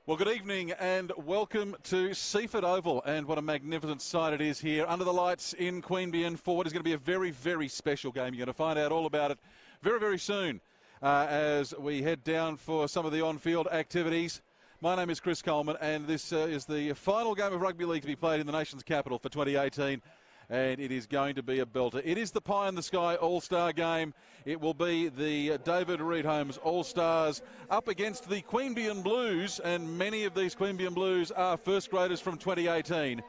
Well, good evening and welcome to Seiffert Oval, and what a magnificent sight it is here under the lights in Queanbeyan for what is going to be a very, very special game. You're going to find out all about it very, very soon as we head down for some of the on-field activities. My name is Chris Coleman, and this is the final game of rugby league to be played in the nation's capital for 2018. And it is going to be a belter. It is the Pie in the Sky All-Star game. It will be the David Reed Holmes All-Stars up against the Queanbeyan Blues, and many of these Queanbeyan Blues are first graders from 2018.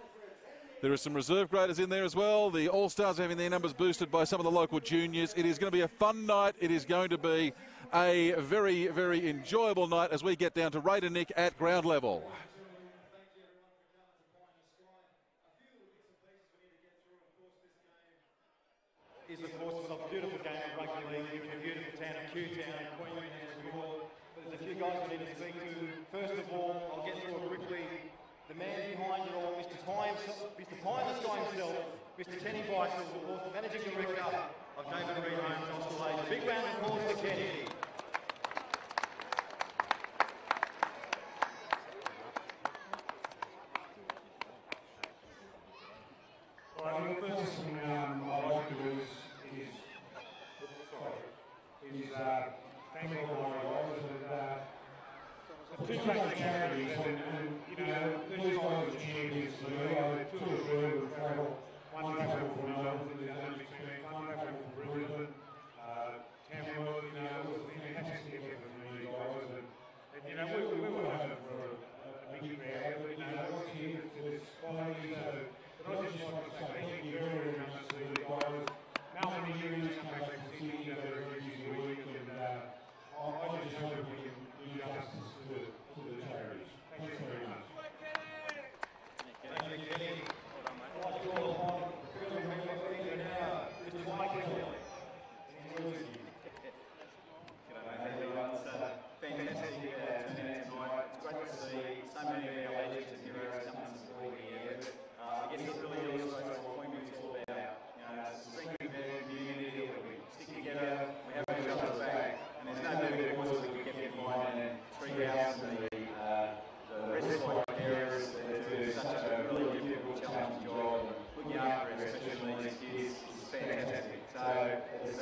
There are some reserve graders in there as well. The All-Stars are having their numbers boosted by some of the local juniors. It is going to be a fun night. It is going to be a very, very enjoyable night as we get down to Raider Nick at ground level. Is of course a beautiful game of rugby league in a beautiful town of Q-Town, Queanbeyan as we call it. But there's a few guys we need to speak to. First of all, I'll get through it quickly. The man behind it all, Mr. Pie in the Sky himself, Mr. Kenny Bison, of course, the managing director of David Reed Holmes Australasia. Big round of applause to Kenny. Well, I think the first thing I'd like to do is thank all my guys and two great charities, and you know, these guys are champions for me. Two or three will travel, one travel from Melbourne, the other experience, one travel from Brisbane, Tamworth, you know, it was a fantastic effort from these guys, and you know, we were hoping for a big crowd, but you know, what's here, it's quality, so but I just like to say thank you very, very much to these guys. Melbourne injuries come back from Sydney, you know, they're a busy week, and I just hope we can do justice to the charities. Thanks very much. Thank you, Kenny. I'd like to call upon Colonel now, Mr. Mike Kelly. G'day everyone, it's fantastic to be out tonight. It's great to see so many of our legends and heroes come and support here. I guess it really illustrates what Queanbeyan's all about. You know, it's the strength of our community, we stick together, we have each other's back, and there's no better cause that we get behind than Treehouse and the respite carers that do such a really difficult, challenging job. Looking after our special needs kids is fantastic. So it's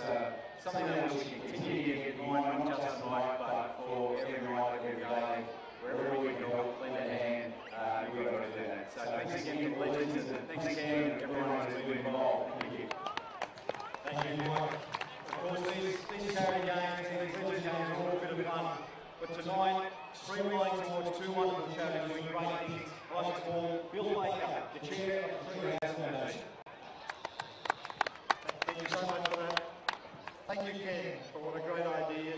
something that we should continue to get behind, not just tonight, but for every night, every day. Wherever we can help, lend a hand, we've got to do that. So thanks again to the legends, and thanks again to everyone who's been involved. Thank you. Thank you, Mike. Of course, these charity games, these legend games are all a bit of fun. But tonight, streamlining towards two wonderful charities doing great things. I'd like to call Bill Baker, the chair of the Treehouse Foundation. Thank you so much for that. Thank you, Ken, for what a great idea.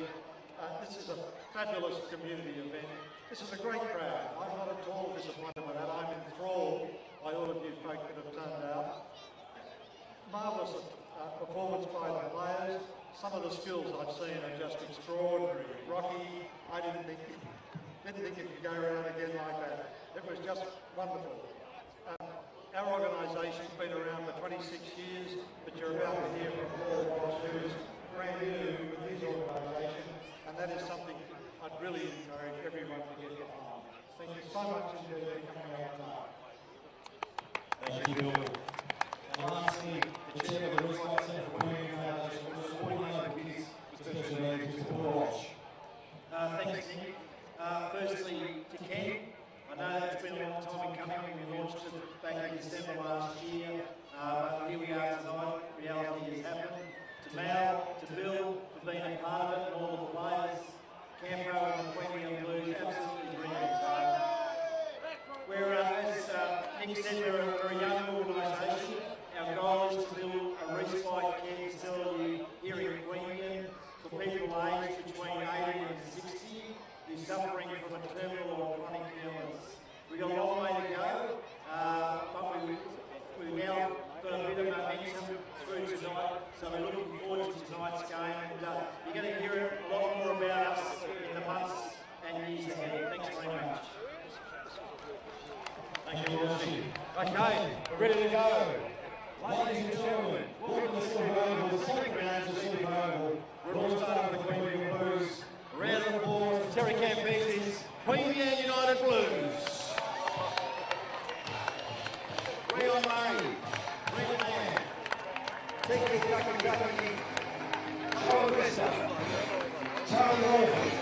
This is a fabulous community event. This is a great crowd. I'm not at all disappointed with that. I'm enthralled by all of you folk that have turned out. Marvellous performance by the players. Some of the skills I've seen are just extraordinary. Rocky, I didn't think it could go around again like that. It was just wonderful. Our organisation's been around for 26 years, but you're about to hear from Paul Ross, who is brand new with his organisation, and that is something I'd really encourage everyone to get behind. Thank you so much indeed for coming out tonight. Thank you, Bill. And lastly, the chair of the Respite Centre for Queanbeyan Foundation, which is coordinated with his special needs, Mr. Paul Walsh. Thanks, Nick. Firstly, to Ken, I know that's been a long time in coming. We launched it back in December last year, but here we are tonight. Reality has happened. To Mal, to Bill, for being a part of it, and all the players, Campo and the Queanbeyan Blues, absolutely brilliant. We're, as Nick said, we're a young organisation. Our goal is to build a respite care facility here in Queanbeyan for people aged between 80 and 60 who's suffering from a terminal or chronic illness. We've got a long way to go, but we've now got a bit of momentum through tonight, so we're looking forward to tonight's game, and you're going to hear a lot more about us in the months and years ahead. Thanks very much. Thank you, Rosie. Okay, we're ready to go. Ladies and gentlemen, welcome to the Silver Oval, the second round of the Silver Oval. We're all starting with the Queanbeyan Blues. Round of applause, Terry Campesis. Queensland United Blues. Leon Murray, Regan Lamb, Tiki Takaki, Sean Vesta, Charlie Orford,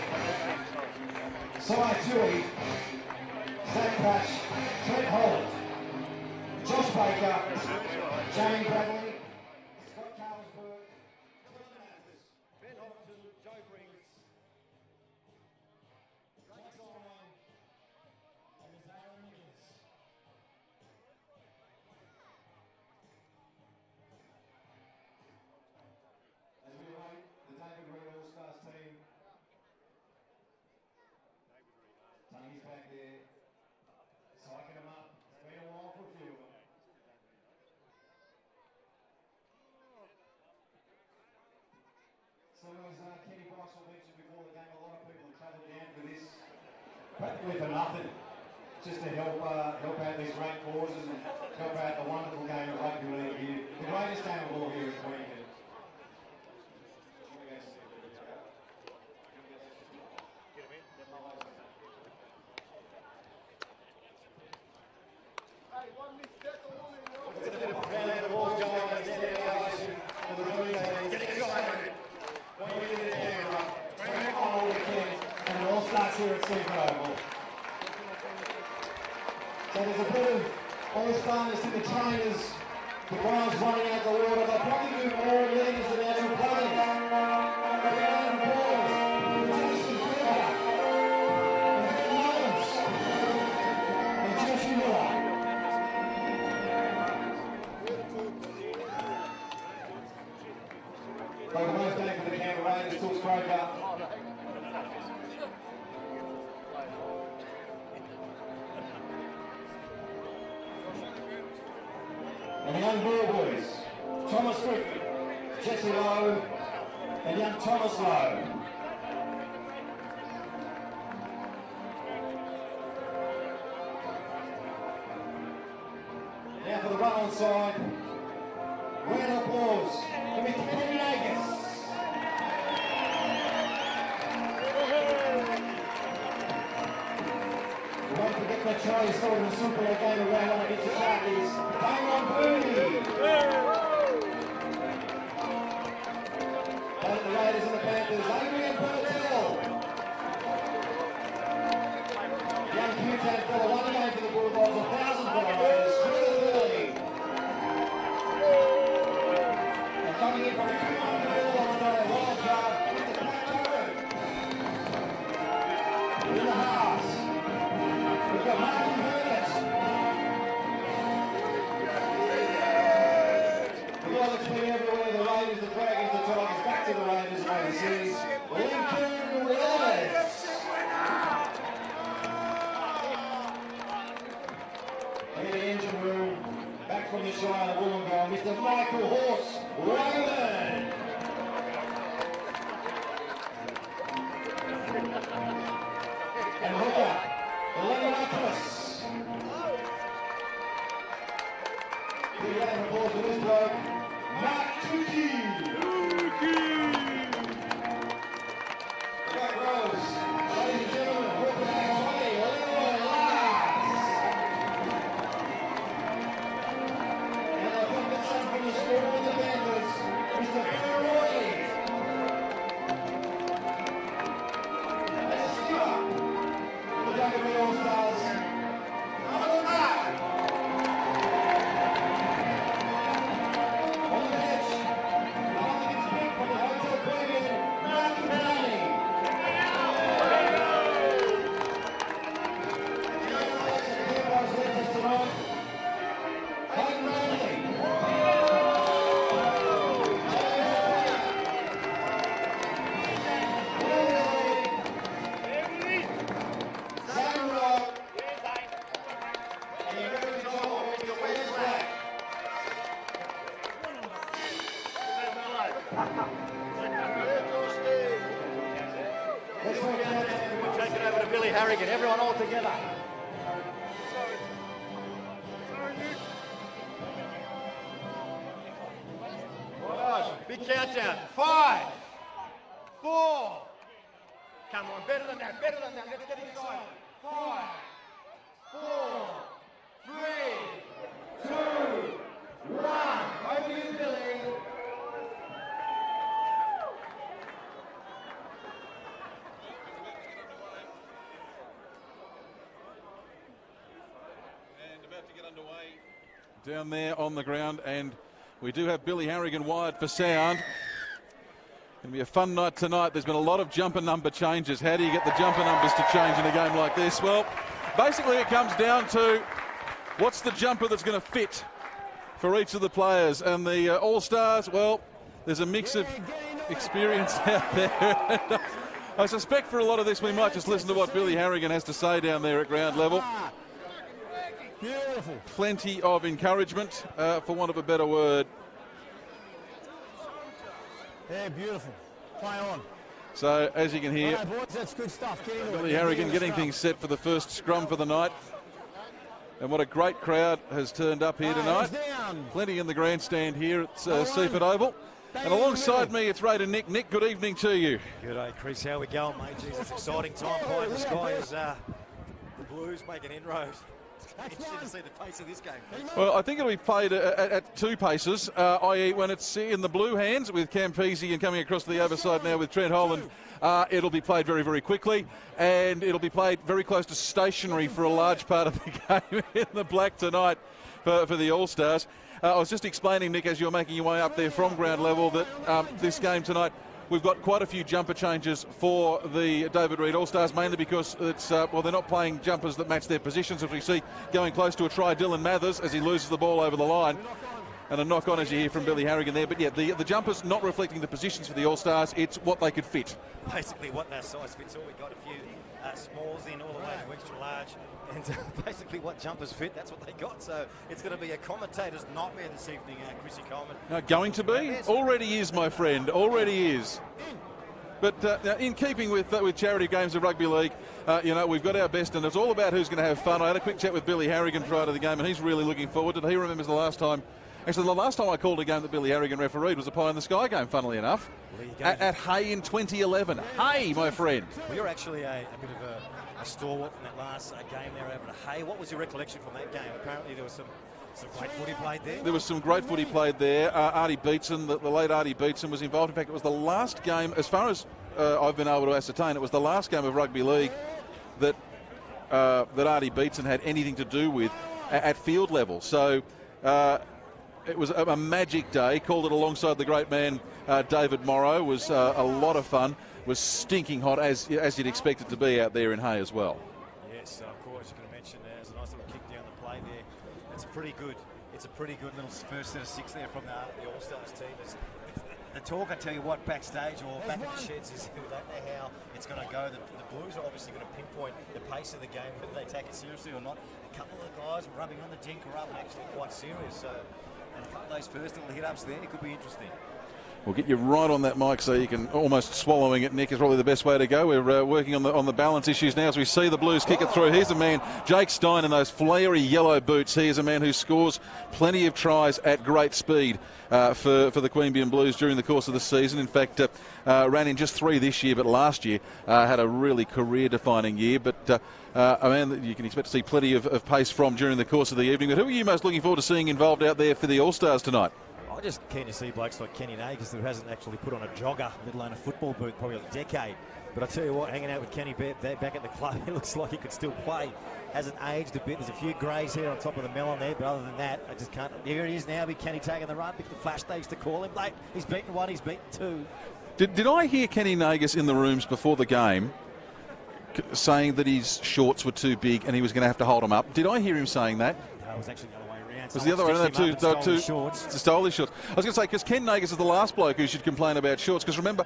Cy Tui, Zach Patch, Trent Holland, Josh Baker, Jamie Bradley, Scott Carlsberg, Ben Hobson, Joe Briggs, Jack Simon, and Zara Nichols. As we await the David Reed All-Stars team, Tony's back there, psyching them up. It's been a while for a few of them. So as Kenny Bryce mentioned before the game, a lot of people have travelled down for this, practically for nothing, just to help out these great causes and help out the wonderful game of rugby league here, the greatest game of all here at Queensland. Here at Seiffert Oval. So there's a bit of all-starness to the trainers, the guys running out the water. They'll probably do more leaders than actual players. Round of applause for Jason Cooper, and Mullins, and Jesse Miller. So the most day for the Canberra Raiders till Croker. And the young ball boys, Thomas Griffin, Jesse Lowe, and young Thomas Lowe. Now for the run on side, round of applause for Mr. Kenny Agus. Won't forget the try he scored in the Super League game of round one against the Sharkies. Damon Booty. Both the Raiders and the Panthers. Adrian Purtell. Young Q-Tan fella, one game for the Bulldogs, 1,000 for the Raiders. Through the 30. And coming in from the Bulldogs, got a wild card, Mr. Pat Curran. In the halves. We've got Martin Burnett. The guy that's been everywhere, the Raiders, the Dragons, the Tigers, back to the Raiders and overseas, Lincoln Willis. And in the engine room, back from the Shire of Wollongong, Mr. Michael Horse Raymond. And hooker, Legonapolis. Give a round of applause for this bloke, Mark Tukey. Jack Rose, ladies and gentlemen, walking back 20, Leroy Lars. And I've got the son from the school of the Panthers, Mr. Peter Roy. That's a skipper. The David All-Stars. On the mark. On the pitch. Nothing is big from the Hotel Premium. Mark Downey. The young players of the Heroes left us tonight. Hayden Manley. Sam Rock. And the American Joel, Mr. Wes Black. Let's work out and we'll take it over to Billy Harrigan. Everyone all together. Big countdown. 5, 4, Come on, better than that, better than that. Let's get inside. 5, 4, 3, 2, 1. Over you, Billy. And about to get underway down there on the ground, and we do have Billy Harrigan wired for sound. Going to be a fun night tonight. There's been a lot of jumper number changes. How do you get the jumper numbers to change in a game like this? Well, basically it comes down to what's the jumper that's going to fit for each of the players. And the All-Stars, well, there's a mix of experience out there. I suspect for a lot of this we might just listen to what Billy Harrigan has to say down there at ground level. Beautiful. Plenty of encouragement, for want of a better word. Yeah, beautiful. Play on. So, as you can hear, All right, boys, that's good stuff. Get into Billy it. Harrigan getting things set for the first scrum for the night. And what a great crowd has turned up here tonight. Plenty in the grandstand here at Seiffert Oval. And alongside me, it's Ray and Nick. Nick, good evening to you. Good day, Chris. How we going, mate? Jeez, it's exciting time. Pie in the sky as the Blues make an inroad. Interesting to see the pace of this game. Well, I think it'll be played at two paces, i.e. when it's in the blue hands with Campese and coming across to the other side now with Trent Holland, it'll be played very, very quickly, and it'll be played very close to stationary for a large part of the game in the black tonight for the All-Stars. I was just explaining, Nick, as you're making your way up there from ground level, that this game tonight, we've got quite a few jumper changes for the David Reid All-Stars, mainly because it's well, they're not playing jumpers that match their positions, as we see going close to a try, Dylan Mathers, as he loses the ball over the line. And a knock-on, as you hear from Billy Harrigan there. But yeah, the jumpers not reflecting the positions for the All-Stars, it's what they could fit. Basically what that size fits all. We've got a few smalls in all the way to extra large. And basically what jumpers fit, that's what they got. So it's going to be a commentator's nightmare this evening, Chrissy Coleman. Going to be? Already is, my friend. Already is. But in keeping with charity games of rugby league, you know, we've got our best, and it's all about who's going to have fun. I had a quick chat with Billy Harrigan prior to the game, and he's really looking forward to it. He remembers the last time. Actually, the last time I called a game that Billy Harrigan refereed was a pie in the sky game, funnily enough, at Hay in 2011. Hay, my friend. Well, you're actually a bit of a stalwart from that last game there over at Hay. What was your recollection from that game? Apparently there was some great footy played there. There was some great footy played there. Artie Beetson, the late Artie Beetson, was involved. In fact, it was the last game, as far as I've been able to ascertain, it was the last game of rugby league that Artie Beetson had anything to do with at field level. So it was a magic day. Called it alongside the great man David Morrow. Was a lot of fun. Was stinking hot, as you'd expect it to be out there in Hay as well. Yes, of course. You can mention there's a nice little kick down the play there. It's a pretty good little first set of six there from the All-Stars team. The talk, I tell you what, backstage or back in the sheds is we don't know how it's going to go. The Blues are obviously going to pinpoint the pace of the game, whether they take it seriously or not. A couple of the guys rubbing on the dinker up and actually quite serious. So, and a couple of those first little hit-ups there, it could be interesting. We'll get you right on that mic so you can almost swallowing it, Nick, is probably the best way to go. We're working on the balance issues now as we see the Blues kick it through. Here's a man, Jake Stein, in those flary yellow boots. He is a man who scores plenty of tries at great speed for the Queanbeyan Blues during the course of the season. In fact, ran in just 3 this year, but last year had a really career-defining year. But a man that you can expect to see plenty of pace from during the course of the evening. But who are you most looking forward to seeing involved out there for the All-Stars tonight? I'm just keen to see blokes like Kenny Nagas, who hasn't actually put on a jogger, let alone a football boot, probably a decade. But I tell you what, hanging out with Kenny back at the club, he looks like he could still play. Hasn't aged a bit. There's a few greys here on top of the melon there, but other than that, I just can't. Here it is now, with Kenny taking the run. Pick the flash they used to call him. Like, he's beaten 1, he's beaten 2. Did I hear Kenny Nagas in the rooms before the game saying that his shorts were too big and he was going to have to hold them up? Did I hear him saying that? No, it was actually the other way around. It was the other way around, two shorts. Stole his shorts. I was going to say, because Ken Nagas is the last bloke who should complain about shorts, because remember,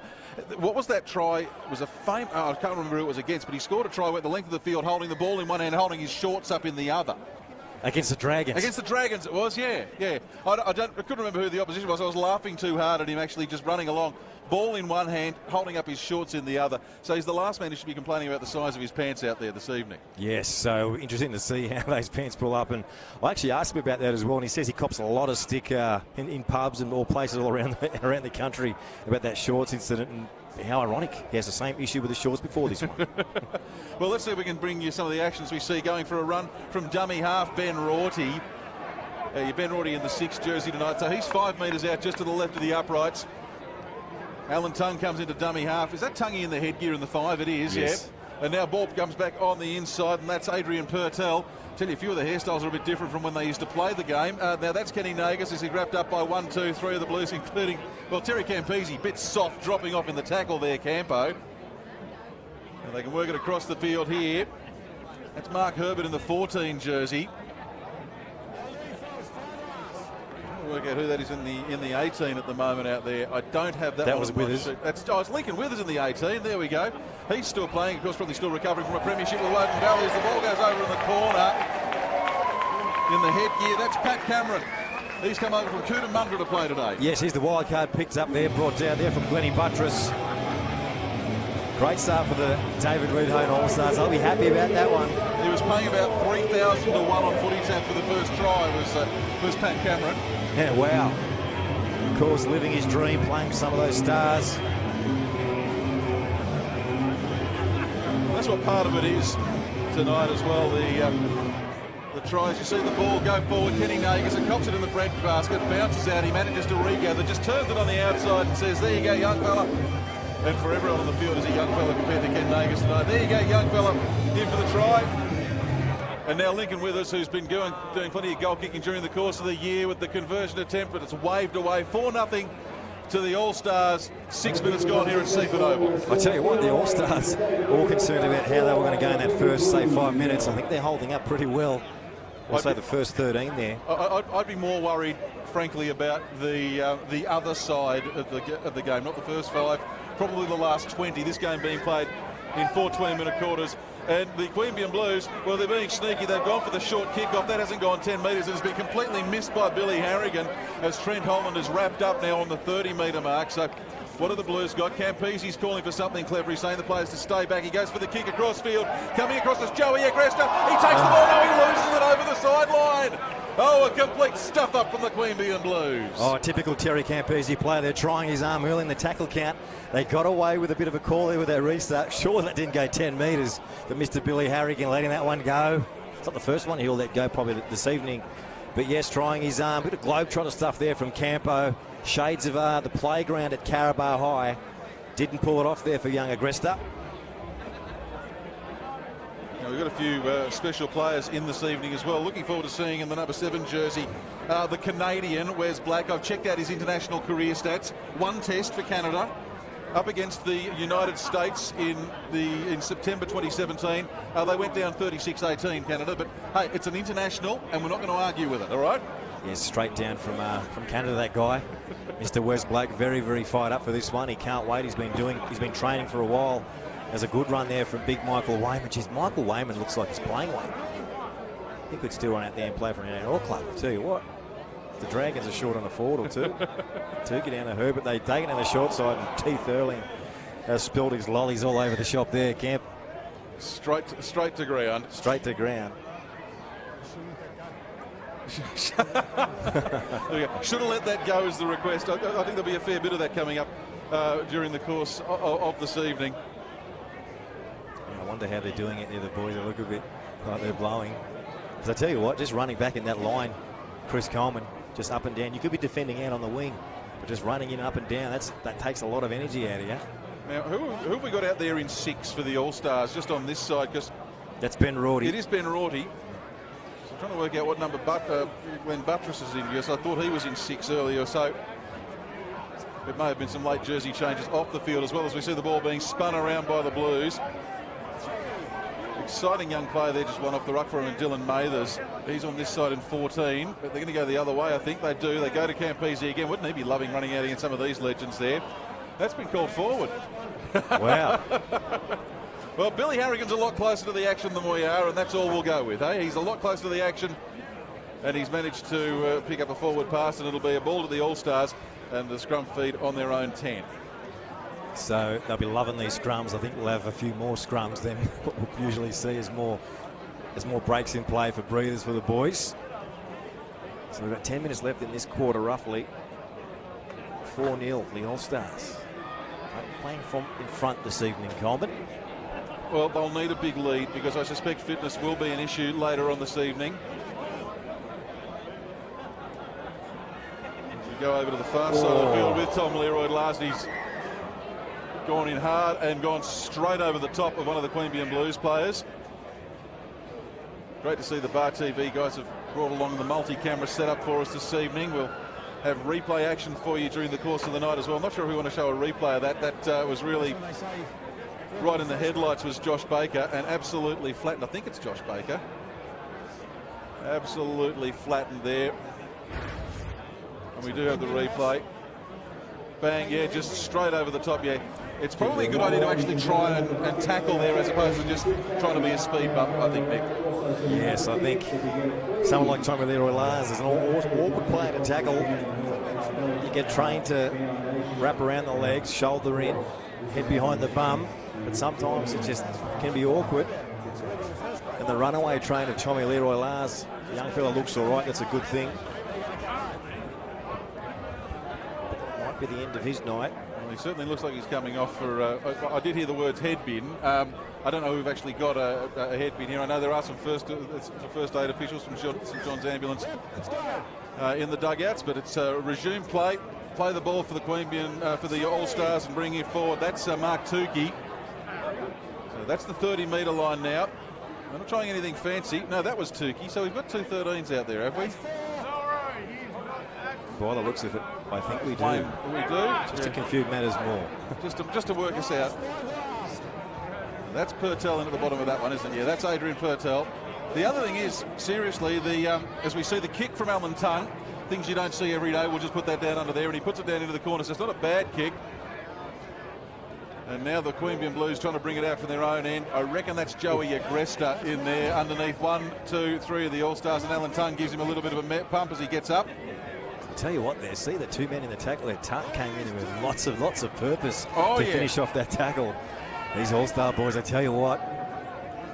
what was that try? It was a I can't remember who it was against, but he scored a try at the length of the field, holding the ball in one hand, holding his shorts up in the other. Against the Dragons. Against the Dragons it was, yeah. I couldn't remember who the opposition was. I was laughing too hard at him actually just running along, ball in one hand, holding up his shorts in the other. So he's the last man who should be complaining about the size of his pants out there this evening. Yes, so interesting to see how those pants pull up. And I actually asked him about that as well, and he says he cops a lot of stick in pubs and all places all around the country about that shorts incident. And How ironic. He has the same issue with the shorts before this one. Well, let's see if we can bring you some of the actions we see going for a run from dummy half, Ben Rorty. Ben Rorty in the 6 jersey tonight. So he's 5 metres out just to the left of the uprights. Alan Tongue comes into dummy half. Is that Tungy in the headgear in the 5? It is, yes. Yeah. And now Ball comes back on the inside, and that's Adrian Purtell. Tell you, a few of the hairstyles are a bit different from when they used to play the game. Now that's Kenny Nagas as he's wrapped up by 1, 2, 3 of the Blues, including, well, Terry Campese, bit soft, dropping off in the tackle there, Campo. And they can work it across the field here. That's Mark Herbert in the 14 jersey. Work out who that is in the 18 at the moment out there. I don't have that. That one was on my Withers. sheet. It's Lincoln Withers in the 18. There we go. He's still playing, of course, probably still recovering from a premiership with Woden Valley as the ball goes over in the corner. In the headgear, that's Pat Cameron. He's come over from Cootamundra to play today. Yes, he's the wild card picked up there, brought down there from Glennie Buttress. Great start for the David Woodhone All-Stars. I'll be happy about that one. He was paying about 3,000 to 1 on Footy Tap for the first try was Pat Cameron. Yeah, wow. Of course, living his dream, playing for some of those stars. That's what part of it is tonight as well. The tries, you see the ball go forward. Kenny Nagas, it cops it in the bread basket, bounces out. He manages to regather, just turns it on the outside and says, "There you go, young fella." And for everyone on the field is a young fella compared to Ken Nagas tonight. There you go, young fella, in for the try. And now Lincoln Withers, who's been doing plenty of goal kicking during the course of the year with the conversion attempt, but it's waved away 4-0 to the All-Stars. 6 minutes gone here at Seiffert Oval. I tell you what, the All-Stars all concerned about how they were going to go in that first, say, 5 minutes. I think they're holding up pretty well. I'll say the first 13 there. I'd be more worried, frankly, about the other side of the game, not the first 5, probably the last 20. This game being played in 4 20-minute quarters. And the Queanbeyan Blues, well, they're being sneaky. They've gone for the short kickoff. That hasn't gone 10 metres. It's been completely missed by Billy Harrigan as Trent Holland is wrapped up now on the 30-metre mark. So what have the Blues got? Campese's calling for something clever. He's saying the players to stay back. He goes for the kick across field. Coming across is Joey Agresta. He takes the ball. Now he loses it over the sideline. Oh, a complete stuff-up from the Queanbeyan Blues. Oh, a typical Terry Campese player. They're trying his arm early in the tackle count. They got away with a bit of a call there with that restart. Sure, that didn't go 10 metres, but Mr. Billy Harrigan letting that one go. It's not the first one he'll let go probably this evening. But yes, trying his arm. Bit of globetrotter stuff there from Campo. Shades of the playground at Carabao High. Didn't pull it off there for young Agresta. Now, we've got a few special players in this evening as well. Looking forward to seeing in the number 7 jersey the Canadian Wes Black. I've checked out his international career stats. 1 test for Canada up against the United States in September 2017. They went down 36-18 Canada, but hey, it's an international and we're not going to argue with it, all right? Yeah, straight down from Canada, that guy. Mr. Wes Black, very, very fired up for this one. He can't wait. He's been training for a while. There's a good run there from big Michael Wayman. Geez, Michael Wayman looks like he's playing well. He could still run out there and play for an NRL club, I tell you what. The Dragons are short on a forward or two. Get down to Herbert. They take it down the short side, and Keith Erling has spilled his lollies all over the shop there, Camp. Straight to ground. Straight to ground. Should have let that go as the request. I think there'll be a fair bit of that coming up during the course of this evening. I wonder how they're doing it there, the boys. They look a bit like they're blowing. Because I tell you what, just running back in that line, Chris Coleman, just up and down. You could be defending out on the wing, but just running in up and down, that takes a lot of energy out of you. Now, who have we got out there in 6 for the All-Stars, just on this side? Because that's Ben Rorty. It is Ben Rorty. So I'm trying to work out what number Glenn Buttress is in. Yes, I thought he was in 6 earlier, so it may have been some late jersey changes off the field as well, as we see the ball being spun around by the Blues. Exciting young player there, just one off the ruck for him, and Dylan Mathers. He's on this side in 14, but they're going to go the other way, I think. They do. They go to Campese again. Wouldn't he be loving running out against some of these legends there? That's been called forward. Wow. Well, Billy Harrigan's a lot closer to the action than we are, and that's all we'll go with. He's a lot closer to the action, and he's managed to pick up a forward pass, and it'll be a ball to the All-Stars, and the scrum feed on their own 10. So they'll be loving these scrums. I think we'll have a few more scrums than what we'll usually see as more breaks in play for breathers for the boys. So we've got 10 minutes left in this quarter, roughly. 4-0, the All-Stars. Playing from in front this evening, Coleman. Well, they'll need a big lead because I suspect fitness will be an issue later on this evening. As we go over to the far side of the field with Tom Leroy-Lars, he's gone in hard and gone straight over the top of one of the Queanbeyan Blues players. Great to see the Bar TV guys have brought along the multi-camera setup for us this evening. We'll have replay action for you during the course of the night as well. I'm not sure if we want to show a replay of that. That was really right in the headlights was Josh Baker and absolutely flattened. I think it's Josh Baker. Absolutely flattened there. And we do have the replay. Bang, yeah, just straight over the top, yeah. It's probably a good idea to actually try and tackle there as opposed to just trying to be a speed bump, I think, Nick. Yes, I think someone like Tommy Leroy-Lars is an awkward player to tackle. You get trained to wrap around the legs, shoulder in, head behind the bum, but sometimes it just can be awkward. And the runaway train of Tommy Leroy-Lars, the young fella looks all right, that's a good thing. Might be the end of his night. Well, he certainly looks like he's coming off for, I did hear the words head bin. I don't know if we've actually got a head bin here. I know there are some first aid officials from St John's Ambulance in the dugouts, but it's resume play. Play the ball for the Queanbeyan, for the All-Stars and bring it forward. That's Mark Tukey. So that's the 30-metre line now. I'm not trying anything fancy. No, that was Tukey. So we've got 2 13s out there, have we? By the looks of it, I think we do. We do? Just to confuse matters more. just to work us out. That's Purtell in at the bottom of that one, isn't it? Yeah, that's Adrian Purtell. The other thing is, seriously, as we see the kick from Alan Tongue, things you don't see every day, we'll just put that down under there, and he puts it down into the corner, so it's not a bad kick. And now the Queanbeyan Blues trying to bring it out from their own end. I reckon that's Joey Agresta in there underneath 1, 2, 3 of the All-Stars, and Alan Tongue gives him a little bit of a pump as he gets up. I tell you what, there, see the 2 men in the tackle there. Tongue came in with lots of purpose to finish off that tackle. These All-Star boys, I tell you what,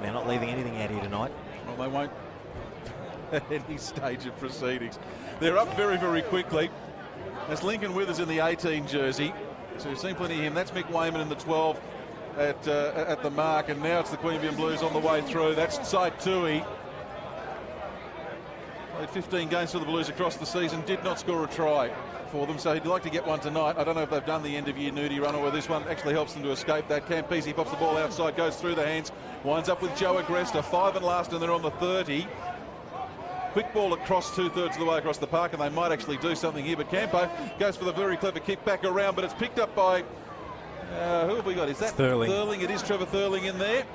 they're not leaving anything out here tonight. Well, they won't at any stage of proceedings. They're up very, very quickly. That's Lincoln Withers in the 18 jersey. So we've seen plenty of him. That's Mick Wayman in the 12 at the mark. And now it's the Queanbeyan Blues on the way through. That's Side Tui. Played 15 games for the Blues across the season. Did not score a try for them. So he'd like to get one tonight. I don't know if they've done the end-of-year nudie run or whether this one actually helps them to escape that. Campese pops the ball outside, goes through the hands. Winds up with Joe Agresta. 5 and last, and they're on the 30. Quick ball across 2/3 of the way across the park, and they might actually do something here. But Campo goes for the very clever kick back around, but it's picked up by who have we got? Is that Thurling? It is Trevor Thurling in there.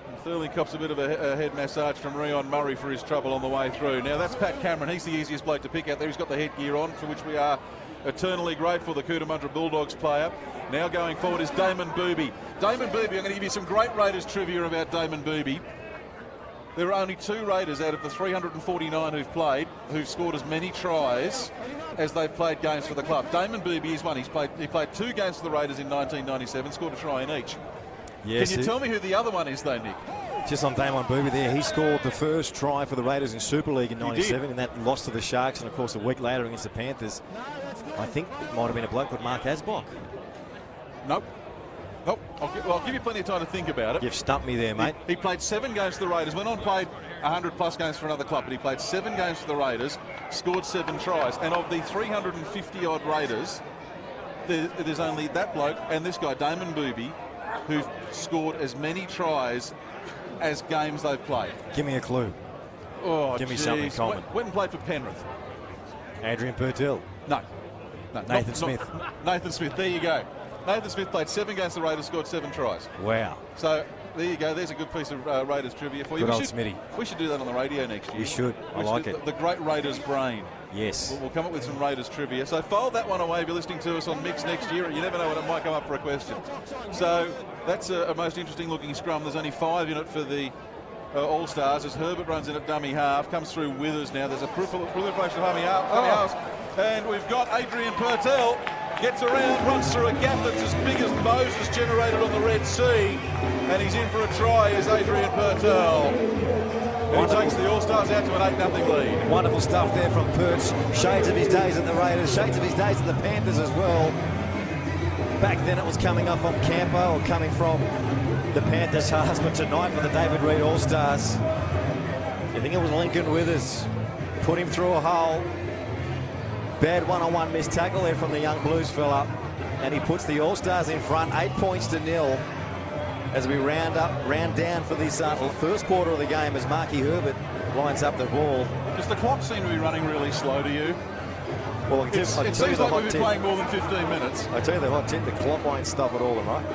And Thurling cops a bit of a head massage from Rion Murray for his trouble on the way through. Now that's Pat Cameron. He's the easiest bloke to pick out there. He's got the headgear on, for which we are eternally grateful. The Cootamundra Bulldogs player. Now going forward is Damon Booby. Damon Booby, I'm going to give you some great Raiders trivia about Damon Booby. There are only 2 Raiders out of the 349 who've scored as many tries as they've played games for the club. Damon Booby is one. He played 2 games for the Raiders in 1997, scored a try in each. Yes, can you tell me who the other one is though, Nick? Just on Damon Booby there, he scored the first try for the Raiders in Super League in 97, and that loss to the Sharks, and of course a week later against the Panthers. I think it might have been a bloke called Mark Asbach. Nope. Nope. I'll give you plenty of time to think about it. You've stumped me there, mate. He played 7 games for the Raiders, went on played 100+ games for another club, but he played 7 games for the Raiders, scored 7 tries. And of the 350-odd Raiders, there's only that bloke and this guy, Damon Booby, who've scored as many tries as games they've played. Give me a clue. Oh, give me something, Coleman. Went and played for Penrith. Adrian Purtell. No. Nathan Smith. Nathan Smith, there you go. Nathan Smith played 7 games for the Raiders, scored 7 tries. Wow. So there you go. There's a good piece of Raiders trivia for you. Good old Smitty. We should do that on the radio next year. We should. I like it. The great Raiders brain. Yes. We'll come up with some Raiders trivia. So fold that one away if you're listening to us on Mix next year. You never know when it might come up for a question. So that's a most interesting looking scrum. There's only 5 in it for the All-Stars as Herbert runs in at dummy half. Comes through Withers now. There's a proliferation of dummy halves. And we've got Adrian Purtell. Gets around, runs through a gap that's as big as Moses generated on the Red Sea. And he's in for a try as Adrian Purtell. Who takes the All-Stars out to an 8-0 lead. Wonderful stuff there from Perch. Shades of his days at the Raiders, shades of his days at the Panthers as well. Back then it was coming up from Campo or coming from the Panthers halves, but tonight for the David Reid All-Stars, I think it was Lincoln Withers. Put him through a hole. Bad one-on-one missed tackle there from the young Blues fella. And he puts the All-Stars in front, 8 points to 0. As we round down for this first quarter of the game as Marky Herbert lines up the ball. Does the clock seem to be running really slow to you? Well, it seems like we've been playing more than 15 minutes. I tell you the hot tip, the clock won't stop at all tonight.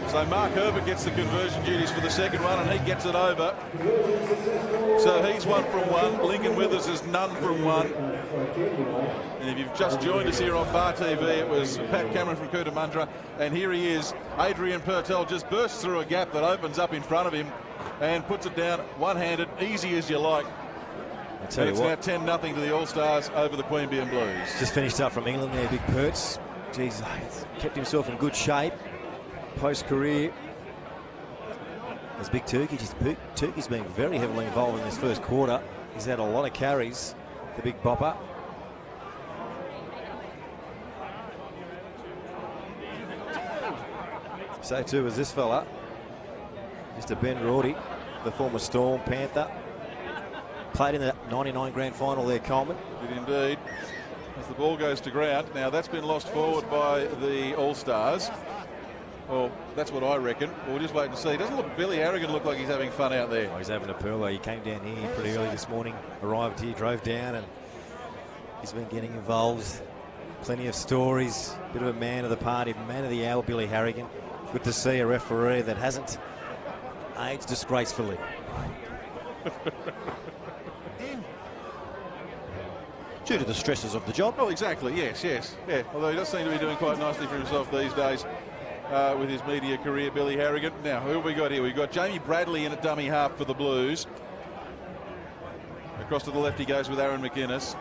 So Mark Herbert gets the conversion duties for the second one, and he gets it over. So he's 1 from 1. Lincoln Withers is none from 1. And if you've just joined us here on Bar TV, it was Pat Cameron from Cootamundra, and here he is. Adrian Pertel just bursts through a gap that opens up in front of him and puts it down one-handed, easy as you like. And it's now 10-0 to the All-Stars over the Queanbeyan Blues. Just finished up from England there, Big Perts. Jeez, kept himself in good shape post-career. As Big Turkey, Turkey's been very heavily involved in this first quarter. He's had a lot of carries, the big bopper. So too is this fella, Mr. Ben Rorty, the former Storm Panther. Played in the 99 grand final there, Coleman. Did indeed. As the ball goes to ground. Now that's been lost forward by the All-Stars. Well, that's what I reckon. We'll just wait and see. Doesn't look, Billy Harrigan look like he's having fun out there. Oh, he's having a pearl. He came down here pretty early this morning, arrived here, drove down, and he's been getting involved. Plenty of stories. Bit of a man of the party, man of the hour, Billy Harrigan. Good to see a referee that hasn't aged disgracefully. Due to the stresses of the job. Oh, exactly. Yes. Yeah. Although he does seem to be doing quite nicely for himself these days. With his media career, Billy Harrigan. Now, who have we got here? We've got Jamie Bradley in at dummy half for the Blues. Across to the left he goes with Aaron McGuinness.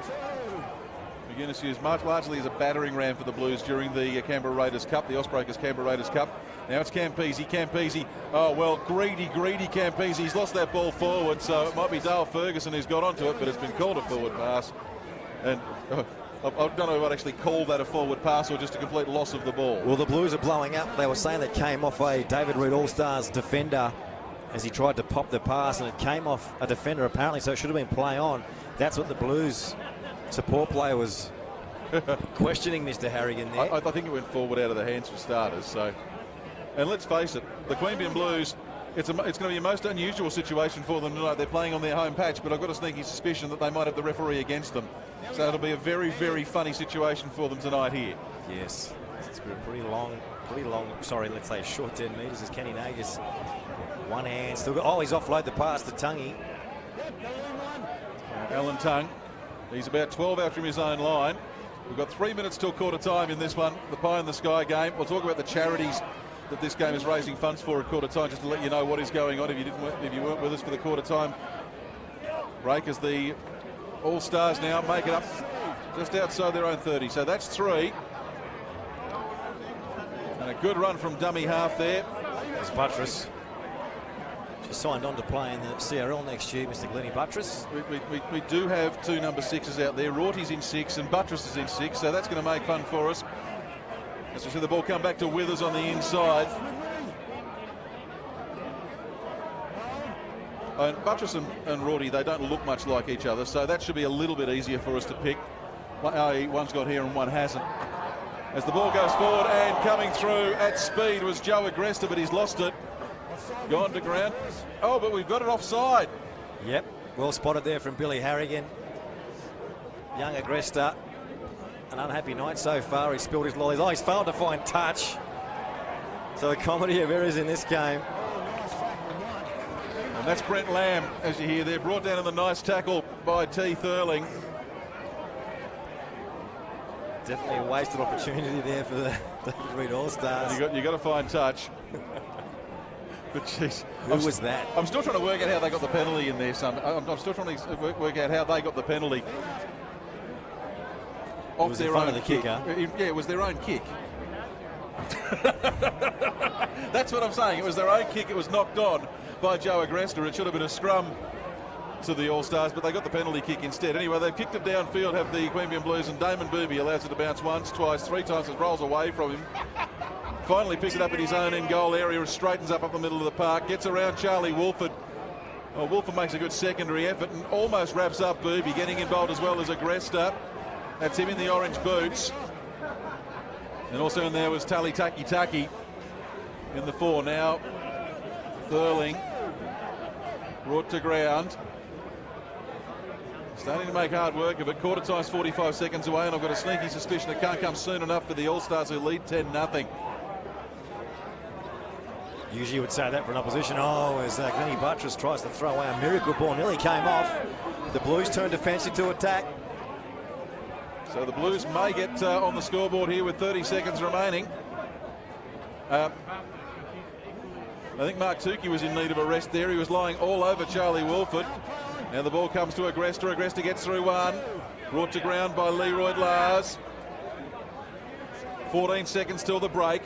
McGuinness used largely as a battering ram for the Blues during the Canberra Raiders Cup, the Ospreakers Canberra Raiders Cup. Now it's Campese. Oh, well, greedy Campese. He's lost that ball forward, so it might be Dale Ferguson who's got onto it, but it's been called a forward pass. And I don't know if I'd actually call that a forward pass or just a complete loss of the ball. Well, the Blues are blowing up. They were saying that came off a David Reid All-Stars defender as he tried to pop the pass, and it came off a defender apparently, so it should have been play on. That's what the Blues support player was questioning Mr. Harrigan there. I think it went forward out of the hands for starters. So, and let's face it, the Queanbeyan Blues, it's going to be a most unusual situation for them tonight. They're playing on their home patch, but I've got a sneaky suspicion that they might have the referee against them. So it'll be a very, very funny situation for them tonight here. Yes, it's been a pretty long, sorry, let's say a short 10 metres as Kenny Nagas. One hand still got, oh, he's offload the pass to Tungy. Alan Tung, he's about 12 out from his own line. We've got 3 minutes till quarter time in this one, the Pie in the Sky game. We'll talk about the charities that this game is raising funds for at quarter time, just to let you know what is going on if you weren't with us for the quarter time break, as the All-Stars now make it up just outside their own 30. So that's 3. And a good run from dummy half there. There's Buttress. Just signed on to play in the CRL next year, Mr. Glennie Buttress. We do have 2 number 6s out there. Rorty's in 6 and Buttress is in 6, so that's going to make fun for us. As we see the ball come back to Withers on the inside. And Buttress and Rorty, they don't look much like each other, so that should be a little bit easier for us to pick. One's got here and one hasn't. As the ball goes forward, and coming through at speed was Joe Agresta, but he's lost it. Gone to ground. Oh, but we've got it offside. Yep, well spotted there from Billy Harrigan. Young Agresta, an unhappy night so far. He spilled his lollies. Oh, he's failed to find touch. So a comedy of errors in this game. And that's Brent Lamb, as you hear there, brought down in the nice tackle by T. Thurling. Definitely a wasted opportunity there for the David Reid All-Stars. You got to find touch. But jeez, who was that? I'm still trying to work out how they got the penalty in there. I'm still trying to work out how they got the penalty. Off their own kick. Yeah, it was their own kick. That's what I'm saying. It was their own kick. It was knocked on by Joe Agresta. It should have been a scrum to the All-Stars, but they got the penalty kick instead. Anyway, they've kicked it downfield, have the Queanbeyan Blues, and Damon Booby allows it to bounce once, twice, 3 times, and rolls away from him. Finally picks it up in his own end goal area and straightens up the middle of the park, gets around Charlie Wolford. Well, Wolford makes a good secondary effort and almost wraps up Booby, getting involved as well as Agresta. That's him in the orange boots. And also in there was Tali Taki in the 4. Now Thurling brought to ground. Starting to make hard work of it. Quarter time's 45 seconds away, and I've got a sneaky suspicion it can't come soon enough for the All-Stars, who lead 10-0. Usually you would say that for an opposition. Oh, as Glennie Buttress tries to throw away a miracle ball, nearly came off. The Blues turn defensive to attack. So the Blues may get on the scoreboard here with 30 seconds remaining. I think Mark Tukey was in need of a rest there. He was lying all over Charlie Wolford. Now the ball comes to Agresta. Agresta gets through one. Brought to ground by Leroy Lars. 14 seconds till the break.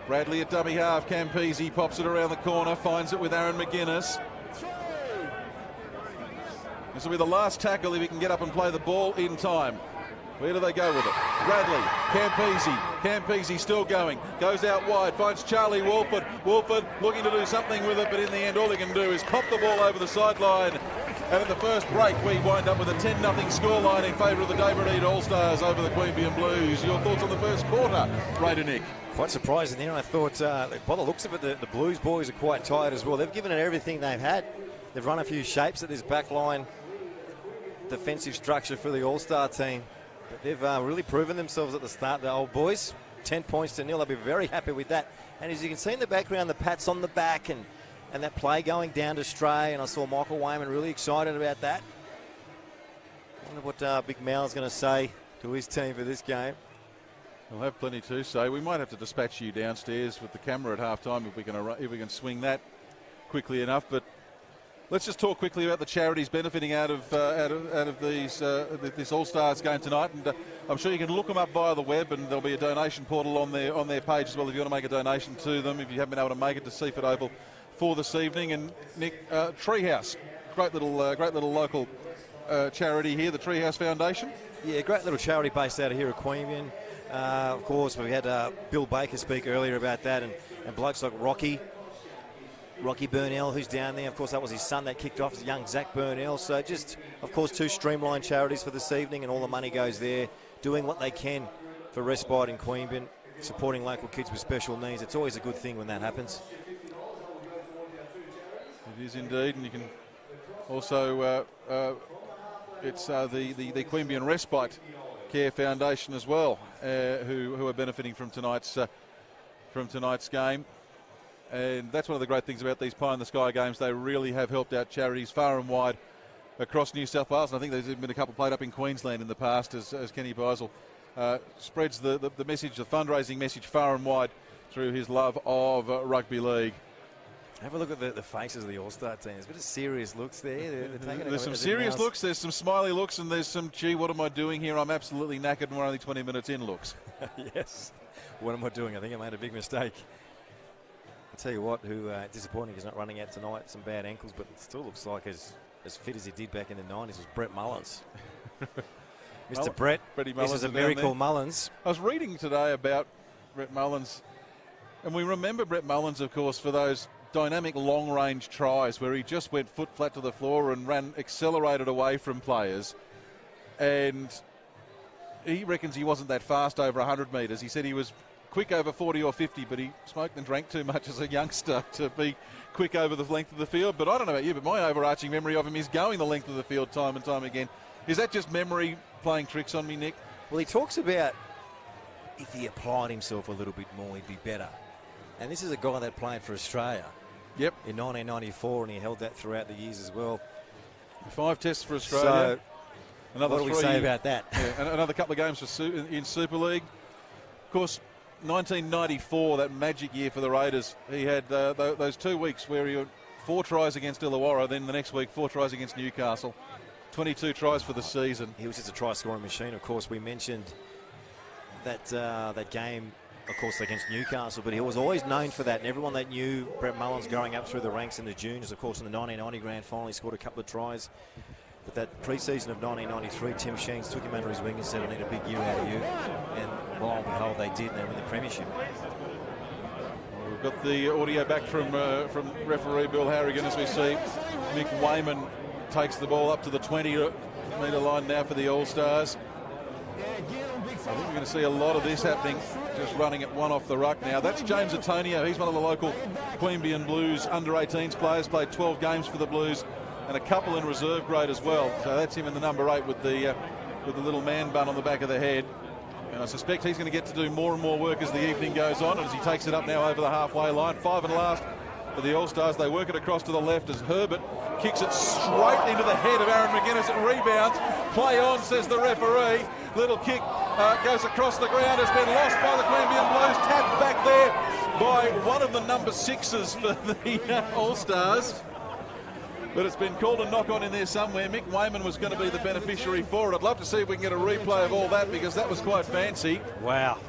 Bradley at dummy half. Campese pops it around the corner. Finds it with Aaron McGuinness. This will be the last tackle if he can get up and play the ball in time. Where do they go with it? Bradley, Campese still going. Goes out wide, finds Charlie Wolford. Wolford looking to do something with it, but in the end all he can do is pop the ball over the sideline. And at the first break we wind up with a 10-0 scoreline in favour of the David Eade All-Stars over the Queanbeyan Blues. Your thoughts on the first quarter, Raider Nick? Quite surprising there. I thought, by the looks of it, the Blues boys are quite tired as well. They've given it everything they've had. They've run a few shapes at this back line defensive structure for the All-Star team. But they've really proven themselves at the start, the old boys. 10 points to 0. They'll be very happy with that. And as you can see in the background, the pats on the back and that play going down to Stray. And I saw Michael Wayman really excited about that. I wonder what Big Mal's going to say to his team for this game. We'll have plenty to say. We might have to dispatch you downstairs with the camera at half-time if we can swing that quickly enough. But let's just talk quickly about the charities benefiting out of this All-Stars game tonight. And I'm sure you can look them up via the web, and there'll be a donation portal on their page as well if you want to make a donation to them, if you haven't been able to make it to Seiffert Oval for this evening. And Nick, Treehouse, great little local charity here, the Treehouse Foundation. Yeah, great little charity based out of here at Queanbeyan. Of course, we had Bill Baker speak earlier about that, and blokes like Rocky Burnell, who's down there. Of course, that was his son that kicked off, young Zach Burnell. So just, of course, 2 streamlined charities for this evening, and all the money goes there, doing what they can for respite in Queanbeyan, supporting local kids with special needs. It's always a good thing when that happens. It is indeed, and you can also, it's the Queanbeyan Respite Care Foundation as well, who are benefiting from tonight's game. And that's one of the great things about these Pie in the Sky games. They really have helped out charities far and wide across New South Wales. And I think there's been a couple played up in Queensland in the past as Kenny Beisel spreads the message, the fundraising message far and wide through his love of rugby league. Have a look at the faces of the All-Star team. There's a bit of serious looks there. There's some serious looks, there's some smiley looks, and there's some, gee, what am I doing here? I'm absolutely knackered and we're only 20 minutes in looks. Yes. What am I doing? I think I made a big mistake. I'll tell you what, disappointing he's not running out tonight. Some bad ankles, but it still looks like as fit as he did back in the 90s was Brett Mullins. Mr. Brett, this is a miracle Mullins. I was reading today about Brett Mullins, and we remember Brett Mullins, of course, for those dynamic long-range tries where he just went foot flat to the floor and accelerated away from players. And he reckons he wasn't that fast over 100 metres. He said he was quick over 40 or 50, but he smoked and drank too much as a youngster to be quick over the length of the field. But I don't know about you, but my overarching memory of him is going the length of the field time and time again. Is that just memory playing tricks on me, Nick? Well, he talks about if he applied himself a little bit more, he'd be better. And this is a guy that played for Australia. Yep. In 1994, and he held that throughout the years as well. 5 tests for Australia. So, another what do we say about that? Yeah, another couple of games in Super League. Of course, 1994, that magic year for the Raiders. He had those 2 weeks where he had 4 tries against Illawarra, then the next week 4 tries against Newcastle. 22 tries for the season. He was just a try-scoring machine. Of course, we mentioned that game of course, against Newcastle, but he was always known for that. And everyone that knew Brett Mullins growing up through the ranks in the juniors, of course, in the 1990 grand final, he scored a couple of tries. But that pre-season of 1993, Tim Sheens took him under his wing and said, I need a big year out of you. And lo and behold, they did, and they win the premiership. We've got the audio back from referee Bill Harrigan as we see Mick Wayman takes the ball up to the 20-metre line now for the All-Stars. I think we're going to see a lot of this happening, just running at one off the ruck now. That's James Antonio. He's one of the local Queanbeyan Blues under-18s players, played 12 games for the Blues and a couple in reserve grade as well. So that's him in the number 8 with the little man bun on the back of the head. And I suspect he's going to get to do more and more work as the evening goes on, and as he takes it up now over the halfway line. 5 and last for the All-Stars. They work it across to the left as Herbert kicks it straight into the head of Aaron McGuinness. It rebounds. Play on, says the referee. Little kick goes across the ground. Has been lost by the Queanbeyan Blues. Tapped back there by one of the number 6s for the All-Stars. But it's been called a knock-on in there somewhere. Mick Wayman was going to be the beneficiary for it. I'd love to see if we can get a replay of all that, because that was quite fancy. Wow.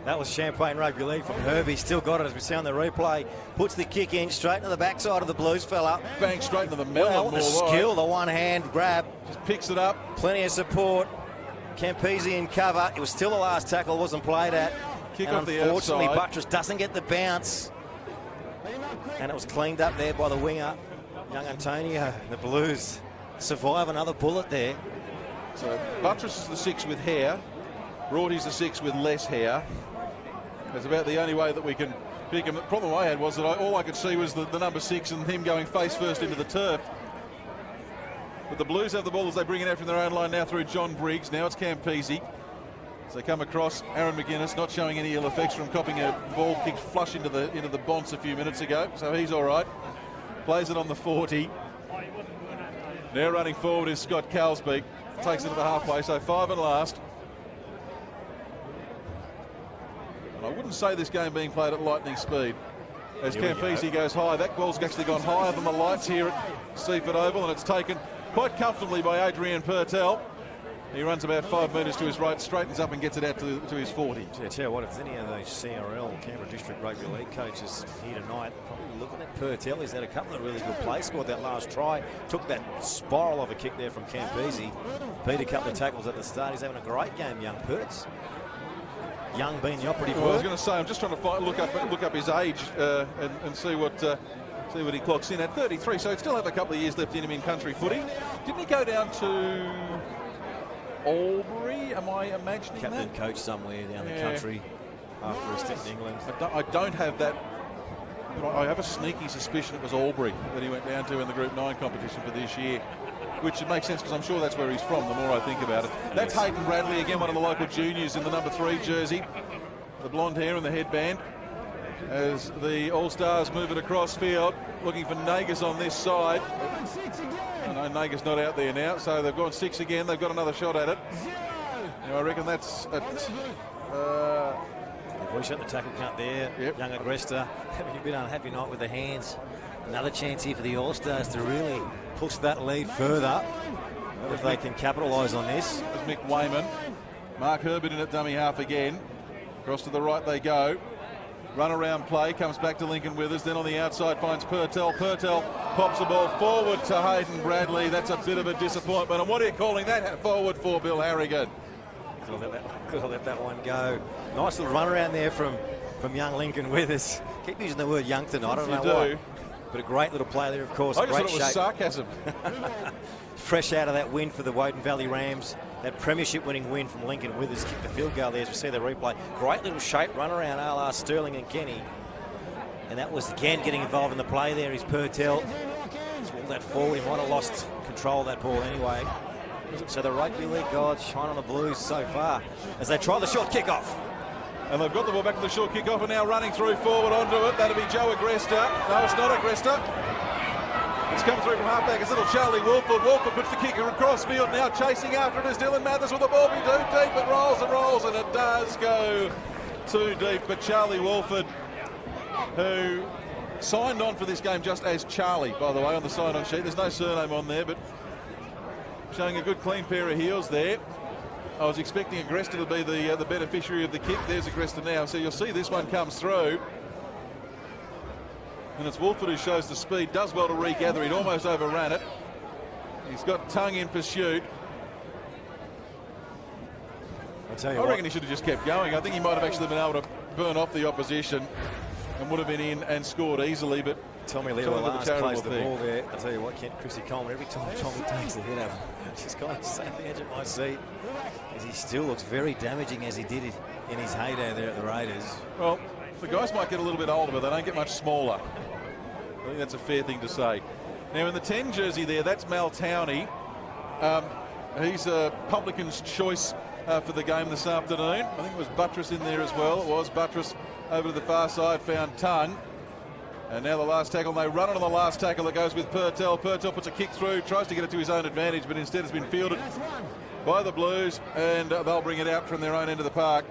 That was Champagne Rugby League from Herbie. Still got it as we see on the replay. Puts the kick in straight into the backside of the Blues fella. Bang straight into the melon. Well, the skill, the one-hand grab. Just picks it up. Plenty of support. Campese in cover. It was still the last tackle, wasn't played at. Kick and off the unfortunately, outside. Buttress doesn't get the bounce. And it was cleaned up there by the winger. Young Antonio. The Blues survive another bullet there. So Buttress is the 6 with hair. Rorty's the 6 with less hair. That's about the only way that we can pick him. The problem I had was that all I could see was the number 6 and him going face first into the turf. But the Blues have the ball as they bring it out from their own line now through John Briggs. Now it's Campese. As they come across, Aaron McGuinness not showing any ill effects from copping a ball kicked flush into the bonce a few minutes ago. So he's all right. Plays it on the 40. Now running forward is Scott Calsbeek. Takes it to the halfway, so 5 and last. And I wouldn't say this game being played at lightning speed. As Campese goes high, that ball's actually gone higher than the lights here at Seiffert Oval, and it's taken quite comfortably by Adrian Purtell. He runs about 5 metres to his right, straightens up and gets it out to his 40. Yeah, tell you what, if any of those CRL, Canberra District Rugby League coaches here tonight, probably looking at Purtell. He's had a couple of really good plays, scored that last try, took that spiral of a kick there from Campese, beat a couple of tackles at the start. He's having a great game, young Perts. Young being the operative word. I was going to say, I'm just trying to look up his age and see what he clocks in at. 33, so he'd still have a couple of years left in him in country footy. Didn't he go down to Albury? Am I imagining Captain that? coach somewhere down the country after a stint in England. I don't have that. I have a sneaky suspicion it was Albury that he went down to in the Group 9 competition for this year, which makes sense because I'm sure that's where he's from the more I think about it. That's Hayden Bradley, again one of the local juniors in the number 3 jersey. The blonde hair and the headband. As the All-Stars move it across field, looking for Nagas on this side. I know Nagas not out there now, so they've gone 6 again. They've got another shot at it. Now I reckon that's at... We shot the tackle count there. Yep. Young Agresta having a bit unhappy night with the hands. Another chance here for the All-Stars to really push that lead further if they can capitalise on this. There's Mick Wayman. Mark Herbert in at dummy half again. Across to the right they go. Run around play, comes back to Lincoln Withers, then on the outside finds Purtell. Purtell pops the ball forward to Hayden Bradley. That's a bit of a disappointment. And what are you calling that forward for, Bill Harrigan? Could have let that one go. Nice little run around there from young Lincoln Withers. Keep using the word young tonight, I don't know why. But a great little play there, of course. I just great thought it was sarcasm. Fresh out of that win for the Woden Valley Rams. That premiership winning win from Lincoln Withers. Kicked the field goal there as we see the replay. Great little shape run around a la Sterling and Kenny. And that was again getting involved in the play there is Purtell. He's rolled that forward. He might have lost control of that ball anyway. So the Rugby League gods shine on the Blues so far as they try the short kick-off. And they've got the ball back to the short kick-off and now running through forward onto it. That'll be Joe Agresta. No, it's not Agresta. It's come through from halfback. It's little Charlie Wolford. Wolford puts the kicker across field now, chasing after it is Dylan Mathers. Will the ball be too deep? It rolls and rolls, and it does go too deep. But Charlie Wolford, who signed on for this game just as Charlie, by the way, on the sign-on sheet. There's no surname on there, but showing a good clean pair of heels there. I was expecting Agresta to be the beneficiary of the kick. There's Agresta now. So you'll see this one comes through. And it's Wolford who shows the speed. Does well to regather. He'd almost overran it. He's got Tongue in pursuit. I reckon he should have just kept going. I think he might have actually been able to burn off the opposition and would have been in and scored easily. But Tommy Leo last plays the ball there. I tell you what, Kent, Chrissy Coleman, every time Tommy takes the hit out, she's kind of sat at the edge of my seat, as he still looks very damaging as he did it in his heyday there at the Raiders. Well, the guys might get a little bit older, but they don't get much smaller. I think that's a fair thing to say. Now, in the 10 jersey there, that's Mal Towney. He's a publican's choice for the game this afternoon. I think it was Buttress in there as well. It was Buttress over to the far side, found Tongue. And now the last tackle, they run it on the last tackle that goes with Purtell. Purtell puts a kick through, tries to get it to his own advantage, but instead it's been fielded by the Blues, and they'll bring it out from their own end of the park.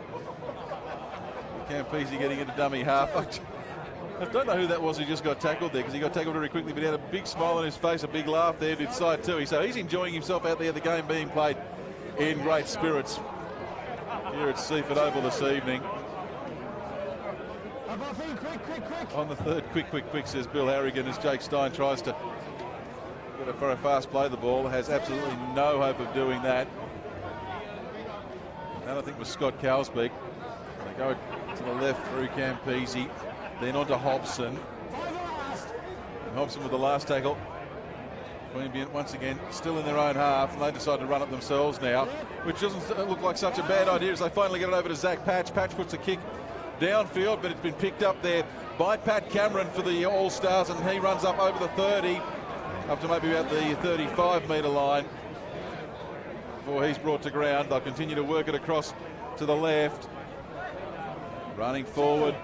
Campese getting into dummy half. I don't know who that was who just got tackled there, because he got tackled very quickly, but he had a big smile on his face, a big laugh there, did side too. So he's enjoying himself out there, the game being played in great spirits here at Seiffert Oval this evening. On the third, quick, says Bill Harrigan, as Jake Stein tries to get it for a fast play. The ball has absolutely no hope of doing that. And I think it was Scott Cowsbeak. They go to the left through Campese, then on to Hobson. And Hobson with the last tackle. Queanbeyan once again still in their own half, and they decide to run it themselves now, which doesn't look like such a bad idea as they finally get it over to Zach Patch. Patch puts a kick downfield, but it's been picked up there by Pat Cameron for the All-Stars, and he runs up over the 30, up to maybe about the 35-metre line before he's brought to ground. They'll continue to work it across to the left. Running forward,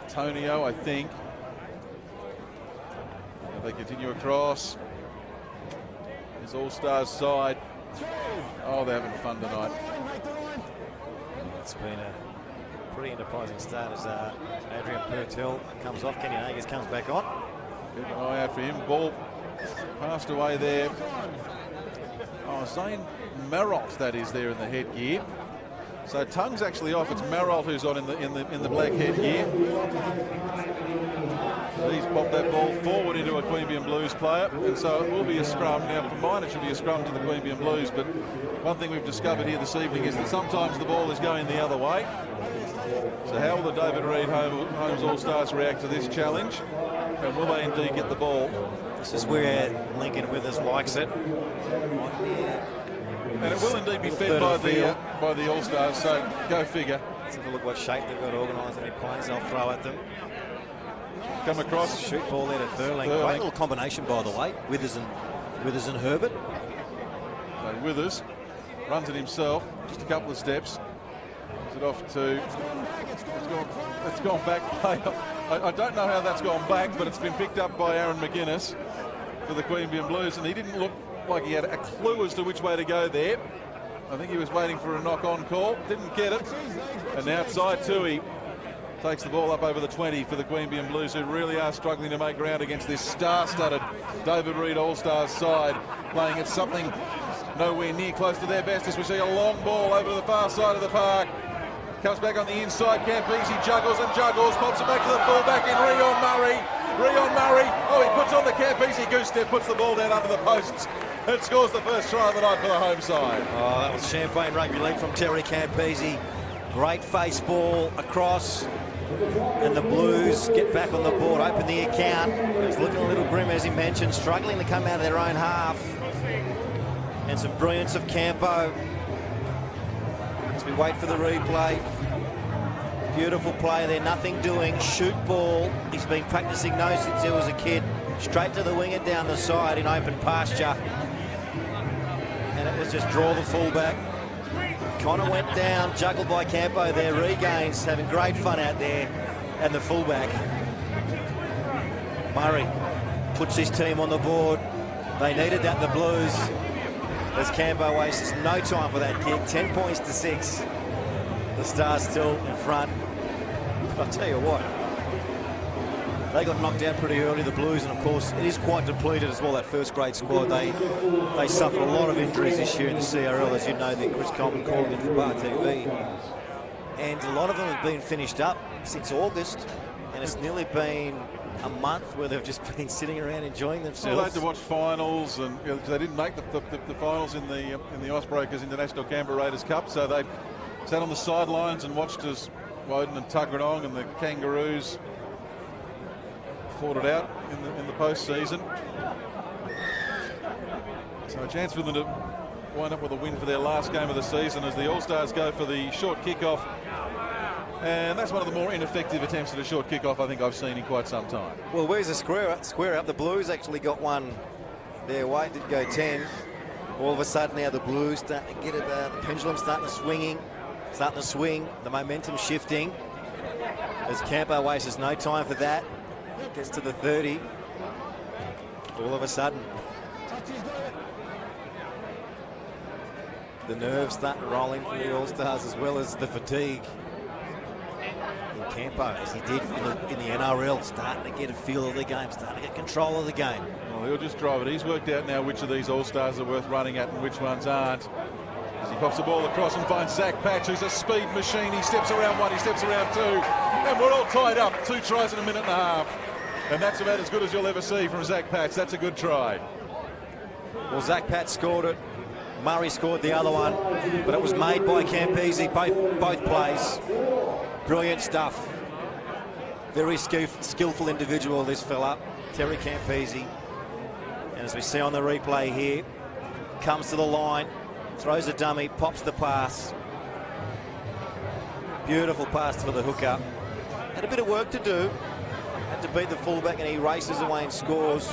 Antonio, I think. And they continue across. His All-Stars side. Oh, they're having fun tonight. It's been a pretty enterprising start as Adrian Purtell comes off. Kenny Nagas comes back on. Keep an eye out for him. Ball passed away there. Oh, Zane Merrilt, that is, there in the headgear. So Tongue's actually off. It's Merrilt who's on in the black headgear. He's popped that ball forward into a Queanbeyan Blues player, and so it will be a scrum. Now, for mine, it should be a scrum to the Queanbeyan Blues, but one thing we've discovered here this evening is that sometimes the ball is going the other way. So how will the David Reid Holmes All-Stars react to this challenge? And will they indeed get the ball? This is where Lincoln Withers likes it. And it will indeed be fed by the All-Stars, so go figure. Let's have a look what shape they've got organised. Any plays they'll throw at them. Come across. Shoot ball there to Thurling. Great little combination, by the way. Withers and Herbert. So Withers runs it himself, just a couple of steps. Gives it off to... It's gone back. I don't know how that's gone back, but it's been picked up by Aaron McGuinness for the Queanbeyan Blues, and he didn't look like he had a clue as to which way to go there. I think he was waiting for a knock-on call. Didn't get it. And now outside Tui takes the ball up over the 20 for the Queanbeyan Blues, who really are struggling to make ground against this star-studded David Reid All-Stars side, playing at something nowhere near close to their best, as we see a long ball over to the far side of the park. Comes back on the inside, Campese juggles and juggles, pops it back to the fullback in Rion Murray. Oh, he puts on the Campese goose step, puts the ball down under the posts, and scores the first try of the night for the home side. Oh, that was champagne rugby league from Terry Campese. Great face ball across, and the Blues get back on the board, open the account. It's looking a little grim, as he mentioned, struggling to come out of their own half. And some brilliance of Campo as we wait for the replay. Beautiful play there, nothing doing, shoot ball. He's been practicing those since he was a kid. Straight to the winger down the side in open pasture. And it was just draw the fullback. Connor went down, juggled by Campo there, regains, having great fun out there. And the fullback, Murray, puts his team on the board. They needed that, the Blues, as Campo wastes no time for that kick. 10 points to 6. The Stars still in front. But I'll tell you what, They got knocked out pretty early, the Blues, and of course it is quite depleted as well, that first grade squad. They suffered a lot of injuries this year in the CRL, as you know, that Chris Coleman called in for Bar TV. And a lot of them have been finished up since August, and it's nearly been a month where they've just been sitting around enjoying themselves. Well, they had to watch finals, and they didn't make the finals in the Icebreakers International Canberra Raiders Cup, so they sat on the sidelines and watched as Woden and Tuggeranong and the Kangaroos fought it out in the postseason. So a chance for them to wind up with a win for their last game of the season as the All-Stars go for the short kickoff. And that's one of the more ineffective attempts at a short kickoff I think I've seen in quite some time. Well, where's the square up? The Blues actually got one their way, did go 10. All of a sudden now the Blues starting to get it, the pendulum starting to swing, the momentum shifting. As Campo wastes no time for that. Gets to the 30. All of a sudden, the nerves starting to roll in for the All-Stars as well as the fatigue. And Campo, as he did in the NRL, starting to get a feel of the game, starting to get control of the game. Well, he'll just drive it. He's worked out now which of these All-Stars are worth running at and which ones aren't. As he pops the ball across and finds Zach Patch, who's a speed machine. He steps around one, he steps around two, and we're all tied up. 2 tries in a minute and a half. And that's about as good as you'll ever see from Zach Patch. That's a good try. Well, Zach Patch scored it. Murray scored the other one, but it was made by Campese, both plays. Brilliant stuff. Very skillful individual, this fella, Terry Campese. And as we see on the replay here, comes to the line, throws a dummy, pops the pass. Beautiful pass for the hooker. Had a bit of work to do. Had to beat the fullback, and he races away and scores.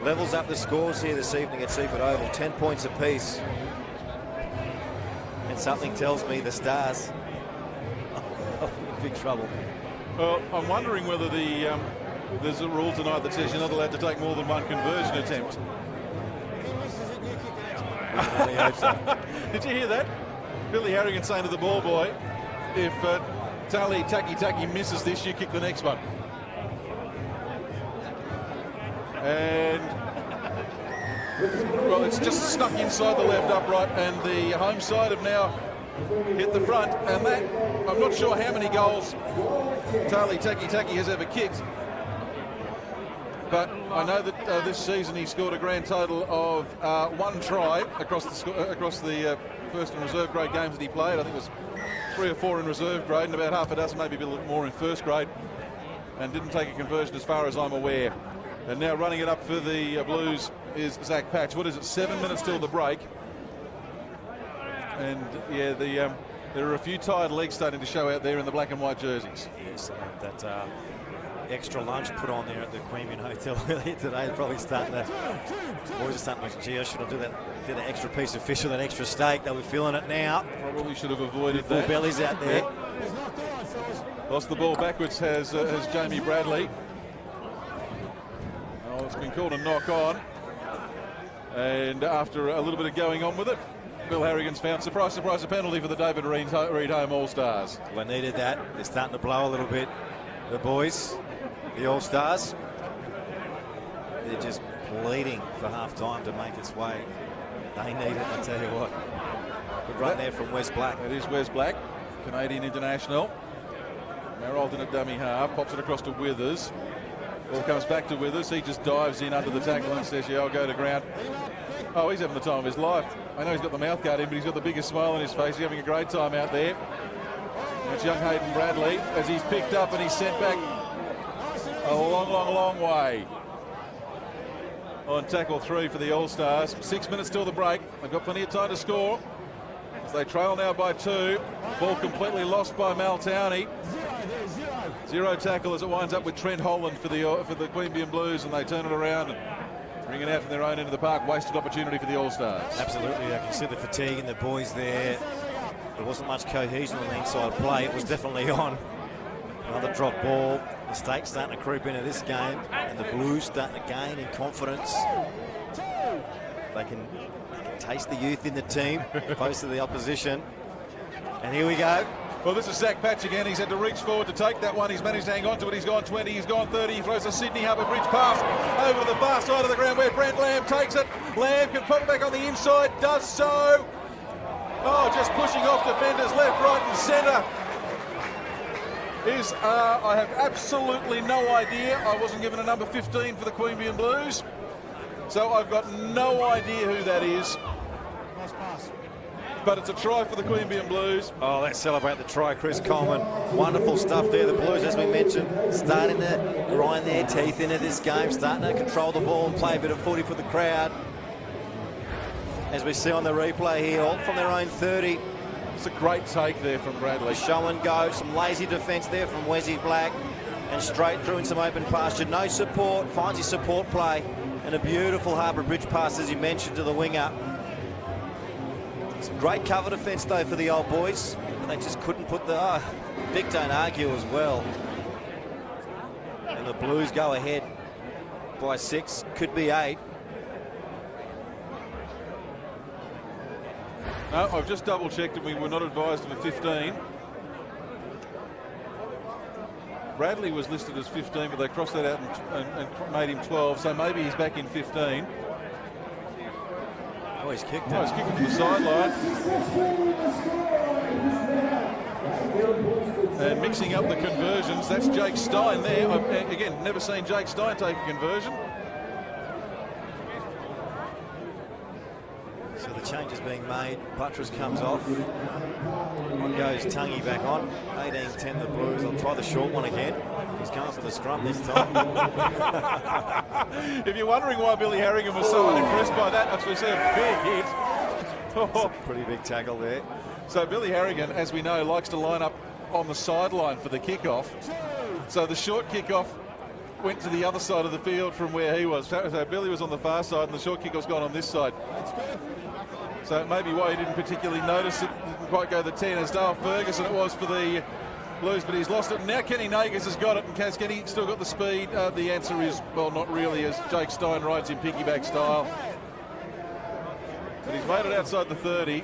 Levels up the scores here this evening at Seiffert Oval, 10 points apiece. And something tells me the Stars are in big trouble. Well, I'm wondering whether there's a rule tonight that says you're not allowed to take more than one conversion attempt. Did you hear that? Billy Harrigan saying to the ball boy, if Tali Taki misses this, you kick the next one. And well, it's just stuck inside the left upright, and the home side have now hit the front, and that, I'm not sure how many goals Tali Taki has ever kicked, but I know that this season he scored a grand total of 1 try across the first and reserve grade games that he played. I think it was 3 or 4 in reserve grade and about half a dozen, maybe a little more in first grade, and didn't take a conversion as far as I'm aware. And now running it up for the Blues is Zach Patch. What is it, 7 minutes till the break? And yeah, there are a few tired legs starting to show out there in the black and white jerseys. Yes, that extra lunch put on there at the Queanbeyan Hotel earlier today, probably starting to, boys are starting to, gee, I should have did that extra piece of fish or that extra steak. They'll be feeling it now. Probably should have avoided full that. Bellies out there. Lost the ball backwards has Jamie Bradley. Oh, it's been called a knock on. And after a little bit of going on with it, Bill Harrigan's found, surprise, surprise, a penalty for the David Reed Home All-Stars. Well, they needed that. They're starting to blow a little bit. The boys, the All-Stars, they're just pleading for half-time to make its way. They need it, I tell you what. Good run there from Wes Black. It is Wes Black, Canadian international. Now alternate dummy half, pops it across to Withers. Ball comes back to Withers. He just dives in under the tackle and says, yeah, I'll go to ground. Oh, he's having the time of his life. I know he's got the mouth guard in, but he's got the biggest smile on his face. He's having a great time out there. It's young Hayden Bradley as he's picked up and he's sent back a long way. On tackle 3 for the All-Stars. 6 minutes till the break. They've got plenty of time to score. As they trail now by 2. Ball completely lost by Maltowney. 0 tackle as it winds up with Trent Holland for the Queanbeyan Blues, and they turn it around and bring it out from their own end of the park. Wasted opportunity for the All-Stars. Absolutely. I can see the fatigue in the boys there. There wasn't much cohesion on the inside play. It was definitely on. Another drop ball. Mistakes starting to creep into this game, and the Blues starting to gain in confidence. They can taste the youth in the team, opposed to the opposition. And here we go. Well, this is Zach Patch again. He's had to reach forward to take that one. He's managed to hang on to it. He's gone 20, he's gone 30. He throws a Sydney Harbour Bridge pass over to the far side of the ground where Brent Lamb takes it. Lamb can pop it back on the inside, does so. Oh, just pushing off defenders left, right and centre. I have absolutely no idea. I wasn't given a number 15 for the Queanbeyan Blues, so I've got no idea who that is. Nice pass. But it's a try for the Queanbeyan Blues. Oh, let's celebrate the try, Chris Coleman. Wonderful stuff there. The Blues, as we mentioned, starting to grind their teeth into this game, starting to control the ball and play a bit of footy for the crowd. As we see on the replay here, all from their own 30. It's a great take there from Bradley. Show and go, some lazy defence there from Wesley Black, and straight through in some open pasture. No support, finds his support play, and a beautiful Harbour Bridge pass, as you mentioned, to the winger. Some great cover defence though for the old boys, and they just couldn't put the Dick don't argue as well. And the Blues go ahead by 6, could be 8. No, I've just double checked and we were not advised of a 15. Bradley was listed as 15, but they crossed that out and made him 12, so maybe he's back in 15. Oh, he's kicked it. Oh, he's kicked it to the sideline. And mixing up the conversions, that's Jake Stein there. I've, again, never seen Jake Stein take a conversion. So the change is being made. Buttress comes off. On goes Tungy back on. 18-10 the Blues. I'll try the short one again. He's going for the scrum this time. If you're wondering why Billy Harrigan was so unimpressed by that, actually see a big hit. Oh. Pretty big tackle there. So Billy Harrigan, as we know, likes to line up on the sideline for the kickoff. So the short kickoff went to the other side of the field from where he was. So Billy was on the far side and the short kickoff's gone on this side. So maybe why he didn't particularly notice it, didn't quite go the 10 as Dale Ferguson it was for the Blues, but he's lost it. Now Kenny Nagas has got it, and has Kenny still got the speed? The answer is, well, not really, as Jake Stein rides in piggyback style. But he's made it outside the 30.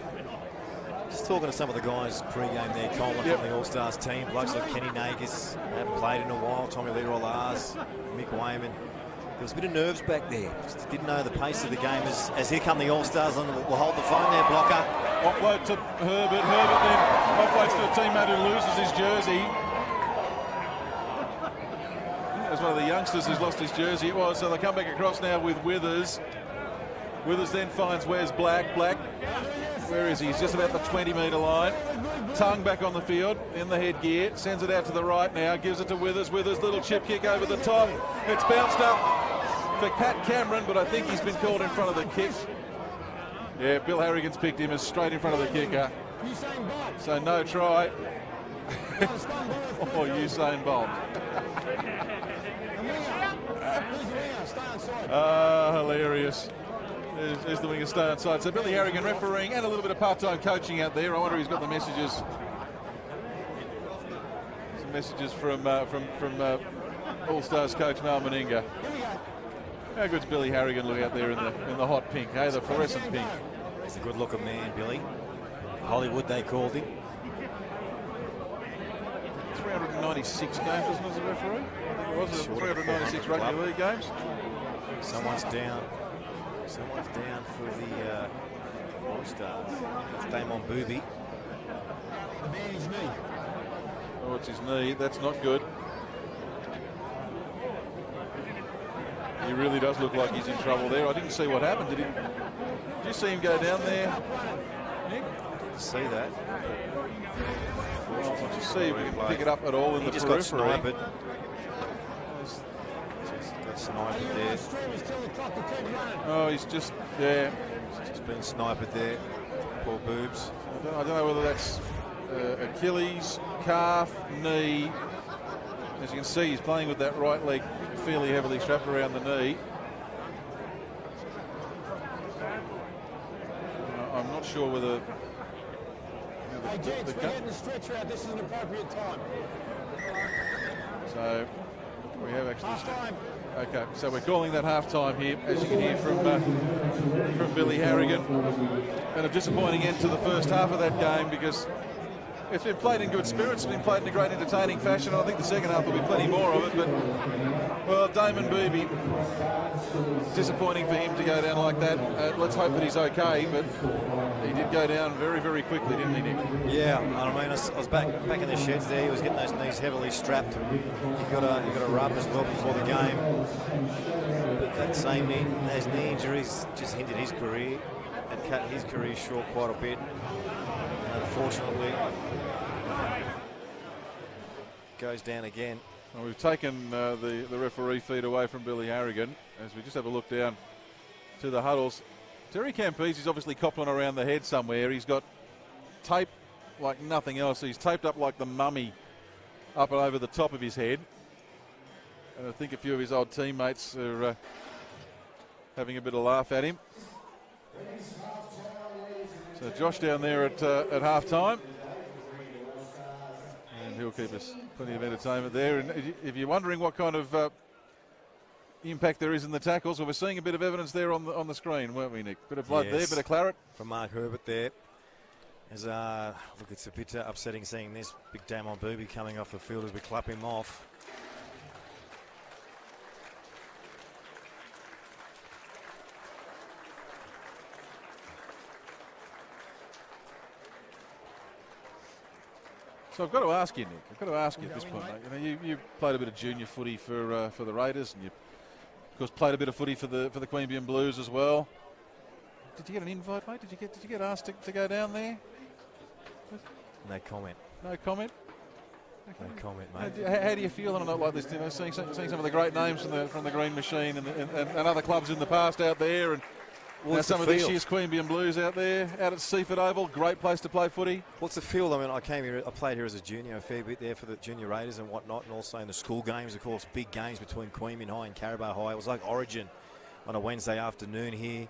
Just talking to some of the guys pre-game there, Coleman from the All-Stars team. Blokes like Kenny Nagas, haven't played in a while. Tommy Leroy Lars, Mick Wayman. There was a bit of nerves back there. Just didn't know the pace of the game as here come the All-Stars and will hold the phone there, blocker. Offload to Herbert. Herbert then offloads to a teammate who loses his jersey. As one of the youngsters who's lost his jersey it was. So they come back across now with Withers. Withers then finds where's Black. Black, where is he? He's just about the 20-metre line. Tongue back on the field in the headgear. Sends it out to the right now. Gives it to Withers. Withers, little chip kick over the top. It's bounced up for Pat Cameron, but I think he's been called in front of the kick. Yeah, Bill Harrigan's picked him as straight in front of the kicker. So no try. Oh, Usain Bolt. Hilarious. There's the winger stay outside. So Billy Harrigan refereeing and a little bit of part-time coaching out there. I wonder if he's got the messages. Some messages from All-Stars coach Mal Meninga. How good's Billy Harrigan look out there in the hot pink, hey, the fluorescent pink. He's a good-looking man, Billy. Hollywood, they called him. 396 games, wasn't it, as a referee? I think it was 396 rugby league games. Someone's down. Someone's down for the All-Stars. That's Damon Booby. Oh, it's his knee. That's not good. He really does look like he's in trouble there. I didn't see what happened. Did you see him go down there, Nick? Didn't see that. Well, let's just see if we can pick it up at all in the periphery. Just got sniped there. Oh, he's just there. He's just been sniped there. Poor boobs. I don't know whether that's Achilles, calf, knee. As you can see, he's playing with that right leg fairly heavily strapped around the knee. I'm not sure whether... Hey, gents, we're getting the stretcher out. This is an appropriate time. So, we have actually... Half-time. Okay, so we're calling that half-time here, as you can hear from Billy Harrigan. And a disappointing end to the first half of that game because it's been played in good spirits. It's been played in a great entertaining fashion. And I think the second half will be plenty more of it. But, well, Damon Booby, disappointing for him to go down like that. Let's hope that he's okay. But he did go down very, very quickly, didn't he, Nick? Yeah, I mean, I was back in the sheds there. He was getting those knees heavily strapped. He got a rub as well before the game. But that same knee, those knee injuries just hindered his career and cut his career short quite a bit. And unfortunately, goes down again. Well, we've taken the referee feed away from Billy Harrigan as we just have a look down to the huddles. Terry Campese is obviously coppling around the head somewhere. He's got tape like nothing else. He's taped up like the mummy up and over the top of his head. And I think a few of his old teammates are having a bit of laugh at him. So Josh down there at half time. And he'll keep us plenty of entertainment there. And if you're wondering what kind of impact there is in the tackles, well, we're seeing a bit of evidence there on the screen, weren't we, Nick? Bit of blood there, bit of claret. From Mark Herbert there. As look, it's a bit upsetting seeing this big Damon Booby coming off the field as we clap him off. So I've got to ask you, Nick. I've got to ask you at this point, mate. You know, you played a bit of junior footy for the Raiders, and you, of course, played a bit of footy for the Queanbeyan Blues as well. Did you get an invite, mate? Did you get asked to go down there? No comment. No comment. No comment, mate. How do you feel on a night like this? You know, seeing some of the great names from the Green Machine and other clubs in the past out there, and some of this year's Queanbeyan Blues out there, out at Seiffert Oval, great place to play footy. What's the feel? I mean, I came here, I played here as a junior a fair bit there for the junior Raiders and whatnot, and also in the school games, of course, big games between Queanbeyan High and Caribou High. It was like Origin on a Wednesday afternoon here,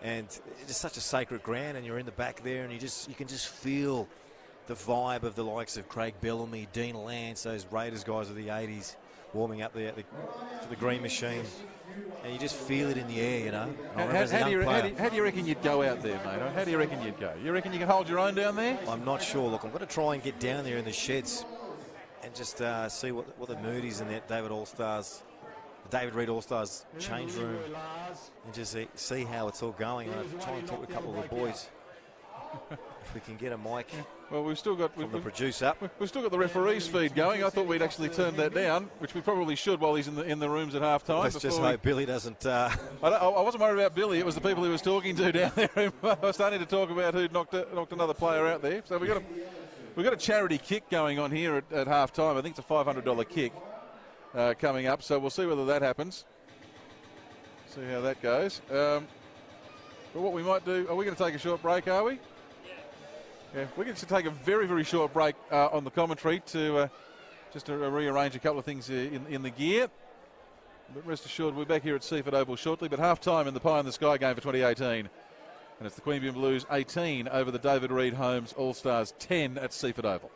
and it's just such a sacred ground, and you're in the back there, and you can just feel the vibe of the likes of Craig Bellamy, Dean Lance, those Raiders guys of the 80s, warming up there for the Green Machine. And you just feel it in the air, you know. How do you reckon you'd go out there, mate? How do you reckon you'd go? You reckon you can hold your own down there? I'm not sure. Look, I'm going to try and get down there in the sheds and just see what the mood is in that David Reid All-Stars change room, and just see how it's all going. I'm going to try and talk to a couple of the boys. If we can get a mic. Well, we've still got the producer. We've still got the referee's feed going. I thought we'd actually turned that down, which we probably should while he's in the rooms at half time. Let's just hope Billy doesn't. I wasn't worried about Billy. It was the people he was talking to down there. I was starting to talk about who knocked another player out there. So we've got a charity kick going on here at half time. I think it's a $500 kick coming up. So we'll see whether that happens. See how that goes. But what we might do, are we going to take a short break? Are we? Yeah, we're going to take a very, very short break on the commentary to just to rearrange a couple of things in the gear. But rest assured, we're back here at Seiffert Oval shortly. But half-time in the Pie in the Sky game for 2018. And it's the Queanbeyan Blues 18 over the David Reid Holmes All-Stars 10 at Seiffert Oval.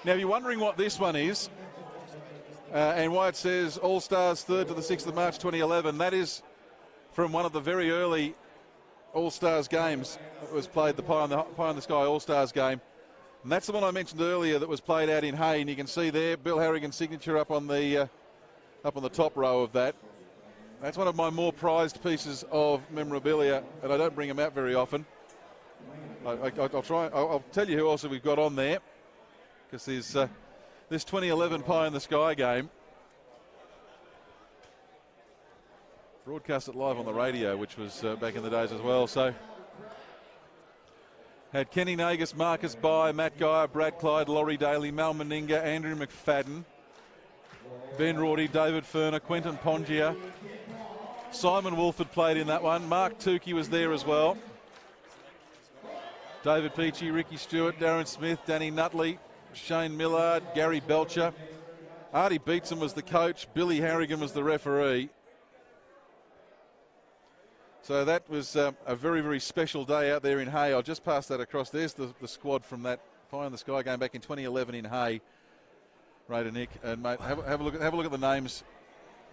Now, if you're wondering what this one is, and why it says All-Stars 3rd to the 6th of March 2011, that is from one of the very early All-Stars games that was played, the Pie in the Sky All-Stars game. And that's the one I mentioned earlier that was played out in Hay, and you can see there Bill Harrigan's signature up on the top row of that. That's one of my more prized pieces of memorabilia, and I don't bring them out very often. I'll tell you who else we've got on there, because there's this 2011 Pie in the Sky game. Broadcast it live on the radio, which was back in the days as well. So had Kenny Nagus, Marcus Bye, Matt Geyer, Brad Clyde, Laurie Daly, Mal Meninga, Andrew McFadden, Ben Rorty, David Ferner, Quentin Pongia. Simon Wolford played in that one. Mark Tukey was there as well. David Peachy, Ricky Stewart, Darren Smith, Danny Nutley, Shane Millard, Gary Belcher. Artie Beetson was the coach. Billy Harrigan was the referee. So that was a very, very special day out there in Hay. I'll just pass that across. There's the squad from that Pie in the Sky game back in 2011 in Hay. Raider Nick and mate, have a look at the names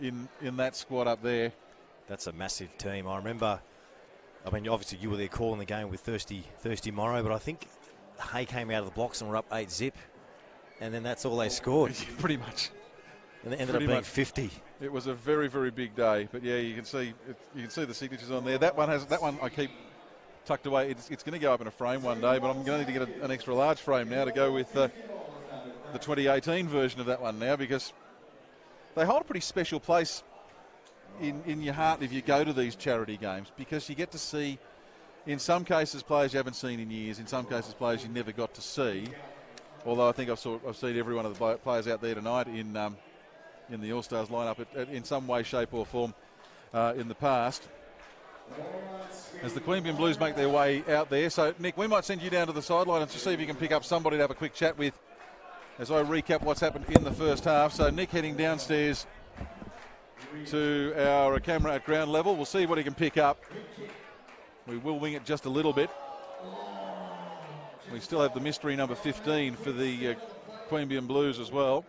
in that squad up there. That's a massive team. I remember, I mean, obviously you were there calling the game with Thirsty Morrow, but I think Hay came out of the blocks and were up 8-0, and then that's all they scored. Pretty much. And it ended up being 50. It was a very, very big day, but yeah, you can see the signatures on there. That one I keep tucked away. It's going to go up in a frame one day, but I'm going to need to get an extra large frame now to go with the 2018 version of that one now, because they hold a pretty special place in your heart if you go to these charity games, because you get to see, in some cases, players you haven't seen in years, in some cases players you never got to see, although I think I've seen every one of the players out there tonight in the All-Stars lineup in some way, shape or form in the past. As the Queanbeyan Blues make their way out there. So, Nick, we might send you down to the sideline and just see if you can pick up somebody to have a quick chat with as I recap what's happened in the first half. So, Nick heading downstairs to our camera at ground level. We'll see what he can pick up. We will wing it just a little bit. We still have the mystery number 15 for the Queanbeyan Blues as well,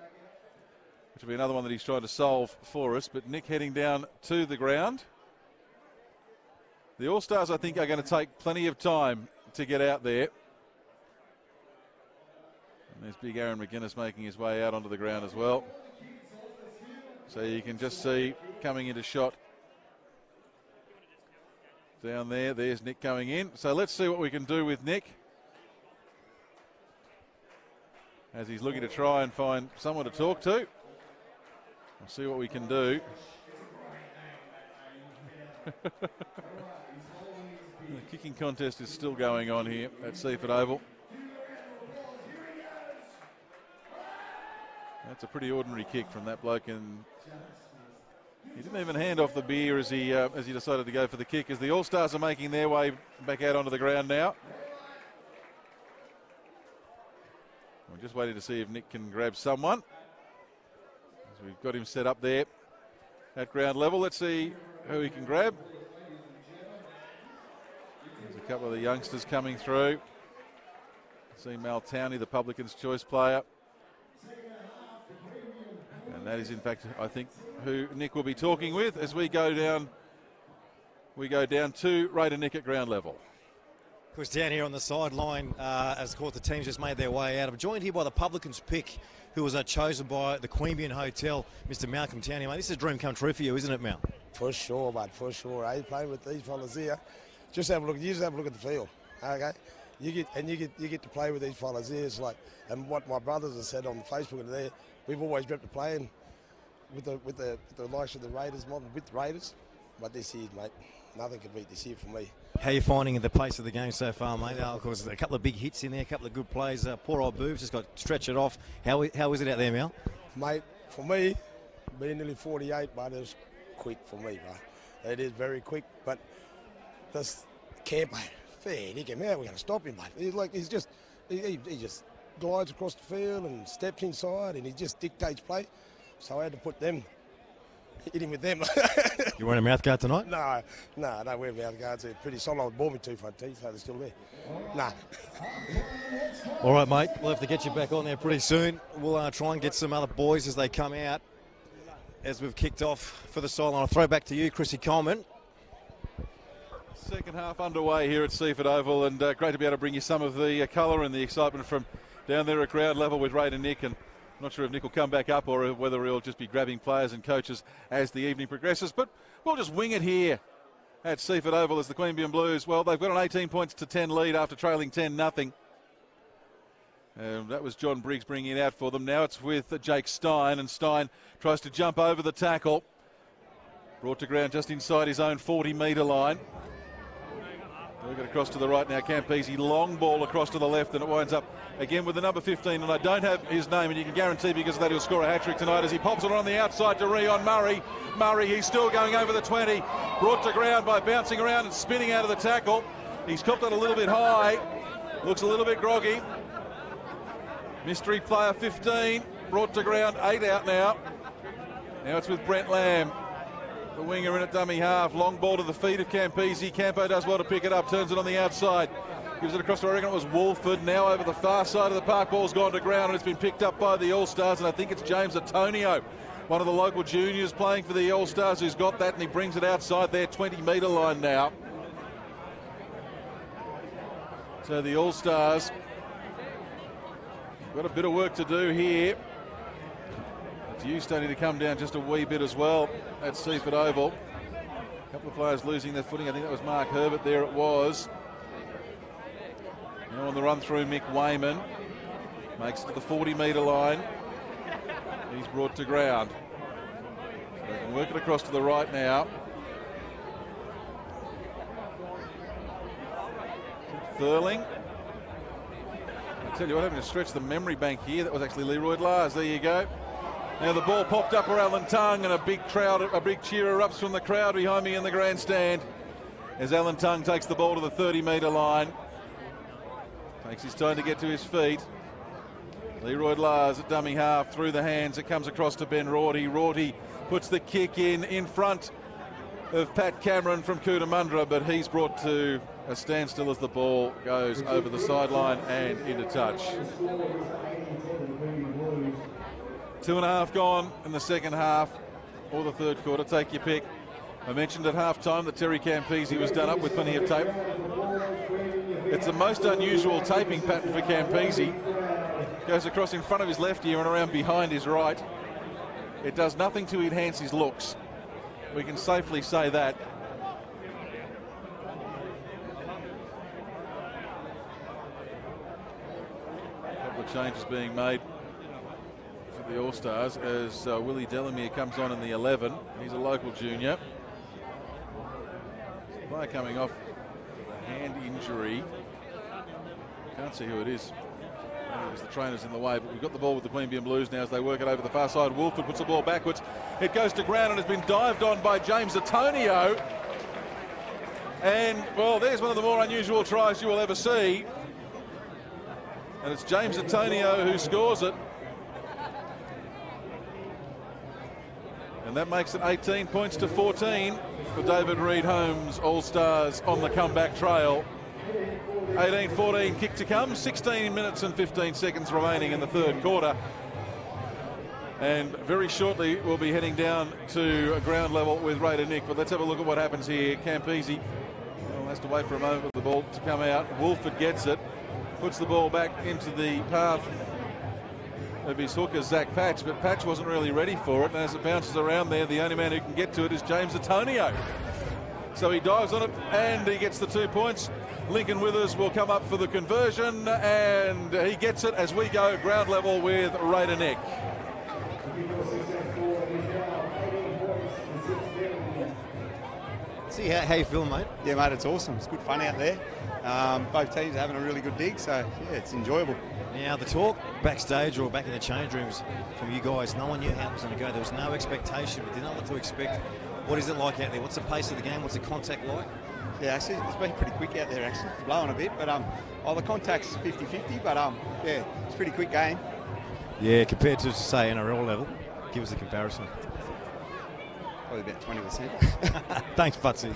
which will be another one that he's trying to solve for us. But Nick heading down to the ground. The All-Stars, I think, are going to take plenty of time to get out there. And there's big Aaron McGuinness making his way out onto the ground as well. So you can just see coming into shot down there. There's Nick coming in. So let's see what we can do with Nick, as he's looking to try and find someone to talk to. We'll see what we can do. The kicking contest is still going on here at Seiffert Oval. That's a pretty ordinary kick from that bloke, and he didn't even hand off the beer as he decided to go for the kick, as the All-Stars are making their way back out onto the ground now. We're just waiting to see if Nick can grab someone. So we've got him set up there at ground level. Let's see who he can grab. There's a couple of the youngsters coming through. See Mal Towney, the Publicans' choice player. And that is, in fact, I think, who Nick will be talking with as we go down. We go down to Raider Nick at ground level. Of course, down here on the sideline, as of course the teams just made their way out. I'm joined here by the Publicans pick, who was chosen by the Queanbeyan Hotel, Mr. Malcolm Towney. Mate, this is a dream come true for you, isn't it, Mal? For sure, mate, for sure. Hey, playing with these fellas here, just have a look. You just have a look at the field, okay? You get to play with these fellas here. It's like, and what my brothers have said on Facebook and there, we've always dreamt of playing with the likes of the Raiders, not with the Raiders, but this year, mate, nothing can beat this year for me. How are you finding the pace of the game so far, mate? Of course, a couple of big hits in there, a couple of good plays. Poor old Boobs just got stretch it off. How is it out there, Mal? Mate, for me, being nearly 48, mate, it's quick for me, mate. It is very quick, but this Campo, fair dinkum, how are we going to stop him, mate? He just glides across the field and steps inside, and he just dictates play. So I had to put them hit him with them. You wearing a mouth guard tonight? No, I don't wear mouth guards. They're pretty solid. I bought me 2 front teeth, so they're still there. Nah. All right, mate. We'll have to get you back on there pretty soon. We'll try and get some other boys as they come out as we've kicked off for the sideline. I'll throw back to you, Chrissy Coleman. Second half underway here at Seiffert Oval, and great to be able to bring you some of the colour and the excitement from down there at ground level with Ray and Nick. And I'm not sure if Nick will come back up or whether he'll just be grabbing players and coaches as the evening progresses. But we'll just wing it here at Seiffert Oval as the Queanbeyan Blues. Well, they've got an 18 points to 10 lead after trailing 10-0. That was John Briggs bringing it out for them. Now it's with Jake Stein, and Stein tries to jump over the tackle. Brought to ground just inside his own 40-metre line. We'll get across to the right now. Campese, long ball across to the left, and it winds up again with the number 15. And I don't have his name, and you can guarantee because of that he'll score a hat-trick tonight as he pops it on the outside to Rion Murray. Murray, he's still going over the 20. Brought to ground by bouncing around and spinning out of the tackle. He's copped it a little bit high. Looks a little bit groggy. Mystery player 15, brought to ground, 8 out now. Now it's with Brent Lamb, the winger in at dummy half. Long ball to the feet of Campese. Campo does well to pick it up, turns it on the outside. Gives it across to, I reckon it was Wolford. Now over the far side of the park, ball's gone to ground and it's been picked up by the All-Stars, and I think it's James Antonio, one of the local juniors playing for the All-Stars, who's got that, and he brings it outside their 20-metre line now. So the All-Stars got a bit of work to do here. It's you starting to come down just a wee bit as well at Seiffert Oval. A couple of players losing their footing. I think that was Mark Herbert. There it was. Now on the run through, Mick Wayman makes it to the 40-metre line. He's brought to ground. So they can work it across to the right now. Thurling. I tell you what, having to stretch the memory bank here. That was actually Leroy Lars. There you go. Now the ball popped up for Alan Tongue, and a big cheer erupts from the crowd behind me in the grandstand as Alan Tongue takes the ball to the 30-metre line. Takes his time to get to his feet. Leroy Lars at dummy half, through the hands. It comes across to Ben Rorty. Rorty puts the kick in front of Pat Cameron from Cootamundra, but he's brought to a standstill as the ball goes over the sideline and into touch. 2.5 gone in the second half or the third quarter, take your pick. I mentioned at half-time that Terry Campese was done up with plenty of tape. It's the most unusual taping pattern for Campese. Goes across in front of his left ear and around behind his right. It does nothing to enhance his looks. We can safely say that. A couple of changes being made for the All-Stars as Willie Delamere comes on in the 11. He's a local junior. Player coming off a hand injury. Can't see who it is. Maybe it's the trainers in the way, but we've got the ball with the Queanbeyan Blues now as they work it over the far side. Wolford puts the ball backwards. It goes to ground and has been dived on by James Antonio. And, well, there's one of the more unusual tries you will ever see. And it's James Antonio who scores it. And that makes it 18 points to 14 for David Reid Holmes All-Stars on the comeback trail. 18-14 kick to come, 16 minutes and 15 seconds remaining in the third quarter. And very shortly we'll be heading down to a ground level with Raider Nick, but let's have a look at what happens here. Campese has to wait for a moment for the ball to come out. Wolford gets it, puts the ball back into the path of his hooker, Zach Patch, but Patch wasn't really ready for it, and as it bounces around there, the only man who can get to it is James Antonio. So he dives on it and he gets the 2 points. Lincoln Withers will come up for the conversion, and he gets it as we go ground level with Raider Nick. See how you feeling, mate? Yeah, mate, it's awesome. It's good fun out there. Both teams are having a really good dig, so yeah, it's enjoyable. Now the talk backstage or back in the change rooms from you guys, no one knew how it was going to go. There was no expectation. We didn't know what to expect. What is it like out there? What's the pace of the game? What's the contact like? Yeah, actually, it's been pretty quick out there, actually. It's blowing a bit, but the contact's 50-50, but yeah, it's a pretty quick game. Yeah, compared to, say, NRL level. Give us a comparison. Probably about 20%. Thanks, Butsy.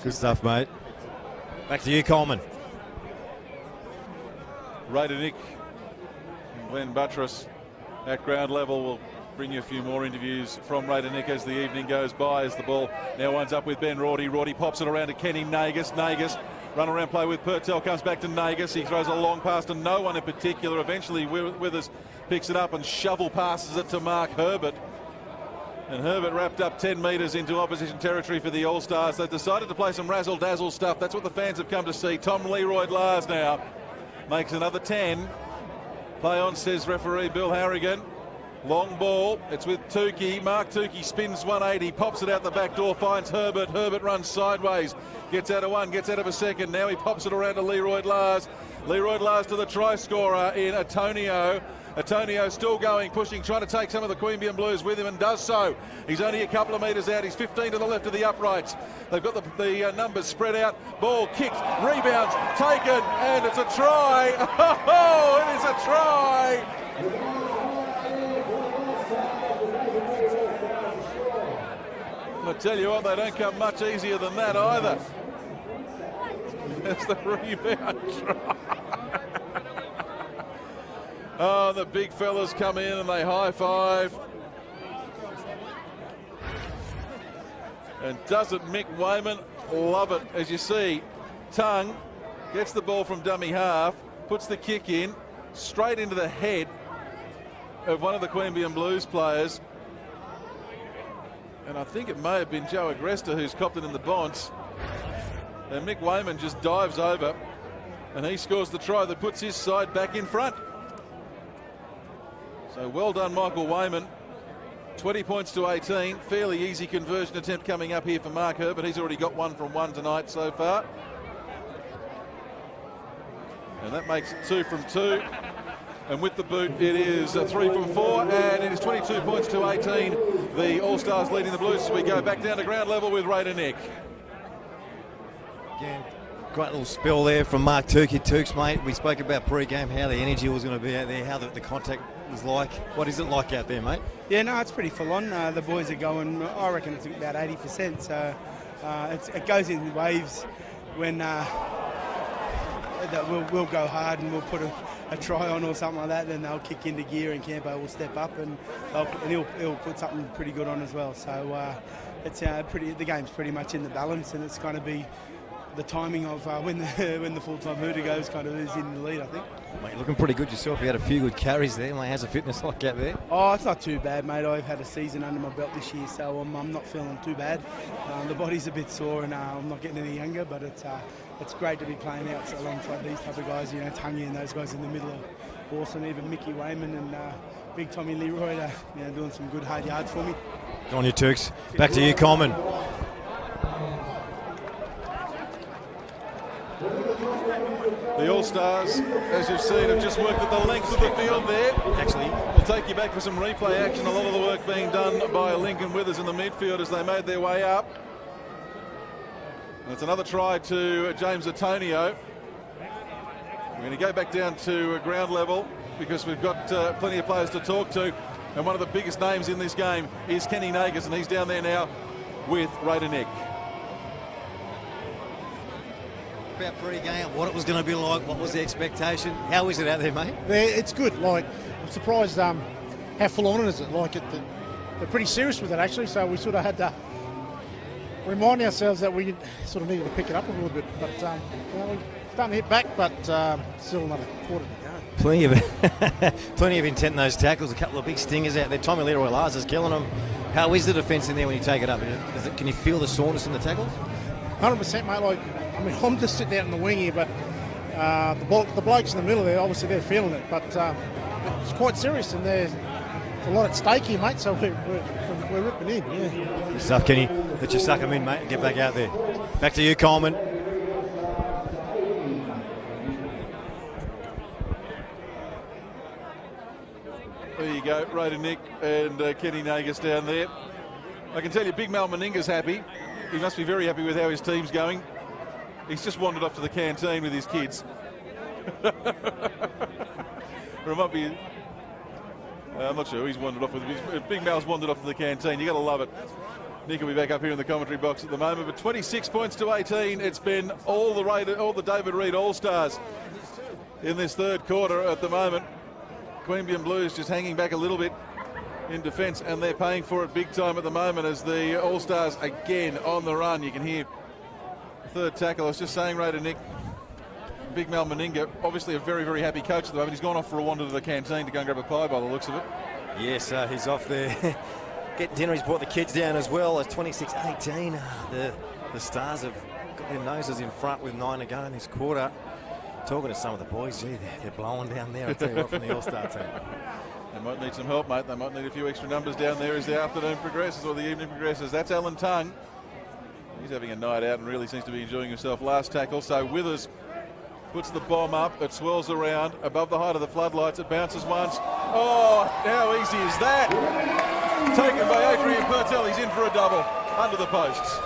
Good stuff, mate. Back to you, Coleman. Raider Nick and Glenn Buttress at ground level. We'll bring you a few more interviews from Raider Nick as the evening goes by, as the ball now winds up with Ben Rorty. Rorty pops it around to Kenny Nagus. Nagus run around play with Purtell, comes back to Nagus. He throws a long pass to no one in particular. Eventually Withers picks it up and shovel passes it to Mark Herbert. And Herbert wrapped up 10 metres into opposition territory for the All-Stars. They've decided to play some razzle-dazzle stuff. That's what the fans have come to see. Tom Leroy-Lars now makes another 10. Play on, says referee Bill Harrigan. Long ball, it's with Tukey. Mark Tukey spins 180, pops it out the back door, finds Herbert. Herbert runs sideways, gets out of one, gets out of a second. Now he pops it around to Leroy-Lars. Leroy-Lars to the try scorer in Antonio. Antonio still going, pushing, trying to take some of the Queanbeyan Blues with him, and does so. He's only a couple of metres out. He's 15 to the left of the uprights. They've got the numbers spread out. Ball kicked, rebounds, taken, and it's a try. Oh, it is a try. I tell you what, they don't come much easier than that either. That's the rebound try. Oh, the big fellas come in and they high-five. And doesn't Mick Wayman love it? As you see, Tongue gets the ball from dummy half, puts the kick in, straight into the head of one of the Queanbeyan Blues players. And I think it may have been Joe Agresta who's copped it in the bonce. And Mick Wayman just dives over and he scores the try that puts his side back in front. So well done, Michael Wayman. 20 points to 18. Fairly easy conversion attempt coming up here for Mark Herbert. He's already got 1 from 1 tonight so far. And that makes it 2 from 2. And with the boot, it is 3 from 4. And it is 22 points to 18. The All-Stars leading the Blues as we go back down to ground level with Raider Nick. Again, great little spell there from Mark Tukey. Tukes, mate, we spoke about pre-game, how the energy was going to be out there, how the contact was like. What is it like out there, mate? Yeah, no, it's pretty full on. The boys are going, I reckon it's about 80%. So it goes in waves when that we'll go hard and we'll put a try on or something like that. Then they'll kick into gear and Campo will step up and he'll put something pretty good on as well. So it's the game's pretty much in the balance, and it's going to be the timing of when the full-time hooter goes kind of is in the lead, I think. Mate, you're looking pretty good yourself. You had a few good carries there. Mate, how's the fitness like out there? Oh, it's not too bad, mate. I've had a season under my belt this year, so I'm not feeling too bad. The body's a bit sore, and I'm not getting any younger, but it's great to be playing out alongside these type of guys. You know, Tungy and those guys in the middle are awesome. Even Mickey Wayman and Big Tommy Leroy are doing some good hard yards for me. Go on, you Tukes. Back to you, Coleman. The All-Stars, as you've seen, have just worked at the length of the field there. Actually, we'll take you back for some replay action. A lot of the work being done by Lincoln Withers in the midfield as they made their way up. And it's another try to James Antonio. We're going to go back down to ground level because we've got plenty of players to talk to. And one of the biggest names in this game is Kenny Nagus, and he's down there now with Raider Nick. About pre-game, what it was going to be like, what was the expectation? How is it out there, mate? It's good. Like, I'm surprised how full on it is. Like, they're pretty serious with it, actually, so we sort of had to remind ourselves that we sort of needed to pick it up a little bit. But, we're starting to hit back, but still another quarter to go. Plenty of intent in those tackles, a couple of big stingers out there. Tommy Leroy-Lars is killing them. How is the defence in there when you take it up? Can you feel the soreness in the tackles? 100%, mate. Like, I mean, I'm just sitting out in the wing here, but the blokes in the middle there, obviously they're feeling it. But it's quite serious, and there's a lot at stake here, mate. So we're ripping in. Yeah. Good stuff, Kenny. Let you suck them in, mate, and get back out there. Back to you, Coleman. There you go, Raider Nick and Kenny Nagus down there. I can tell you, Big Mal Meninga's happy. He must be very happy with how his team's going. He's just wandered off to the canteen with his kids. Or it might be... I'm not sure who he's wandered off with. Big Mal's wandered off to the canteen. You got to love it. Nick will be back up here in the commentary box at the moment, but 26 points to 18. It's been all the David Reid All-Stars in this third quarter at the moment. Queanbeyan Blues just hanging back a little bit in defence, and they're paying for it big time at the moment as the All-Stars again on the run. You can hear the third tackle. I was just saying, Ray, to Nick, Big Mal Meninga, obviously a very, very happy coach at the moment. He's gone off for a wander to the canteen to go and grab a pie by the looks of it. Yes, he's off there. Get dinner. He's brought the kids down as well. It's 26-18. The Stars have got their noses in front with 9 to go in this quarter. Talking to some of the boys, gee, they're blowing down there. I tell you what, from the All-Star team. They might need some help, mate. They might need a few extra numbers down there as the afternoon progresses or the evening progresses. That's Alan Tongue. He's having a night out and really seems to be enjoying himself. Last tackle. So Withers puts the bomb up. It swirls around above the height of the floodlights. It bounces once. Oh, how easy is that? Taken by Adrian Purtell. He's in for a double under the posts.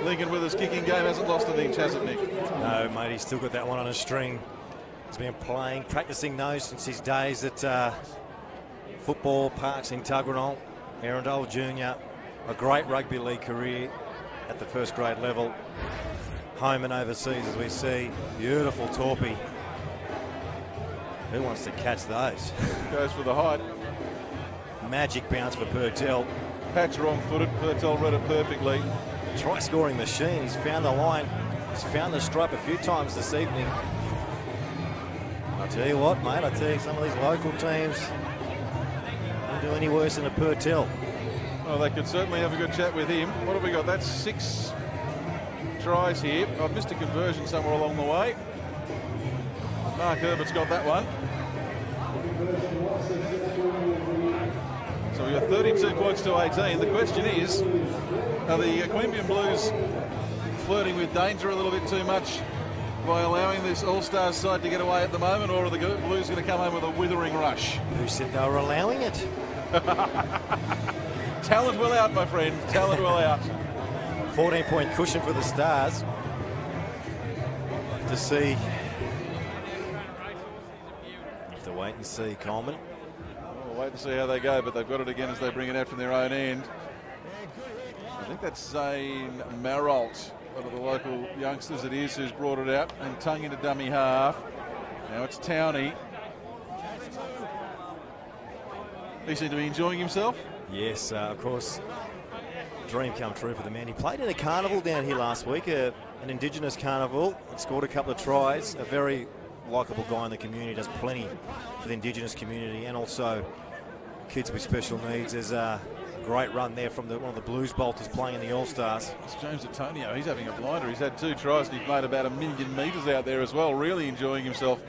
Lincoln Withers' kicking game hasn't lost an inch, has it, Nick? No, mate, he's still got that one on a string. He's been playing, practicing those since his days at football parks in Tuggeranong. Arundel Junior, a great rugby league career at the first grade level. Home and overseas, as we see. Beautiful torpy. Who wants to catch those? Goes for the height. Magic bounce for Purtell. Patch wrong-footed. Purtell read it perfectly. Try-scoring machine. He's found the line. He's found the stripe a few times this evening. I'll tell you what, mate. I tell you, some of these local teams don't do any worse than a Purtell. Well, they could certainly have a good chat with him. What have we got? That's 6 tries here. I've missed a conversion somewhere along the way. Mark Herbert's got that one. So we've got 32 points to 18. The question is, are the Queanbeyan Blues flirting with danger a little bit too much by allowing this All-Stars side to get away at the moment, or are the Blues going to come home with a withering rush? Who said they were allowing it? Talent will out, my friend. Talent will out. 14-point cushion for the Stars. To see. Have to wait and see, Coleman. We'll wait to see how they go, but they've got it again as they bring it out from their own end. I think that's Zane Maralt, one of the local youngsters it is, who's brought it out, and Tongue into dummy half. Now it's Towney. He seemed to be enjoying himself. Yes, of course. Dream come true for the man. He played in a carnival down here last week, an Indigenous carnival, and scored a couple of tries. A very likeable guy in the community, does plenty for the Indigenous community and also kids with special needs. There's a great run there from one of the Blues bolters playing in the All-Stars. It's James Antonio. He's having a blinder. He's had 2 tries and he's made about 1 million metres out there as well. Really enjoying himself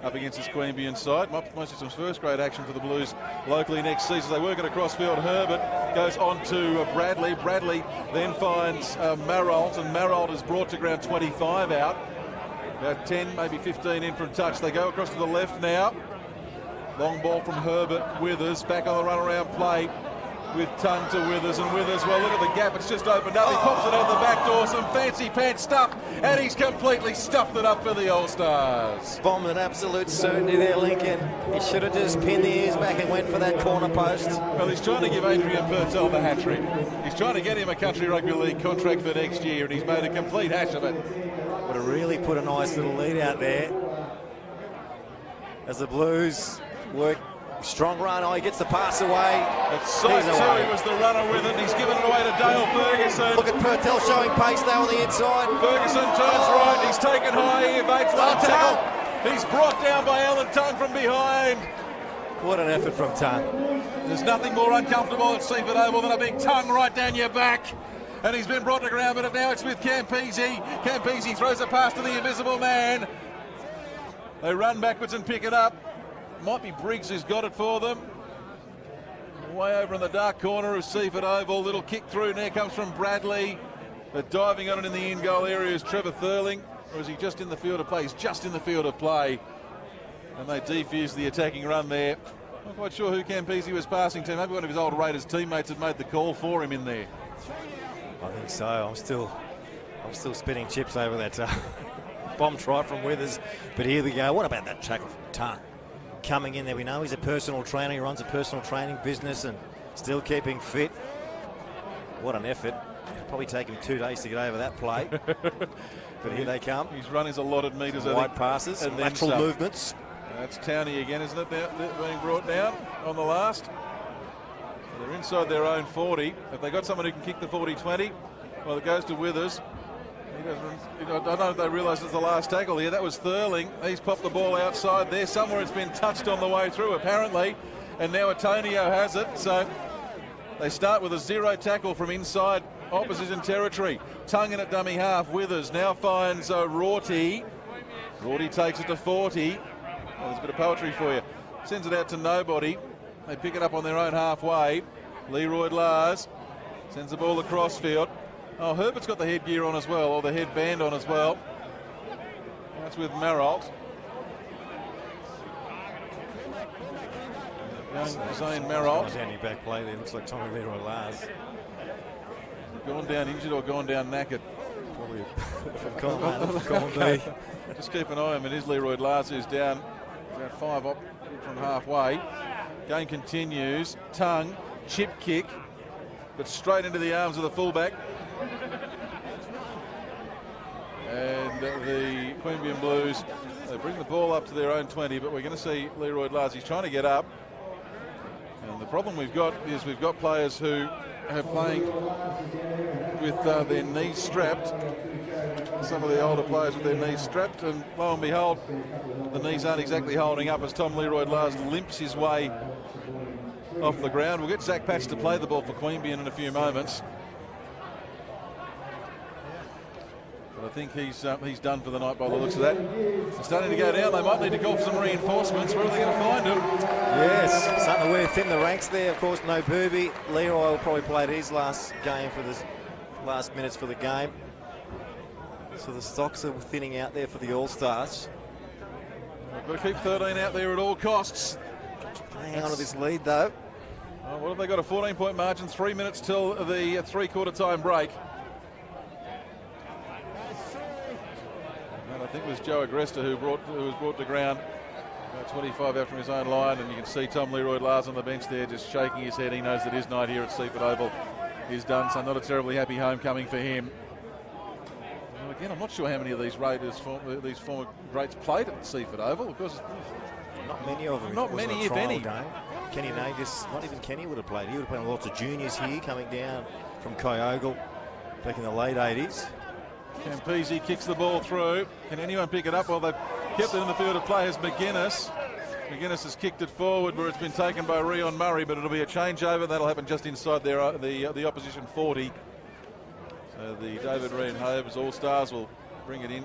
up against this Queanbeyan side. Mostly some first-grade action for the Blues locally next season. They work it across field. Herbert goes on to Bradley. Bradley then finds Maralt, and Maralt is brought to ground 25 out. About 10, maybe 15 in from touch. They go across to the left now. Long ball from Herbert. Withers back on the run-around play with Tongue to Withers, and Withers, well, look at the gap, it's just opened up. He pops it out the back door, some fancy pants stuff, and he's completely stuffed it up for the All-Stars. Bomb an absolute certainty there, Lincoln. He should have just pinned the ears back and went for that corner post. Well, he's trying to give Adrian Purtell the hat-trick. He's trying to get him a Country Rugby League contract for next year, and he's made a complete hash of it. Would have really put a nice little lead out there as the Blues work. Strong run. Oh, he gets the pass away. It's Seiffert was the runner with it. He's given it away to Dale Ferguson. Look at Purtell showing pace there on the inside. Ferguson turns right. He's taken high. He evades one tackle. He's brought down by Alan Tongue from behind. What an effort from Tongue. There's nothing more uncomfortable at Seiffert Oval than a big tongue right down your back. And he's been brought to ground, but now it's with Campese. Campese throws a pass to the invisible man. They run backwards and pick it up. Might be Briggs who's got it for them. Way over in the dark corner of Seiffert Oval. Little kick through now comes from Bradley. But diving on it in the in-goal area is Trevor Thurling. Or is he just in the field of play? He's just in the field of play. And they defuse the attacking run there. Not quite sure who Campese was passing to. Maybe one of his old Raiders teammates had made the call for him in there. I think so. I'm still spitting chips over that bomb try from Withers. But here we go. What about that tackle from Tongue? coming in there. We know he's a personal trainer. He runs a personal training business and still keeping fit. What an effort. It'll probably take him 2 days to get over that plate. But here they come. He's run his allotted metres. Wide passes and lateral movements. That's Towney again, isn't it? They're being brought down on the last. They're inside their own 40. If they got someone who can kick the 40-20, well, it goes to Withers. I don't know if they realise it's the last tackle here. That was Thurling. He's popped the ball outside there. Somewhere it's been touched on the way through, apparently. And now Antonio has it. So they start with a 0 tackle from inside opposition territory. Tongue in at dummy half. Withers now finds Rorty. Rorty takes it to 40. Well, there's a bit of poetry for you. Sends it out to nobody. They pick it up on their own halfway. Leroy Lars sends the ball across field. Oh, Herbert's got the headgear on as well, or the headband on as well. That's with Maralt. Young Zane Maralt. Down your back play there. Looks like Tommy Leroy Lars. Gone down injured or gone down knackered? Probably. Just keep an eye on him. It is Leroy Lars who's down about 5 up from halfway. Game continues. Tongue, chip kick, but straight into the arms of the fullback. And the Queanbeyan Blues, they bring the ball up to their own 20, but we're going to see Leroy Lars. He's trying to get up. And the problem we've got is we've got players who are playing with their knees strapped. Some of the older players with their knees strapped, and lo and behold, the knees aren't exactly holding up as Tom Leroy Lars limps his way off the ground. We'll get Zach Patch to play the ball for Queanbeyan in a few moments. But I think he's done for the night by the looks of that. It's starting to go down. They might need to call for some reinforcements. Where are they going to find them? Yes, starting to wear thin the ranks there. Of course, no Booby. Leroy will probably play his last game for the last minutes for the game. So the stocks are thinning out there for the All-Stars. They've got to keep 13 out there at all costs. Hang on to this lead, though. Oh, what have they got? A 14-point margin, 3 minutes till the three-quarter time break. And I think it was Joe Agresta who was brought to ground about 25 out from his own line, and you can see Tom Leroy Lars on the bench there just shaking his head. He knows that his night here at Seiffert Oval is done, so not a terribly happy homecoming for him. Well, again, I'm not sure how many of these former greats played at Seiffert Oval. Of course, not many of them. Not many, if any. Game. Kenny Nagus, not even Kenny would have played. He would have played lots of juniors here, coming down from Kyogle back in the late 80s. Campese kicks the ball through. Can anyone pick it up? Well, they've kept it in the field of play as McGuinness. McGuinness has kicked it forward where it's been taken by Rion Murray, but it'll be a changeover. That'll happen just inside the opposition 40. So the David Reed Hobbs All-Stars will bring it in.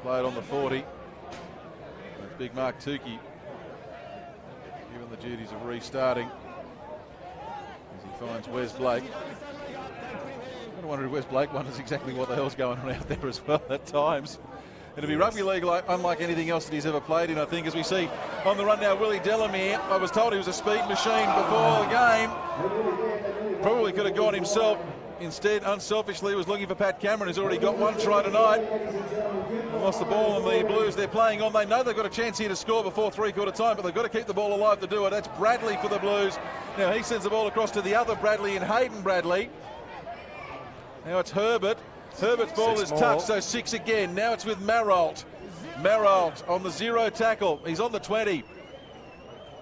Play it on the 40. That's big Mark Tukey given the duties of restarting as he finds Wes Blake. I wonder if Wes Blake wonders exactly what the hell's going on out there as well at times. It'll be rugby league unlike anything else that he's ever played in, I think, as we see on the run now, Willie Delamere. I was told he was a speed machine before the game. Probably could have gone himself. Instead, unselfishly, was looking for Pat Cameron, who's already got one try tonight. Lost the ball, and the Blues they're playing on. They know they've got a chance here to score before three-quarter time, but they've got to keep the ball alive to do it. That's Bradley for the Blues. Now he sends the ball across to the other Bradley and Hayden Bradley. Now it's Herbert. Herbert's ball is touched, so 6 again. Now it's with Maralt. Maralt on the 0 tackle. He's on the 20.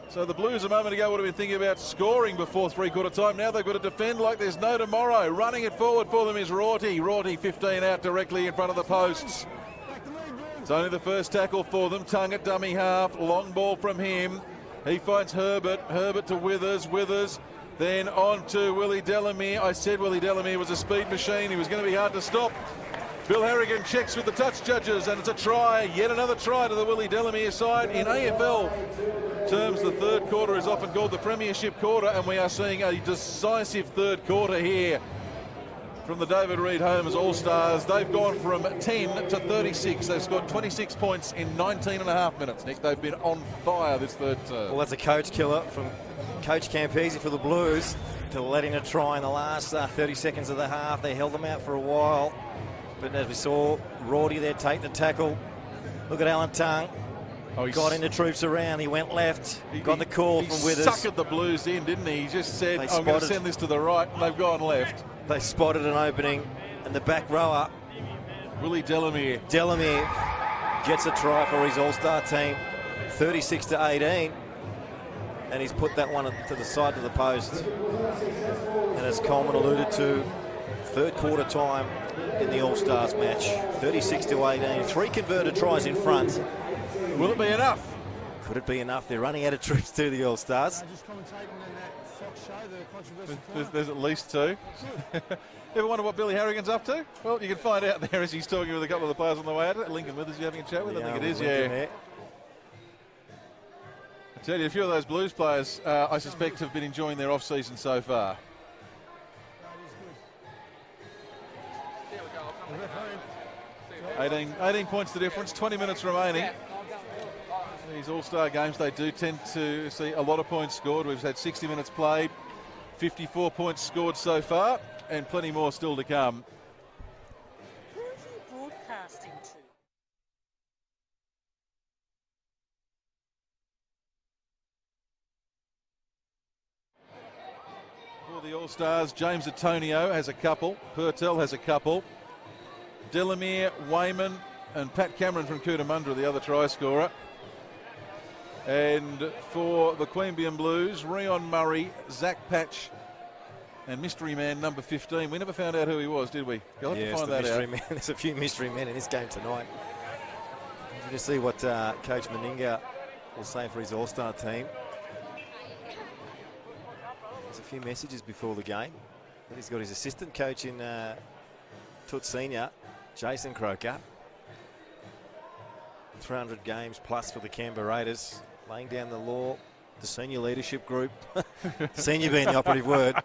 So the Blues a moment ago would have been thinking about scoring before three-quarter time. Now they've got to defend like there's no tomorrow. Running it forward for them is Rorty. Rorty 15 out directly in front of the posts. It's only the first tackle for them. Tongue at dummy half. Long ball from him. He finds Herbert. Herbert to Withers. Withers then on to Willie Delamere. I said Willie Delamere was a speed machine. He was going to be hard to stop. Bill Harrigan checks with the touch judges, and it's a try. Yet another try to the Willie Delamere side. In AFL terms, the third quarter is often called the premiership quarter, and we are seeing a decisive third quarter here from the David Reed Holmes All-Stars. They've gone from 10 to 36. They've scored 26 points in 19 and a half minutes, Nick. They've been on fire this third term. Well, that's a coach killer from Coach Campese for the Blues to letting a try in the last 30 seconds of the half. They held them out for a while. But as we saw, Rorty there take the tackle. Look at Alan Tongue. Oh, got into troops around. He went left. Got the call from Withers. He suckered the Blues in, didn't he? He just said, I'm going to send this to the right, and they've gone left. They spotted an opening, and the back rower, Willie Delamere. Delamere gets a try for his All-Star team, 36-18. And he's put that one to the side of the post. And as Coleman alluded to, third quarter time in the All-Stars match, 36-18. 3 converted tries in front. Will it be enough? Could it be enough? They're running out of troops to the All-Stars. There's at least 2. Ever wonder what Billy Harrigan's up to? Well, you can find out there as he's talking with a couple of the players on the way out. Lincoln Withers, you having a chat with? I think it is, yeah. I tell you, a few of those Blues players, I suspect, have been enjoying their off-season so far. $18 points the difference, 20 minutes remaining. These All-Star games, they do tend to see a lot of points scored. We've had 60 minutes played, 54 points scored so far, and plenty more still to come. Who are you broadcasting to? For the All-Stars, James Antonio has a couple, Purtell has a couple, Delamere, Wayman and Pat Cameron from Cootamundra, the other try scorer. And for the Queanbeyan Blues, Rion Murray, Zach Patch and mystery man number 15. We never found out who he was, did we? You'll have to find that out. Man. There's a few mystery men in this game tonight. You just see what Coach Meninga will say for his All-Star team. There's a few messages before the game. Then he's got his assistant coach in Toots Senior, Jason Croker. 300 games plus for the Canberra Raiders, laying down the law, the senior leadership group. Senior being the operative word.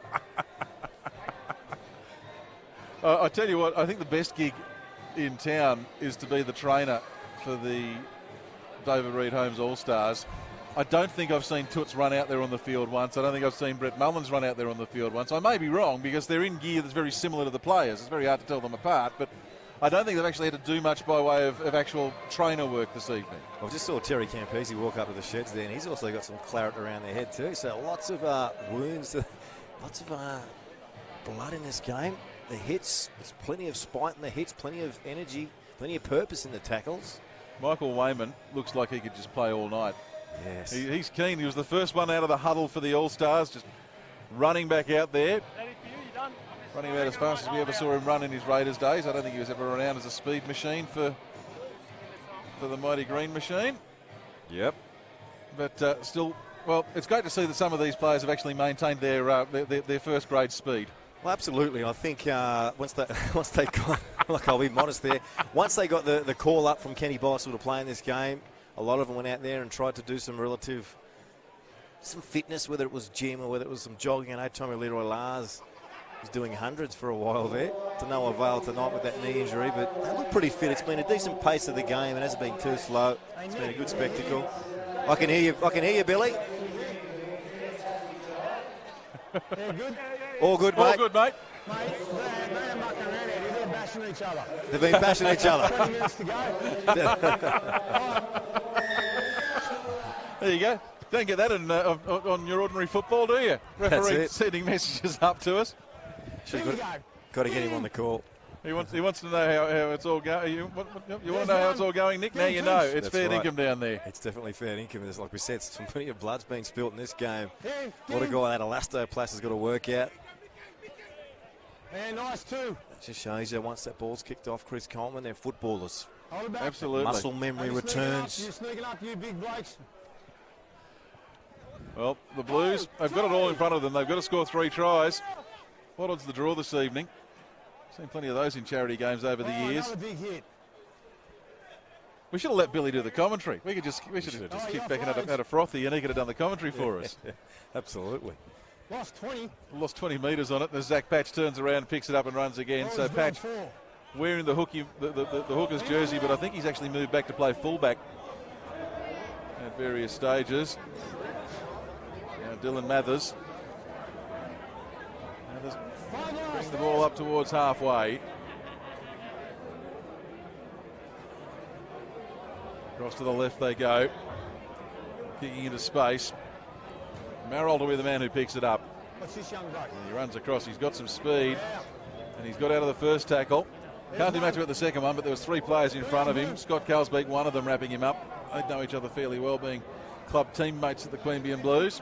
I tell you what, I think the best gig in town is to be the trainer for the David Reid Holmes All-Stars. I don't think I've seen Toots run out there on the field once. I don't think I've seen Brett Mullins run out there on the field once. I may be wrong because they're in gear that's very similar to the players. It's very hard to tell them apart, but I don't think they've actually had to do much by way of actual trainer work this evening. I just saw Terry Campese walk up to the sheds there, and he's also got some claret around their head too. So lots of wounds, lots of blood in this game. The hits, there's plenty of spite in the hits, plenty of energy, plenty of purpose in the tackles. Michael Wayman looks like he could just play all night. Yes. He's keen. He was the first one out of the huddle for the All-Stars, just running back out there. Running about as fast as we ever saw him run in his Raiders days. I don't think he was ever around as a speed machine for the mighty Green Machine. Yep. But still, well, it's great to see that some of these players have actually maintained their first grade speed. Well, absolutely. I think once they got, like I'll be modest there, once they got the call up from Kenny Boswell to play in this game, a lot of them went out there and tried to do some fitness, whether it was gym or whether it was some jogging. I know Tommy Leroy Lars was doing hundreds for a while there, to no avail tonight with that knee injury, but they look pretty fit. It's been a decent pace of the game. It hasn't been too slow. It's been a good spectacle. I can hear you, Billy. All good, mate. All good, mate. They've been bashing each other. 20 minutes to go. There you go. Don't get that on your ordinary football, do you? Referee sending messages up to us. Got to get him on the call. He wants to know how it's all going. You want to know how it's all going, Nick? Now you know. It's fair income down there. It's definitely fair income. There's, like we said, some plenty of blood's been spilt in this game. What a guy that elastoplast has got to work out. Yeah, nice too. That just shows you once that ball's kicked off, Chris Coleman, they're footballers. Absolutely. Muscle memory returns. You're sneaking up, you big blokes. Well, the Blues, they've got it all in front of them. They've got to score 3 tries. What odds the draw this evening? Seen plenty of those in charity games over the years. Another big hit. We should have let Billy do the commentary. We should have just kicked back and had a frothy, and he could have done the commentary for us. Absolutely. Lost 20. Lost 20 metres on it. As Zach Patch turns around, picks it up and runs again. So Patch wearing the hooker's jersey, but I think he's actually moved back to play fullback at various stages. Now Dylan Mathers brings the ball up towards halfway. Across to the left they go. Kicking into space. Merrill will be the man who picks it up. What's this young bloke? He runs across. He's got some speed. And he's got out of the first tackle. Can't do much about the second one, but there was 3 players in front of him. Scott Calsbeek, one of them, wrapping him up. They know each other fairly well, being club teammates at the Queanbeyan Blues.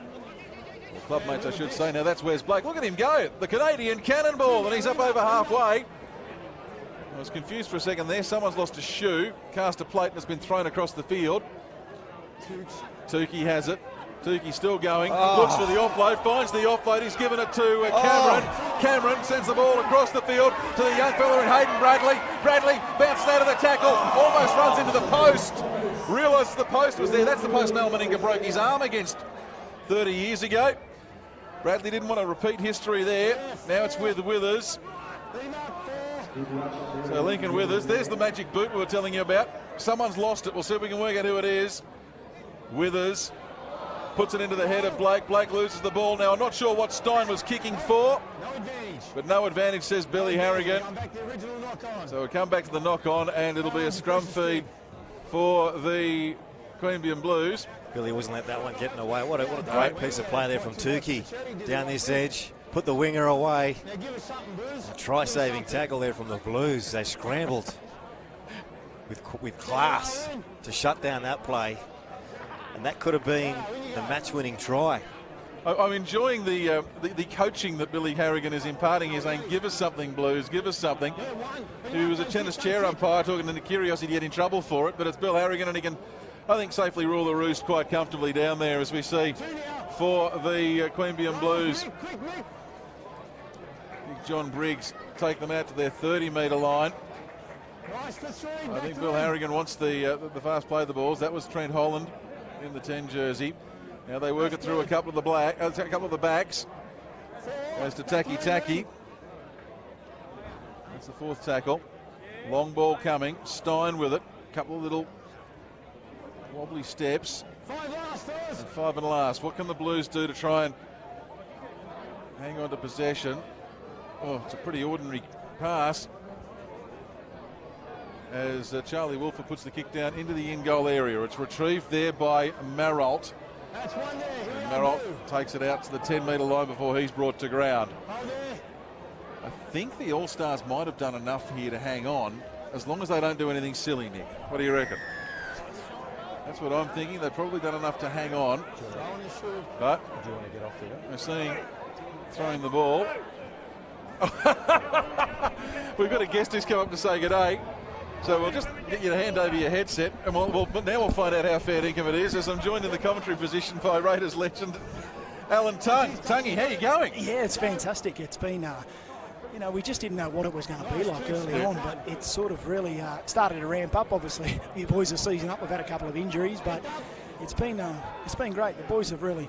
Or club mates, I should say. Now that's Wes Blake. Look at him go. The Canadian cannonball, and he's up over halfway. I was confused for a second there. Someone's lost a shoe, cast a plate, and it's been thrown across the field. Tukey has it. Tukey still going, looks for the offload, finds the offload, he's given it to Cameron. Cameron sends the ball across the field to the young fella in Hayden Bradley. Bradley bounced out of the tackle, almost runs into the post. Realised the post was there. That's the post Mal Meninga broke his arm against 30 years ago. Bradley didn't want to repeat history there. Now it's with Withers. So Lincoln Withers, there's the magic boot we were telling you about. Someone's lost it. We'll see if we can work out who it is. Withers puts it into the head of Blake. Blake loses the ball. Now, I'm not sure what Stein was kicking for. But no advantage, says Billy Harrigan. So we'll come back to the knock-on, and it'll be a scrum feed for the Queanbeyan Blues. Billy wasn't let that one get in the way. What a great piece of play there from Tukey. Down this edge, put the winger away. A try-saving tackle there from the Blues. They scrambled with class to shut down that play. And that could have been the match-winning try. I'm enjoying the coaching that Billy Harrigan is imparting. He's saying, give us something, Blues, give us something. He was a tennis chair umpire talking to Curiosity to get in trouble for it, but it's Bill Harrigan, and he can, I think, safely rule the roost quite comfortably down there, as we see for the Queanbeyan Blues. John Briggs take them out to their 30-metre line. I think Bill Harrigan wants the fast play of the balls. That was Trent Holland in the 10 jersey. Now they work it through a couple of the backs. Goes to Taki. That's the 4th tackle. Long ball coming. Stein with it. Couple of little wobbly steps. 5 and last. What can the Blues do to try and hang on to possession? Oh, it's a pretty ordinary pass. As Charlie Wilfer puts the kick down into the in-goal area. It's retrieved there by Maralt. And Maralt takes it out to the 10-metre line before he's brought to ground. I think the All-Stars might have done enough here to hang on, as long as they don't do anything silly, Nick. What do you reckon? That's what I'm thinking. They've probably done enough to hang on. But we're seeing throwing the ball. We've got a guest who's come up to say good day. So we'll just get you to hand over your headset, and now we'll find out how fair dinkum it is, as I'm joined in the commentary position by Raiders legend Alan Tung. Tungy, how you going? Yeah, it's fantastic. It's been, we just didn't know what it was going to be like early on, but it's sort of really started to ramp up. Obviously, the boys are season up. We've had a couple of injuries, but it's been great. The boys have really,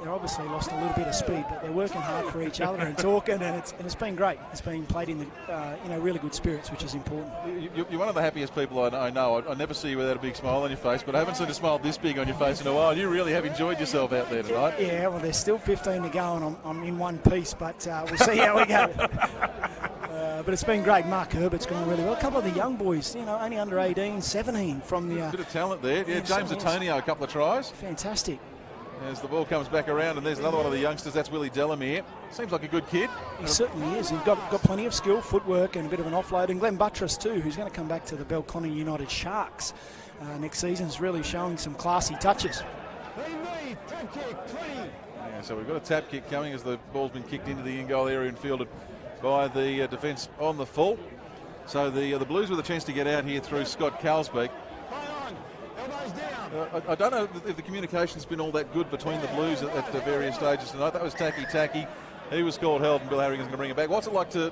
they're obviously lost a little bit of speed, but they're working hard for each other and talking, and it's been great. It's been played in the really good spirits, which is important. You're one of the happiest people I know. I never see you without a big smile on your face, but I haven't seen a smile this big on your face in a while. You really have enjoyed yourself out there tonight. Yeah, well, there's still 15 to go, and I'm in one piece, but we'll see how we go. But it's been great. Mark Herbert's gone really well. A couple of the young boys, only under 18, 17 from the... bit of talent there. Yeah, James Antonio, a couple of tries. Fantastic. As the ball comes back around, and there's another one of the youngsters, that's Willie Delamere. Seems like a good kid. He certainly is. He's got plenty of skill, footwork, and a bit of an offload. And Glenn Buttress too, who's going to come back to the Belconnen United Sharks next season, is really showing some classy touches. Yeah, so we've got a tap kick coming as the ball's been kicked into the in-goal area and fielded by the defence on the full. So the Blues with a chance to get out here through Scott Calsbeek. I don't know if the communication's been all that good between the Blues at the various stages tonight. That was Taki. He was called held, and Bill Harrigan's going to bring it back. What's it like to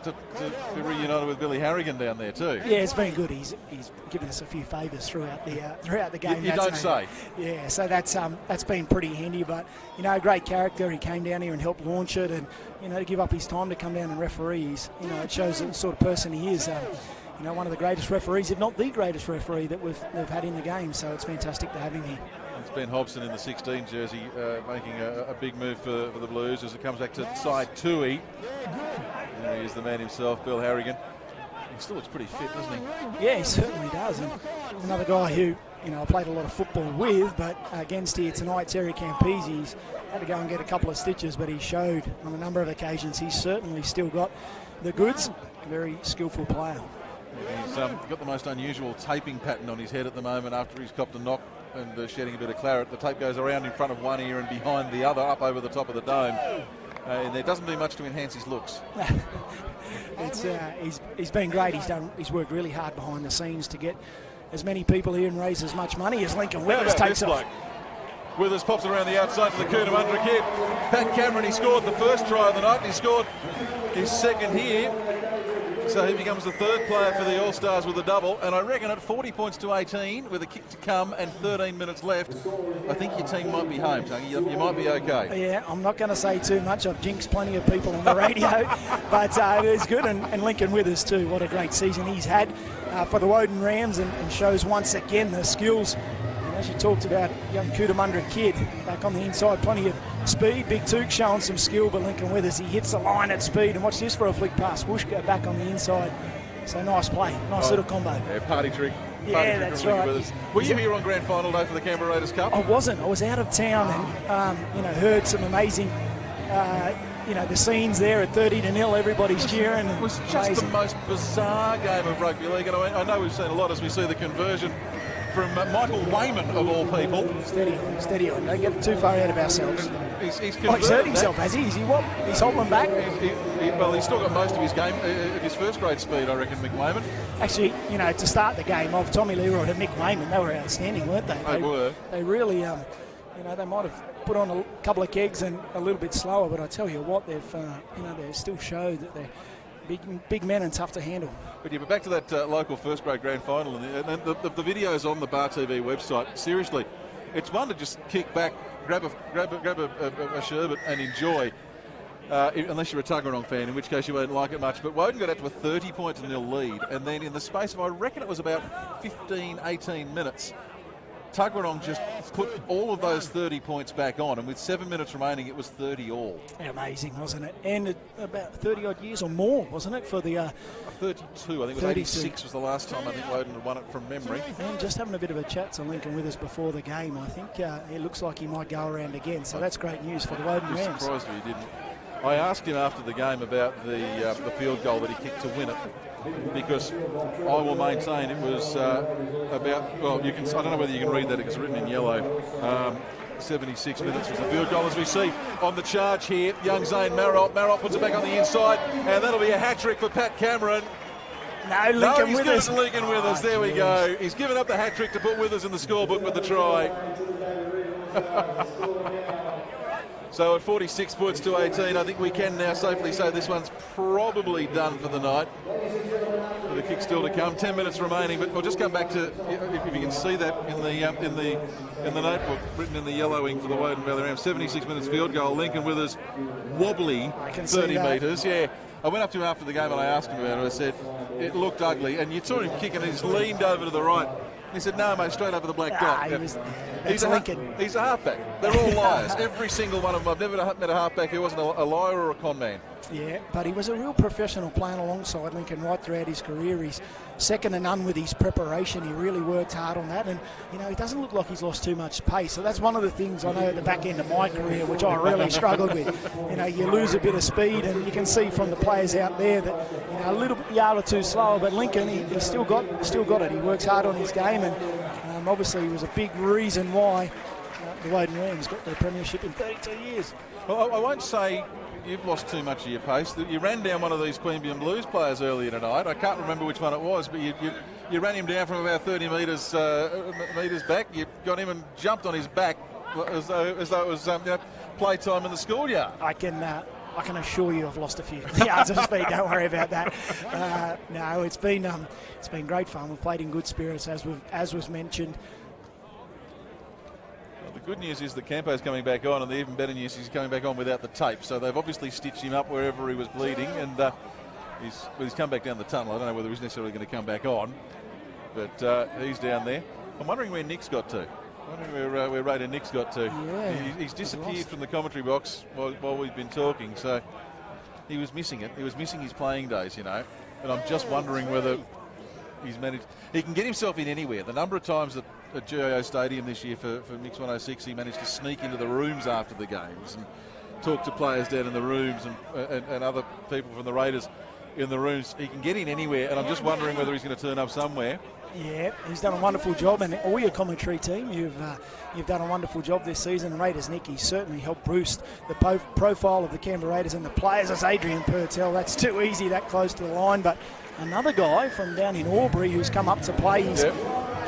be reunited with Billy Harrigan down there too? Yeah, it's been good. He's given us a few favours throughout the game. You don't say. Yeah, so that's been pretty handy. But great character. He came down here and helped launch it, and to give up his time to come down and referee. It shows the sort of person he is. One of the greatest referees, if not the greatest referee that we've had in the game. So it's fantastic to have him here. It's Ben Hobson in the 16 jersey making a big move for the Blues as it comes back to side Tui. There he is, the man himself, Bill Harrigan. He still looks pretty fit, doesn't he? Yeah, he certainly does. And another guy who, you know, I played a lot of football with, but against here tonight, Terry Campese, had to go and get a couple of stitches, but he showed on a number of occasions he's certainly still got the goods. A very skillful player. He's got the most unusual taping pattern on his head at the moment after he's copped a knock and shedding a bit of claret. The tape goes around in front of one ear and behind the other, up over the top of the dome. And there doesn't do much to enhance his looks. He's been great. He's worked really hard behind the scenes to get as many people here and raise as much money as Lincoln Withers takes off. Withers pops it around the outside to the Cootamundra kid. Pat Cameron, he scored the first try of the night, and he scored his second here. So he becomes the third player for the All-Stars with a double. And I reckon at 40 points to 18, with a kick to come and 13 minutes left, I think your team might be home, Tony. You might be okay. Yeah, I'm not going to say too much. I've jinxed plenty of people on the radio. But it's good. And Lincoln Withers too. What a great season he's had for the Woden Rams, and shows once again the skills. And as you talked about, young Cootamundra kid back on the inside, plenty of speed. Big Took showing some skill, but Lincoln Withers, he hits the line at speed. And watch this for a flick pass. Whoosh, go back on the inside. So nice play. Nice little combo. Yeah, party trick. Yeah, that's right. Were you here on Grand Final Day for the Canberra Raiders Cup? I wasn't. I was out of town and, heard some amazing, the scenes there at 30-0. Everybody's cheering. It was just the most bizarre game of rugby league. And I know we've seen a lot as we see the conversion from Michael Wayman, of all people. Steady on. Don't get too far out of ourselves. He's hurt himself, has he? Is he what? He's holding back? He's still got most of his game, his first grade speed, I reckon, Mick Wayman. Actually, to start the game of Tommy Leroy and Mick Wayman, they were outstanding, weren't they? They were. They really, they might have put on a couple of kegs and a little bit slower, but I tell you what, they've, they still show that they're big men and tough to handle. But back to that local first grade grand final, and the videos on the Bar TV website. Seriously, it's one to just kick back, grab a sherbet and enjoy. Unless you're a Tuggeranong fan, in which case you won't like it much. But Woden got out to a 30-0 lead, and then in the space of, I reckon it was about 18 minutes, Tuggeranong just put all of those 30 points back on, and with 7 minutes remaining, it was 30 all. Amazing, wasn't it? And about 30-odd years or more, wasn't it, for the... 32, I think it was 86 was the last time I think Woden had won it from memory. And just having a bit of a chat to Lincoln Withers before the game, I think it looks like he might go around again, so that's great news for the Woden Rams. I'm surprised he didn't. I asked him after the game about the field goal that he kicked to win it, because I will maintain it was about, well, I don't know whether you can read that because it's written in yellow. 76 minutes was the field goal, as we see on the charge here. Young Zane Marot puts it back on the inside, and that'll be a hat-trick for Pat Cameron. Lincoln he's Withers. given it to Lincoln Withers. There we go. He's given up the hat-trick to put Withers in the scorebook with the try. So at 46 points to 18, I think we can now safely say this one's probably done for the night. With a kick still to come, 10 minutes remaining. But we'll just come back to, if you can see that in the notebook, written in the yellow ink for the Woden Valley Rams. 76 minutes field goal. Lincoln Withers wobbly 30 metres. Yeah, I went up to him after the game and I asked him about it. I said it looked ugly, and you saw him kicking. He just leaned over to the right. He said, "No, mate, straight over the black dot." He's a halfback. They're all liars. Every single one of them. I've never met a halfback who wasn't a liar or a con man. Yeah, but he was a real professional playing alongside Lincoln right throughout his career. He's second to none with his preparation. He really worked hard on that, and he doesn't look like he's lost too much pace. So that's one of the things I know at the back end of my career, which I really struggled with. You lose a bit of speed, and you can see from the players out there that a little yard or two slower. But Lincoln, he still got it. He works hard on his game, and obviously he was a big reason why the Woden Rams got their premiership in 32 years. Well, I won't say you've lost too much of your pace. You ran down one of these Queanbeyan Blues players earlier tonight. I can't remember which one it was, but you ran him down from about 30 metres back. You got him and jumped on his back as though it was play time in the schoolyard. I can assure you I've lost a few yards of speed. Don't worry about that. No, it's been great fun. We've played in good spirits, as was mentioned. The good news is that Campo's coming back on, and the even better news is he's coming back on without the tape. So they've obviously stitched him up wherever he was bleeding, and he's come back down the tunnel. I don't know whether he's necessarily going to come back on, but he's down there. I'm wondering where Nick's got to. I'm wondering where Raider Nick's got to. Yeah, he's disappeared from the commentary box while we've been talking, so he was missing it. He was missing his playing days, And I'm just wondering whether he's managed. He can get himself in anywhere. The number of times at GIO Stadium this year for Mix 106, he managed to sneak into the rooms after the games and talk to players down in the rooms and other people from the Raiders in the rooms. He can get in anywhere, and I'm just wondering whether he's going to turn up somewhere. Yeah, he's done a wonderful job, and all your commentary team, you've done a wonderful job this season. Raiders Nick, he's certainly helped boost the profile of the Canberra Raiders and the players. As Adrian Purtell, that's too easy, that close to the line. But another guy from down in Albury who's come up to play, he's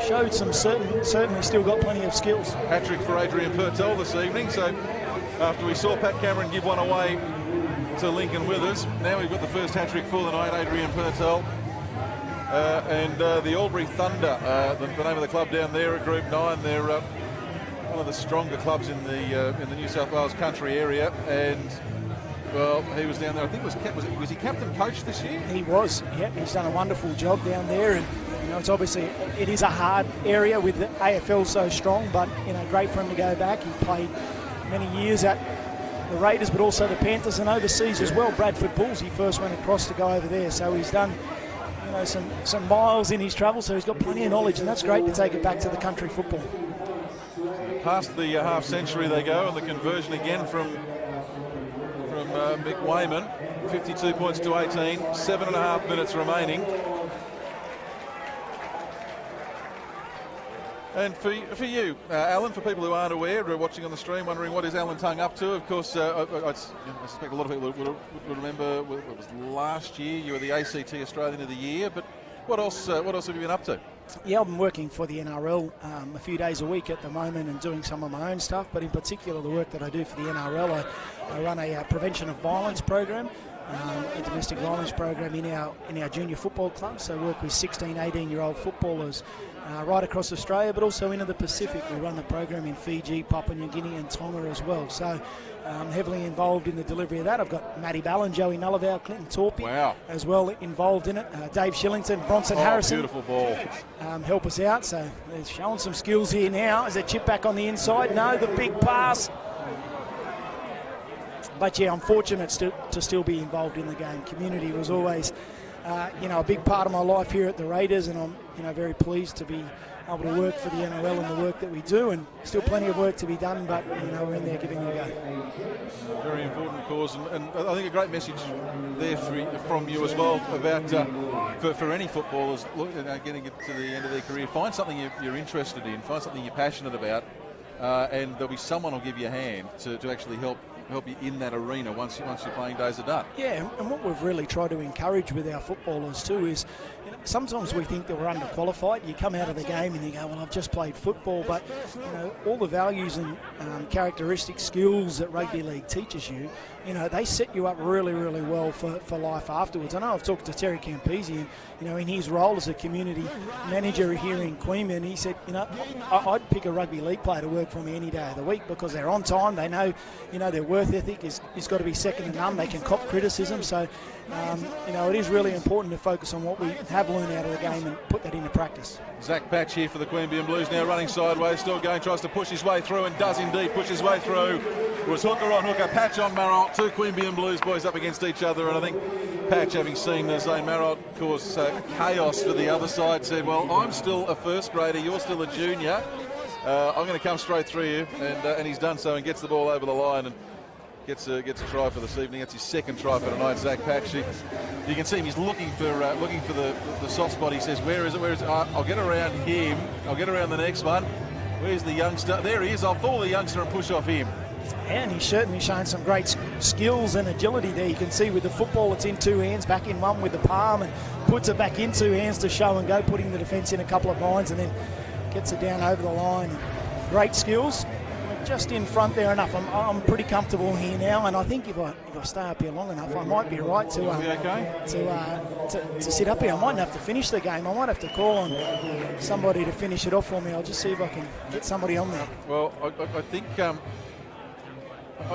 showed some certainly still got plenty of skills. Hat-trick for Adrian Purtell this evening. So after we saw Pat Cameron give one away to Lincoln Withers, now we've got the first hat-trick for the night, Adrian Purtell. And the Albury Thunder, the name of the club down there at Group 9, they're one of the stronger clubs in the New South Wales country area. And well, he was down there. I think was he captain coach this year? He was. Yep, he's done a wonderful job down there, and it's obviously it is a hard area with the AFL so strong. But great for him to go back. He played many years at the Raiders, but also the Panthers and overseas as well. Bradford Bulls. He first went across to go over there, so he's done some miles in his travel, so he's got plenty of knowledge, and that's great to take it back to the country football. Past the half century they go, and the conversion again from Mick Wayman. 52 points to 18, 7.5 minutes remaining. And for you, Alan, for people who aren't aware, who are watching on the stream, wondering what is Alan Tongue up to, of course, I suspect a lot of people would remember it was last year you were the ACT Australian of the Year, but what else have you been up to? Yeah, I've been working for the NRL a few days a week at the moment and doing some of my own stuff, but in particular the work that I do for the NRL, I run a prevention of violence program, a domestic violence program in our junior football club, so work with 16, 18-year-old footballers right across Australia, but also into the Pacific. We run the program in Fiji, Papua New Guinea and Tonga as well. So heavily involved in the delivery of that. I've got Matty Ballin, Joey Nullavow, Clinton Torpy as well involved in it. Dave Shillington, Bronson Harrison. Beautiful ball. Help us out. So they're showing some skills here now. Is a chip back on the inside? No, the big pass. But yeah, I'm fortunate to still be involved in the game. Community was always a big part of my life here at the Raiders, and I'm very pleased to be able to work for the NRL and the work that we do, and still plenty of work to be done, but we're in there giving it a go. Very important cause, and I think a great message there from you as well about for any footballers getting it to the end of their career, find something you're interested in, find something you're passionate about, and there'll be someone who'll give you a hand to actually help you in that arena once your playing days are done. Yeah, and what we've really tried to encourage with our footballers too is, sometimes we think that we're underqualified. You come out of the game and you go, well, I've just played football, but all the values and characteristic skills that rugby league teaches you, they set you up really, really well for life afterwards. I know I've talked to Terry Campese, and in his role as a community manager here in Queanbeyan, he said, I'd pick a rugby league player to work for me any day of the week because they're on time. They know, their worth ethic is got to be second to none. They can cop criticism. So, it is really important to focus on what we have learned out of the game and put that into practice. Zach Patch here for the Queanbeyan Blues, now running sideways, still going, tries to push his way through and does indeed push his way through. It was hooker on hooker, Patch on Marot, two Queanbeyan Blues boys up against each other, and I think Patch, having seen Zane Marot cause chaos for the other side, said, well, I'm still a first grader, you're still a junior, I'm going to come straight through you, and he's done so and gets the ball over the line and gets a try for this evening. That's his second try for tonight, Zach Patch. You can see him, he's looking for the soft spot. He says, where is it? I'll get around him. I'll get around the next one. Where's the youngster? There he is. I'll follow the youngster and push off him. And he's certainly shown some great skills and agility there. You can see with the football, it's in two hands, back in one with the palm, and puts it back in two hands to show and go, putting the defence in a couple of lines, and then gets it down over the line. Great skills. Just in front there enough. I'm pretty comfortable here now, and I think if I stay up here long enough, I might be right to sit up here. I might have to finish the game. I might have to call on somebody to finish it off for me. I'll just see if I can get somebody on there. Well,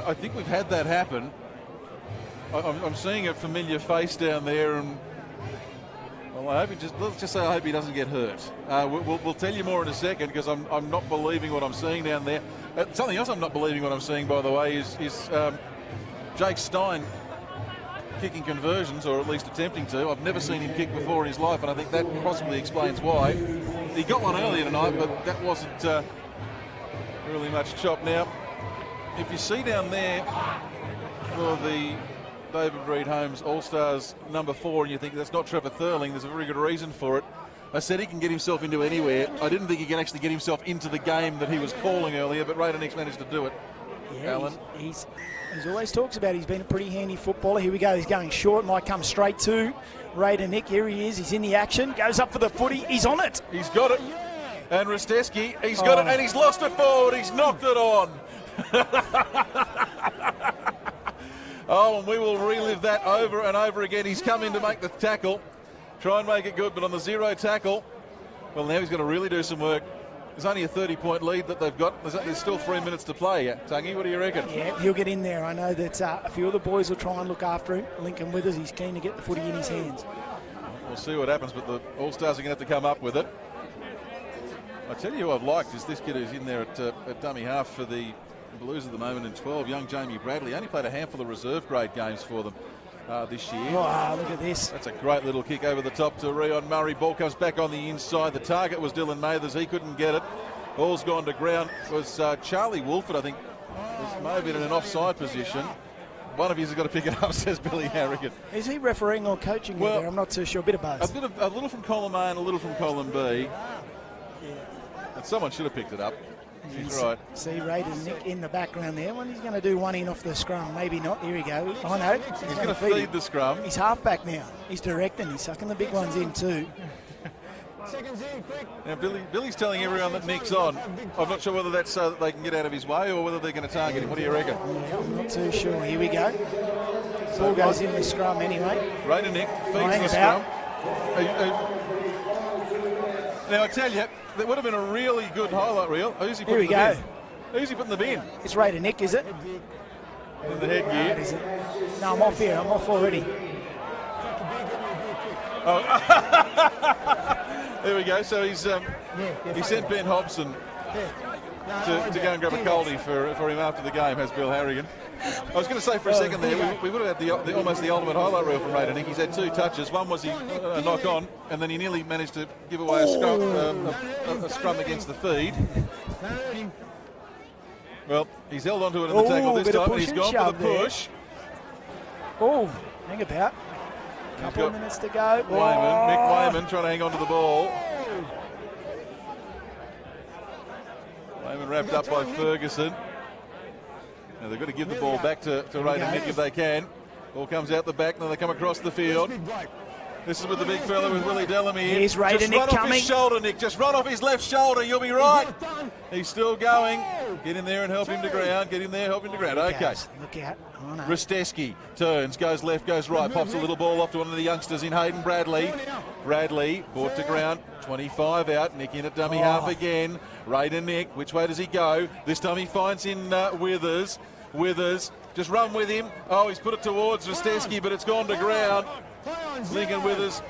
I think we've had that happen. I'm seeing a familiar face down there, and well, let's just say I hope he doesn't get hurt. We'll tell you more in a second, because I'm not believing what I'm seeing down there. Something else I'm not believing what I'm seeing, by the way, is Jake Stein kicking conversions, or at least attempting to. I've never seen him kick before in his life, and I think that possibly explains why. He got one earlier tonight, but that wasn't really much chop. Now, if you see down there for the David Reid Holmes All-Stars number 4, and you think that's not Trevor Thurling, there's a very good reason for it. I said he can get himself into anywhere. I didn't think he can actually get himself into the game that he was calling earlier, but Raider Nick's managed to do it. Yeah, Alan. He's always talks about he's been a pretty handy footballer. Here we go, he's going short, might come straight to Raider Nick. Here he is, he's in the action, goes up for the footy, he's on it. He's got it. And Risteski, he's got it, and he's lost it forward, he's knocked it on. Oh, and we will relive that over and over again. He's come in to make the tackle, try and make it good, but on the zero tackle, well, now he's going to really do some work. There's only a 30-point lead that they've got. There's still 3 minutes to play. Tungy, what do you reckon? Yeah, he'll get in there. I know that a few of the boys will try and look after him. Lincoln Withers, he's keen to get the footy in his hands. We'll see what happens, but the All-Stars are going to have to come up with it. I tell you who I've liked is this kid who's in there at dummy half for the Blues at the moment in 12, young Jamie Bradley. Only played a handful of reserve grade games for them this year. Oh, look at this. That's a great little kick over the top to Rion Murray. Ball comes back on the inside. The target was Dylan Mathers. He couldn't get it. Ball's gone to ground. It was Charlie Wolford, I think, was maybe in an offside position. One of you has got to pick it up, says Billy Harrigan. Is he refereeing or coaching there? I'm not too sure. A bit of both. A little from column A and a little from column B. Yeah. And someone should have picked it up. He's right. See Raider Nick in the background there. When he's going to do one in off the scrum, maybe not. Here we go. I know. He's going to feed the scrum. He's halfback now. He's directing. He's sucking the big ones in too. Now Billy's telling everyone that Nick's on. I'm not sure whether that's so that they can get out of his way or whether they're going to target him. What do you reckon? Yeah, I'm not too sure. Here we go. Ball goes in the scrum anyway. Raider Nick feeds the scrum. Now I tell you, that would have been a really good highlight reel. Who's he putting Here we go. Who's he putting the bin? It's Raider Nick, is it? In the headgear. Is it? No, I'm off here. I'm off already. Oh. There we go. So he's he sent Ben Hobson to go and grab a coldie for him after the game, has Bill Harrigan. I was going to say for a second there, we would have had almost the ultimate highlight reel from Raider Nick. He's had 2 touches. One was a knock on, and then he nearly managed to give away a scrum against the feed. Well, he's held onto it in the tackle this time, and he's gone for the push. Oh, hang about. Couple of minutes to go. Mick Wayman trying to hang on to the ball. Wayman wrapped up by Ferguson. Now they've got to give the ball back to Raider Nick if they can. Ball comes out the back, now they come across the field. This is with the big fella with Willie Delamere. Here's Raider Nick coming. Just run off his shoulder, Nick. Just run off his left shoulder. You'll be right. He's still going. Get in there and help him to ground. Get in there, help him to ground. Okay. Look out. Oh, no. Risteski turns, goes left, goes right, pops a little ball off to one of the youngsters in Hayden Bradley. Bradley brought to ground, 25 out, Nick in at dummy half again. Raider Nick, which way does he go? This time he finds in Withers. Withers, just run with him. Oh, he's put it towards Risteski, but it's gone to ground. Lincoln Withers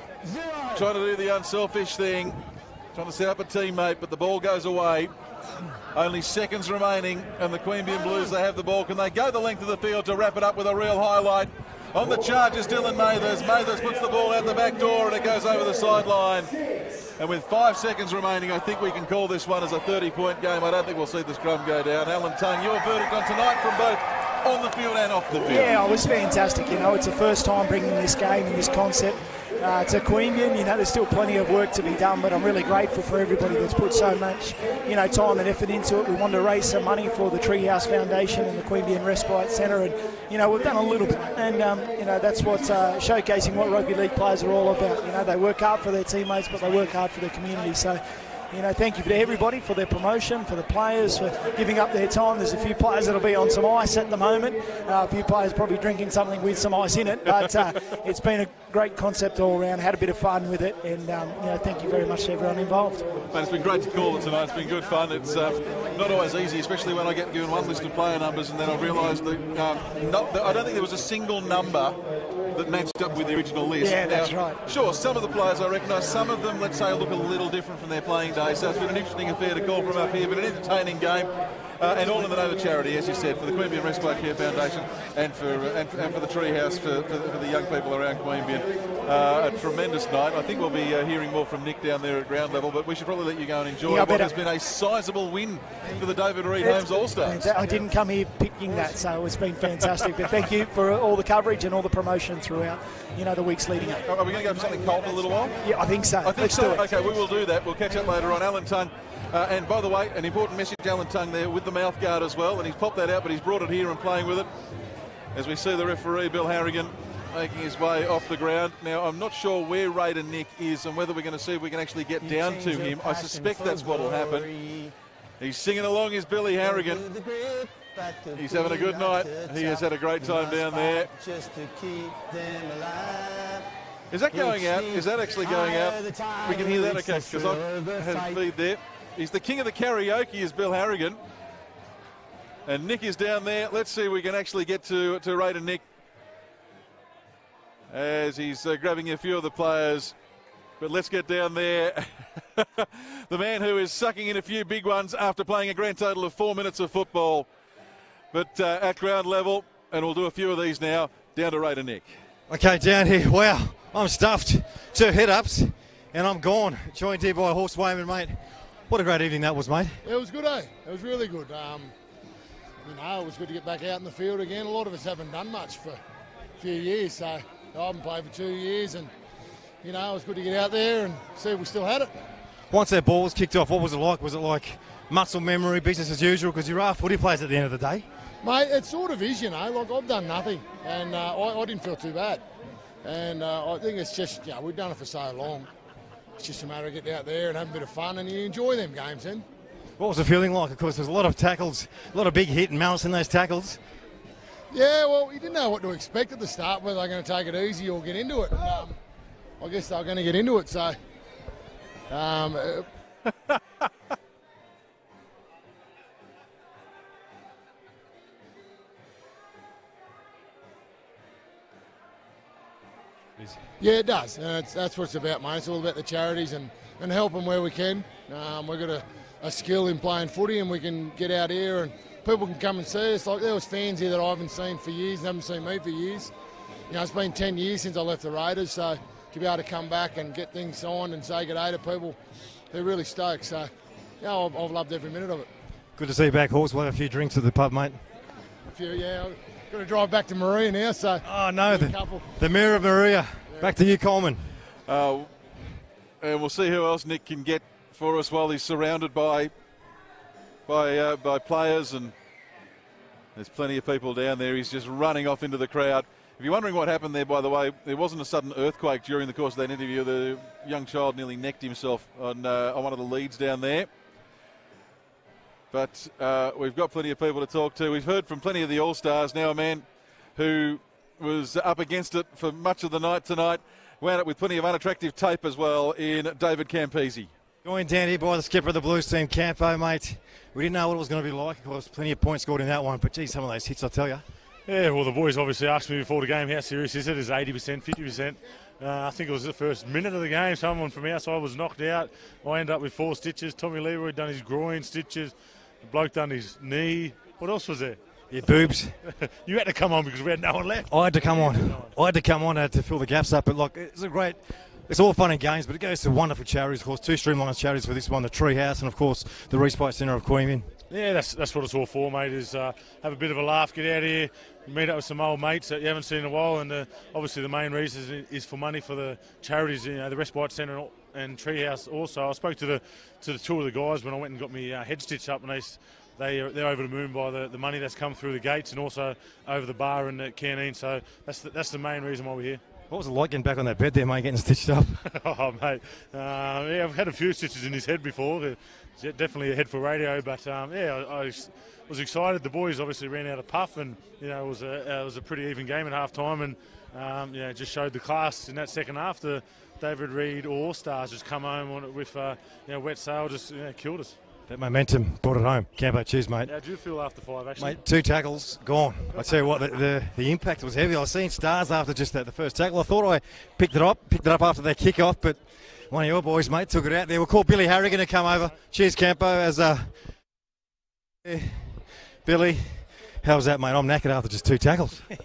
trying to do the unselfish thing, trying to set up a teammate, but the ball goes away. Only seconds remaining, and the Queanbeyan Blues, they have the ball. Can they go the length of the field to wrap it up with a real highlight? On the charges, Dylan Mathers. Mathers puts the ball out the back door, and it goes over the sideline. And with 5 seconds remaining, I think we can call this one as a 30-point game. I don't think we'll see the scrum go down. Alan Tung, your verdict on tonight from both on the field and off the field. Yeah, it was fantastic. You know, it's the first time bringing this game and this concept to Queanbeyan. You know, there's still plenty of work to be done, but I'm really grateful for everybody that's put so much, you know, time and effort into it. We wanted to raise some money for the Treehouse Foundation and the Queanbeyan Respite Centre, and, you know, we've done a little bit, and, you know, that's what's showcasing what rugby league players are all about. You know, they work hard for their teammates, but they work hard for their community. So, you know, thank you to everybody for their promotion, for the players, for giving up their time. There's a few players that'll be on some ice at the moment. A few players probably drinking something with some ice in it. But it's been a great concept all around. Had a bit of fun with it. And, you know, thank you very much to everyone involved. Man, it's been great to call it tonight. It's been good fun. It's not always easy, especially when I get given one list of player numbers and then I've realised that I don't think there was a single number that matched up with the original list. Yeah, that's right. Sure, some of the players I recognise, some of them, let's say, look a little different from their playing day, so it's been an interesting affair to call from up here, but an entertaining game. And all in the name of charity, as you said, for the Queanbeyan Respite Care Foundation and for the Treehouse for the young people around Queanbeyan. A tremendous night. I think we'll be hearing more from Nick down there at ground level, but we should probably let you go and enjoy what has been a sizable win for the David Reid Holmes All-Stars. I didn't come here picking that, so it's been fantastic. But thank you for all the coverage and all the promotion throughout, the weeks leading up. Are we going to go for something cold in a little while? Yeah, I think so. Let's do it. Okay, we will do that. We'll catch up later on. Alan Tongue. And by the way, an important message, Alan Tongue there with the mouth guard as well. And he's popped that out, but he's brought it here and playing with it. As we see the referee, Bill Harrigan, making his way off the ground. Now, I'm not sure where Raider Nick is and whether we're going to see if we can actually get down to him. I suspect that's what will happen. He's singing along, is Billy Harrigan. He's having a good night. He has had a great time down there. Is that going out? Is that actually going out? We can hear that, okay, because I had feed there. He's the king of the karaoke, is Bill Harrigan. And Nick is down there. Let's see if we can actually get to Raider Nick as he's grabbing a few of the players. But let's get down there. The man who is sucking in a few big ones after playing a grand total of 4 minutes of football. But at ground level, and we'll do a few of these now, down to Raider Nick. Okay, down here. Wow, I'm stuffed. 2 head-ups, and I'm gone. Joined here by Horse Wayman, mate. What a great evening that was, mate. It was good, eh? It was really good. It was good to get back out in the field again. A lot of us haven't done much for a few years, so I haven't played for 2 years, and it was good to get out there and see if we still had it. Once that ball was kicked off, what was it like? Was it like muscle memory, business as usual? Because you're footy players at the end of the day. Mate, it sort of is, Like, I've done nothing, and I didn't feel too bad. And I think it's just, we've done it for so long. It's just a matter of getting out there and having a bit of fun, and you enjoy them games then. What was the feeling like? Of course, there's a lot of tackles, a lot of big hit and malice in those tackles. Yeah, well, you didn't know what to expect at the start, whether they're going to take it easy or get into it. And, I guess they're going to get into it, so... Yeah, it does. That's what it's about, mate. It's all about the charities and help them where we can. We've got a skill in playing footy, and we can get out here and people can come and see us. Like, there was fans here that I haven't seen for years and haven't seen me for years. It's been 10 years since I left the Raiders, so to be able to come back and get things signed and say good day to people, they're really stoked. So, I've loved every minute of it. Good to see you back, Horse. We'll have a few drinks at the pub, mate. A few, yeah. I've got to drive back to Maria now, so... Oh, no, the Mayor of Maria. Yeah. Back to you, Coleman. And we'll see who else Nick can get for us while he's surrounded by players, and there's plenty of people down there. He's just running off into the crowd. If you're wondering what happened there, by the way, there wasn't a sudden earthquake during the course of that interview. The young child nearly necked himself on one of the leads down there. But we've got plenty of people to talk to. We've heard from plenty of the All-Stars. Now a man who was up against it for much of the night tonight, wound up with plenty of unattractive tape as well in David Campese. Going down here by the skipper of the Blues team, Campo, mate. We didn't know what it was going to be like. Of course, plenty of points scored in that one, but geez, some of those hits, I tell you. Yeah, well, the boys obviously asked me before the game, how serious is it? Is it 80%, 50%? I think it was the first minute of the game. Someone from outside was knocked out. I ended up with 4 stitches. Tommy Leroy done his groin stitches. The bloke done his knee. What else was there? Yeah, boobs. You had to come on because we had no one left. I had to come on. To fill the gaps up. But, look, it's all fun and games, but it goes to wonderful charities, of course. 2 streamlined charities for this one, the Treehouse and, of course, the Respite Centre of Queanbeyan. Yeah, that's what it's all for, mate, is have a bit of a laugh, get out here, meet up with some old mates that you haven't seen in a while, and obviously the main reason is for money for the charities, the Respite Centre and Treehouse also. I spoke to the 2 of the guys when I went and got my head stitched up, and they're over the moon by the money that's come through the gates and also over the bar and the canteen, so that's the main reason why we're here. What was it like getting back on that bed there, mate, getting stitched up? Oh, mate. Yeah, I've had a few stitches in his head before. Definitely a head for radio, but I was excited. The boys obviously ran out of puff, and it was a pretty even game at half time, and it just showed the class in that second half. The David Reid All-Stars just come home on it with wet sail, just killed us. That momentum brought it home. Campo, cheers, mate. How do you feel after 5, actually? Mate, 2 tackles, gone. I tell you what, the impact was heavy. I was seeing stars after just the first tackle. I thought I picked it up after their kick-off, but one of your boys, mate, took it out there. We'll call Billy Harrigan to come over. Cheers, Campo, as Billy, how was that, mate? I'm knackered after just 2 tackles. I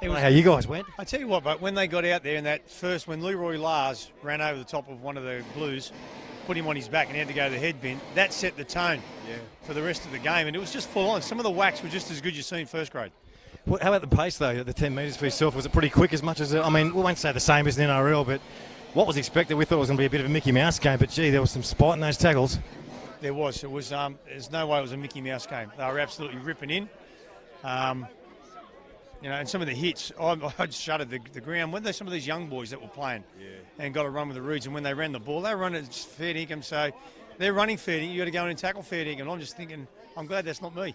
don't know how you guys went. I tell you what, but when they got out there in that first, when Leroy Lars ran over the top of one of the Blues, put him on his back and he had to go to the head bin, that set the tone for the rest of the game. And it was just full on. Some of the whacks were just as good as you see in first grade. Well, how about the pace, though, at the 10 metres for yourself? Was it pretty quick as much as, I mean, we won't say the same as an NRL, but what was expected? We thought it was going to be a bit of a Mickey Mouse game, but gee, there was some spite in those tackles. There was. It was. There's no way it was a Mickey Mouse game. They were absolutely ripping in. You know, and some of the hits, I shuddered the ground. When there's some of these young boys that were playing and got a run with the Roods, and when they ran the ball, they run it fair dinkum. So they're running fair dinkum. You got to go in and tackle fair dinkum. I'm just thinking, I'm glad that's not me.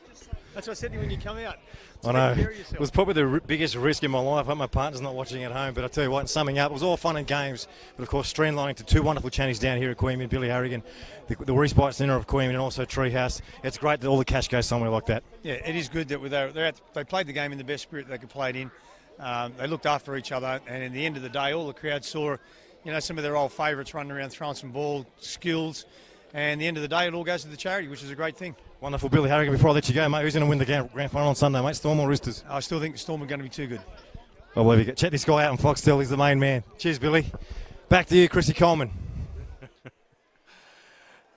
That's what I said to you when you come out. I know. It was probably the biggest risk in my life. I hope my partner's not watching at home, but I tell you what, in summing up, it was all fun and games, but of course streamlining to 2 wonderful channels down here at Queanbeyan, Billy Harrigan, the Respite Centre of Queanbeyan, and also Treehouse. It's great that all the cash goes somewhere like that. Yeah, it is good that they played the game in the best spirit they could play it in. They looked after each other, and in the end of the day, all the crowd saw, you know, some of their old favourites running around throwing some ball skills, and at the end of the day, it all goes to the charity, which is a great thing. Wonderful, Billy Harrigan. Before I let you go, mate, who's going to win the grand final on Sunday, mate? Storm or Roosters? I still think Storm are going to be too good. Well, there you go. Check this guy out on Foxtel. He's the main man. Cheers, Billy. Back to you, Chrissy Coleman.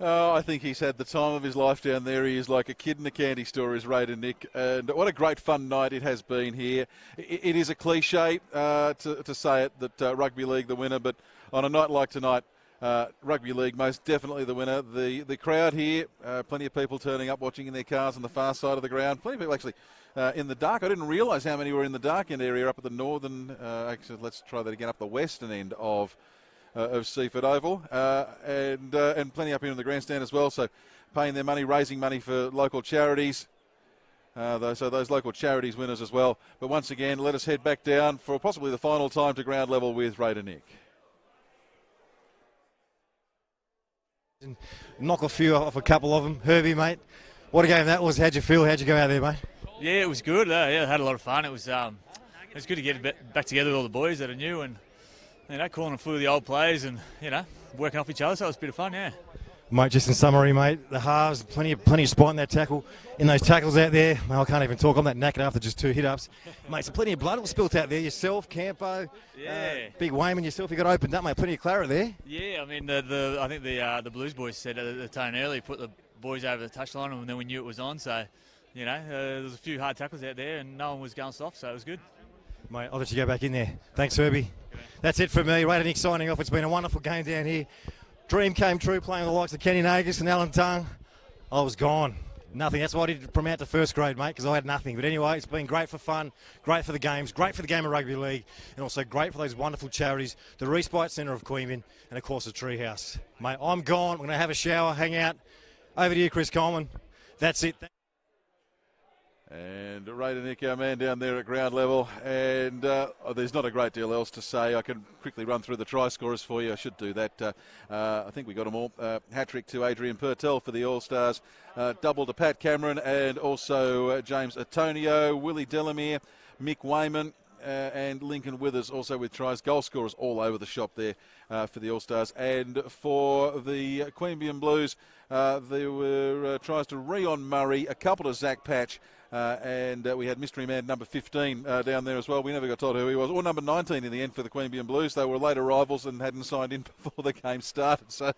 Oh, I think he's had the time of his life down there. He is like a kid in a candy store, is Raider Nick. And what a great fun night it has been here. It is a cliche to say it that Rugby League the winner, but on a night like tonight, Rugby League most definitely the winner. The crowd here, plenty of people turning up, watching in their cars on the far side of the ground. Plenty of people actually in the dark. I didn't realise how many were in the dark end area up at the northern, actually let's try that again, up the western end of Seiffert Oval, and plenty up here in the grandstand as well. So paying their money, raising money for local charities. So those local charities winners as well. But once again, let us head back down for possibly the final time to ground level with Raider Nick. Knock a few off a couple of them. Herbie, mate, what a game that was. How'd you feel? How'd you go out there, mate? Yeah, it was good. Yeah, I had a lot of fun. It was good to get back together with all the boys that are new and, you know, calling a few of the old players and, you know, working off each other. So it was a bit of fun, yeah. Mate, just in summary, mate, the halves, plenty of spite in that tackle. In those tackles out there, mate, I can't even talk. I'm that knackered after just 2 hit-ups. Mate, so plenty of blood was spilt out there. Yourself, Campo, Big Wayman, yourself, you got opened up, mate. Plenty of claret there. Yeah, I mean, I think the Blues boys said at the tone early, put the boys over the touchline, and then we knew it was on. So, you know, there was a few hard tackles out there, and no one was going soft, so it was good. Mate, I'll let you go back in there. Thanks, Herbie. That's it for me. Raider Nick signing off. It's been a wonderful game down here. Dream came true playing with the likes of Kenny Nagus and Alan Tongue. I was gone. Nothing. That's why I did promote to first grade, mate, because I had nothing. But anyway, it's been great for fun, great for the games, great for the game of rugby league, and also great for those wonderful charities, the Respite Centre of Queanbeyan, and of course the Treehouse. Mate, I'm gone. I'm going to have a shower, hang out. Over to you, Chris Coleman. That's it. And Raider Nick, our man down there at ground level, and there's not a great deal else to say. I can quickly run through the try scorers for you. I should do that. I think we got them all. Hat-trick to Adrian Purtell for the All-Stars, double to Pat Cameron, and also James Antonio, Willie Delamere, Mick Wayman, and Lincoln Withers also with tries. Goal scorers all over the shop there for the All-Stars. And for the Queanbeyan Blues, there were tries to Rion Murray, a couple to Zach Patch, and we had mystery man number 15 down there as well. We never got told who he was, or number 19 in the end for the Queanbeyan Blues. They were late arrivals and hadn't signed in before the game started. So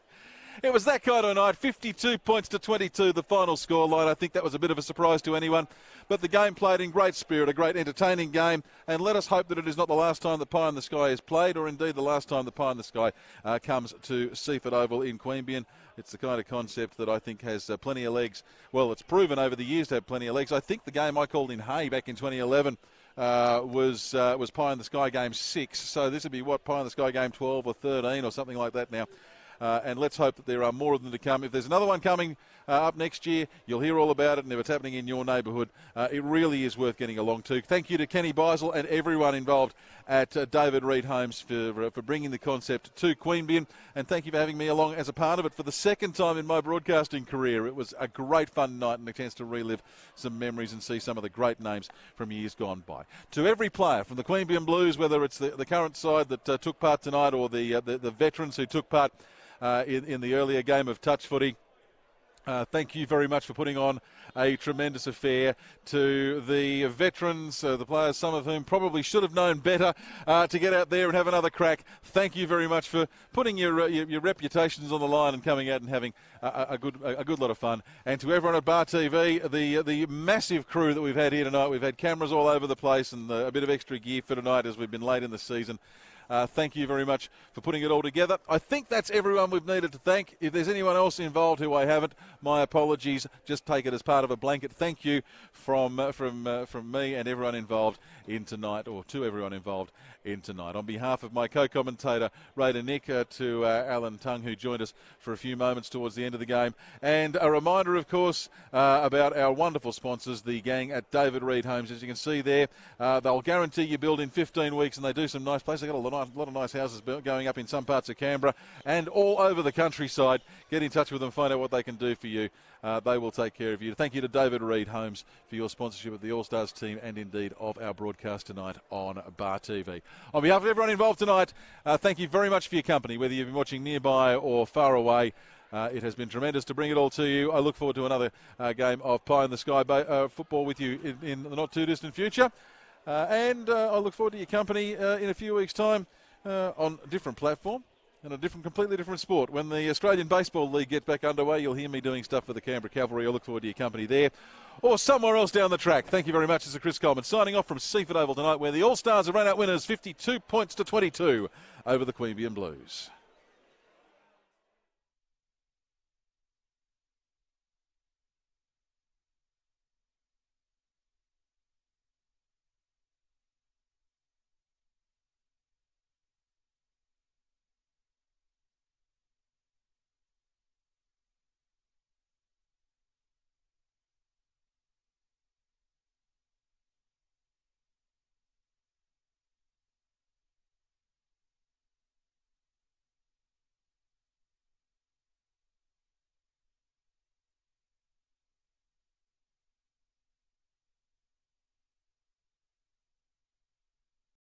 it was that kind of night. 52 points to 22, the final scoreline. I think that was a bit of a surprise to anyone. But the game played in great spirit, a great entertaining game. And let us hope that it is not the last time that Pie in the Sky is played, or indeed the last time the Pie in the Sky comes to Seiffert Oval in Queanbeyan. It's the kind of concept that I think has plenty of legs. Well, it's proven over the years to have plenty of legs. I think the game I called in Hay back in 2011 was Pie in the Sky game 6. So this would be, Pie in the Sky game 12 or 13 or something like that now. And let's hope that there are more of them to come. If there's another one coming up next year, you'll hear all about it. And if it's happening in your neighbourhood, it really is worth getting along to. Thank you to Kenny Beisel and everyone involved at David Reed Homes for bringing the concept to Queanbeyan. And thank you for having me along as a part of it for the second time in my broadcasting career. It was a great fun night and a chance to relive some memories and see some of the great names from years gone by. To every player from the Queanbeyan Blues, whether it's the current side that took part tonight or the veterans who took part in the earlier game of touch footy, Thank you very much for putting on a tremendous affair. To the veterans, the players, some of whom probably should have known better to get out there and have another crack. Thank you very much for putting your reputations on the line and coming out and having a good lot of fun. And to everyone at Bar TV, the massive crew that we've had here tonight. We've had cameras all over the place and a bit of extra gear for tonight as we've been late in the season. Thank you very much for putting it all together. I think that's everyone we've needed to thank. If there's anyone else involved who I haven't, my apologies. Just take it as part of a blanket thank you from me and everyone involved in tonight, or to everyone involved in tonight. On behalf of my co-commentator, Raider Nick, to Alan Tung, who joined us for a few moments towards the end of the game. And a reminder, of course, about our wonderful sponsors, the gang at David Reed Homes. As you can see there, they'll guarantee you build in 15 weeks, and they do some nice places. They've got a lot of nice houses going up in some parts of Canberra and all over the countryside. Get in touch with them, find out what they can do for you. They will take care of you. Thank you to David Reed Homes for your sponsorship of the All-Stars team and indeed of our broadcast tonight on Bar TV. On behalf of everyone involved tonight, thank you very much for your company, whether you've been watching nearby or far away. It has been tremendous to bring it all to you. I look forward to another game of Pie in the Sky football with you in the not too distant future. And I look forward to your company in a few weeks' time on a different platform and a completely different sport. When the Australian Baseball League gets back underway, you'll hear me doing stuff for the Canberra Cavalry. I look forward to your company there or somewhere else down the track. Thank you very much. This is Chris Coleman signing off from Seiffert Oval tonight, where the All-Stars have run out winners 52 points to 22 over the Queanbeyan Blues.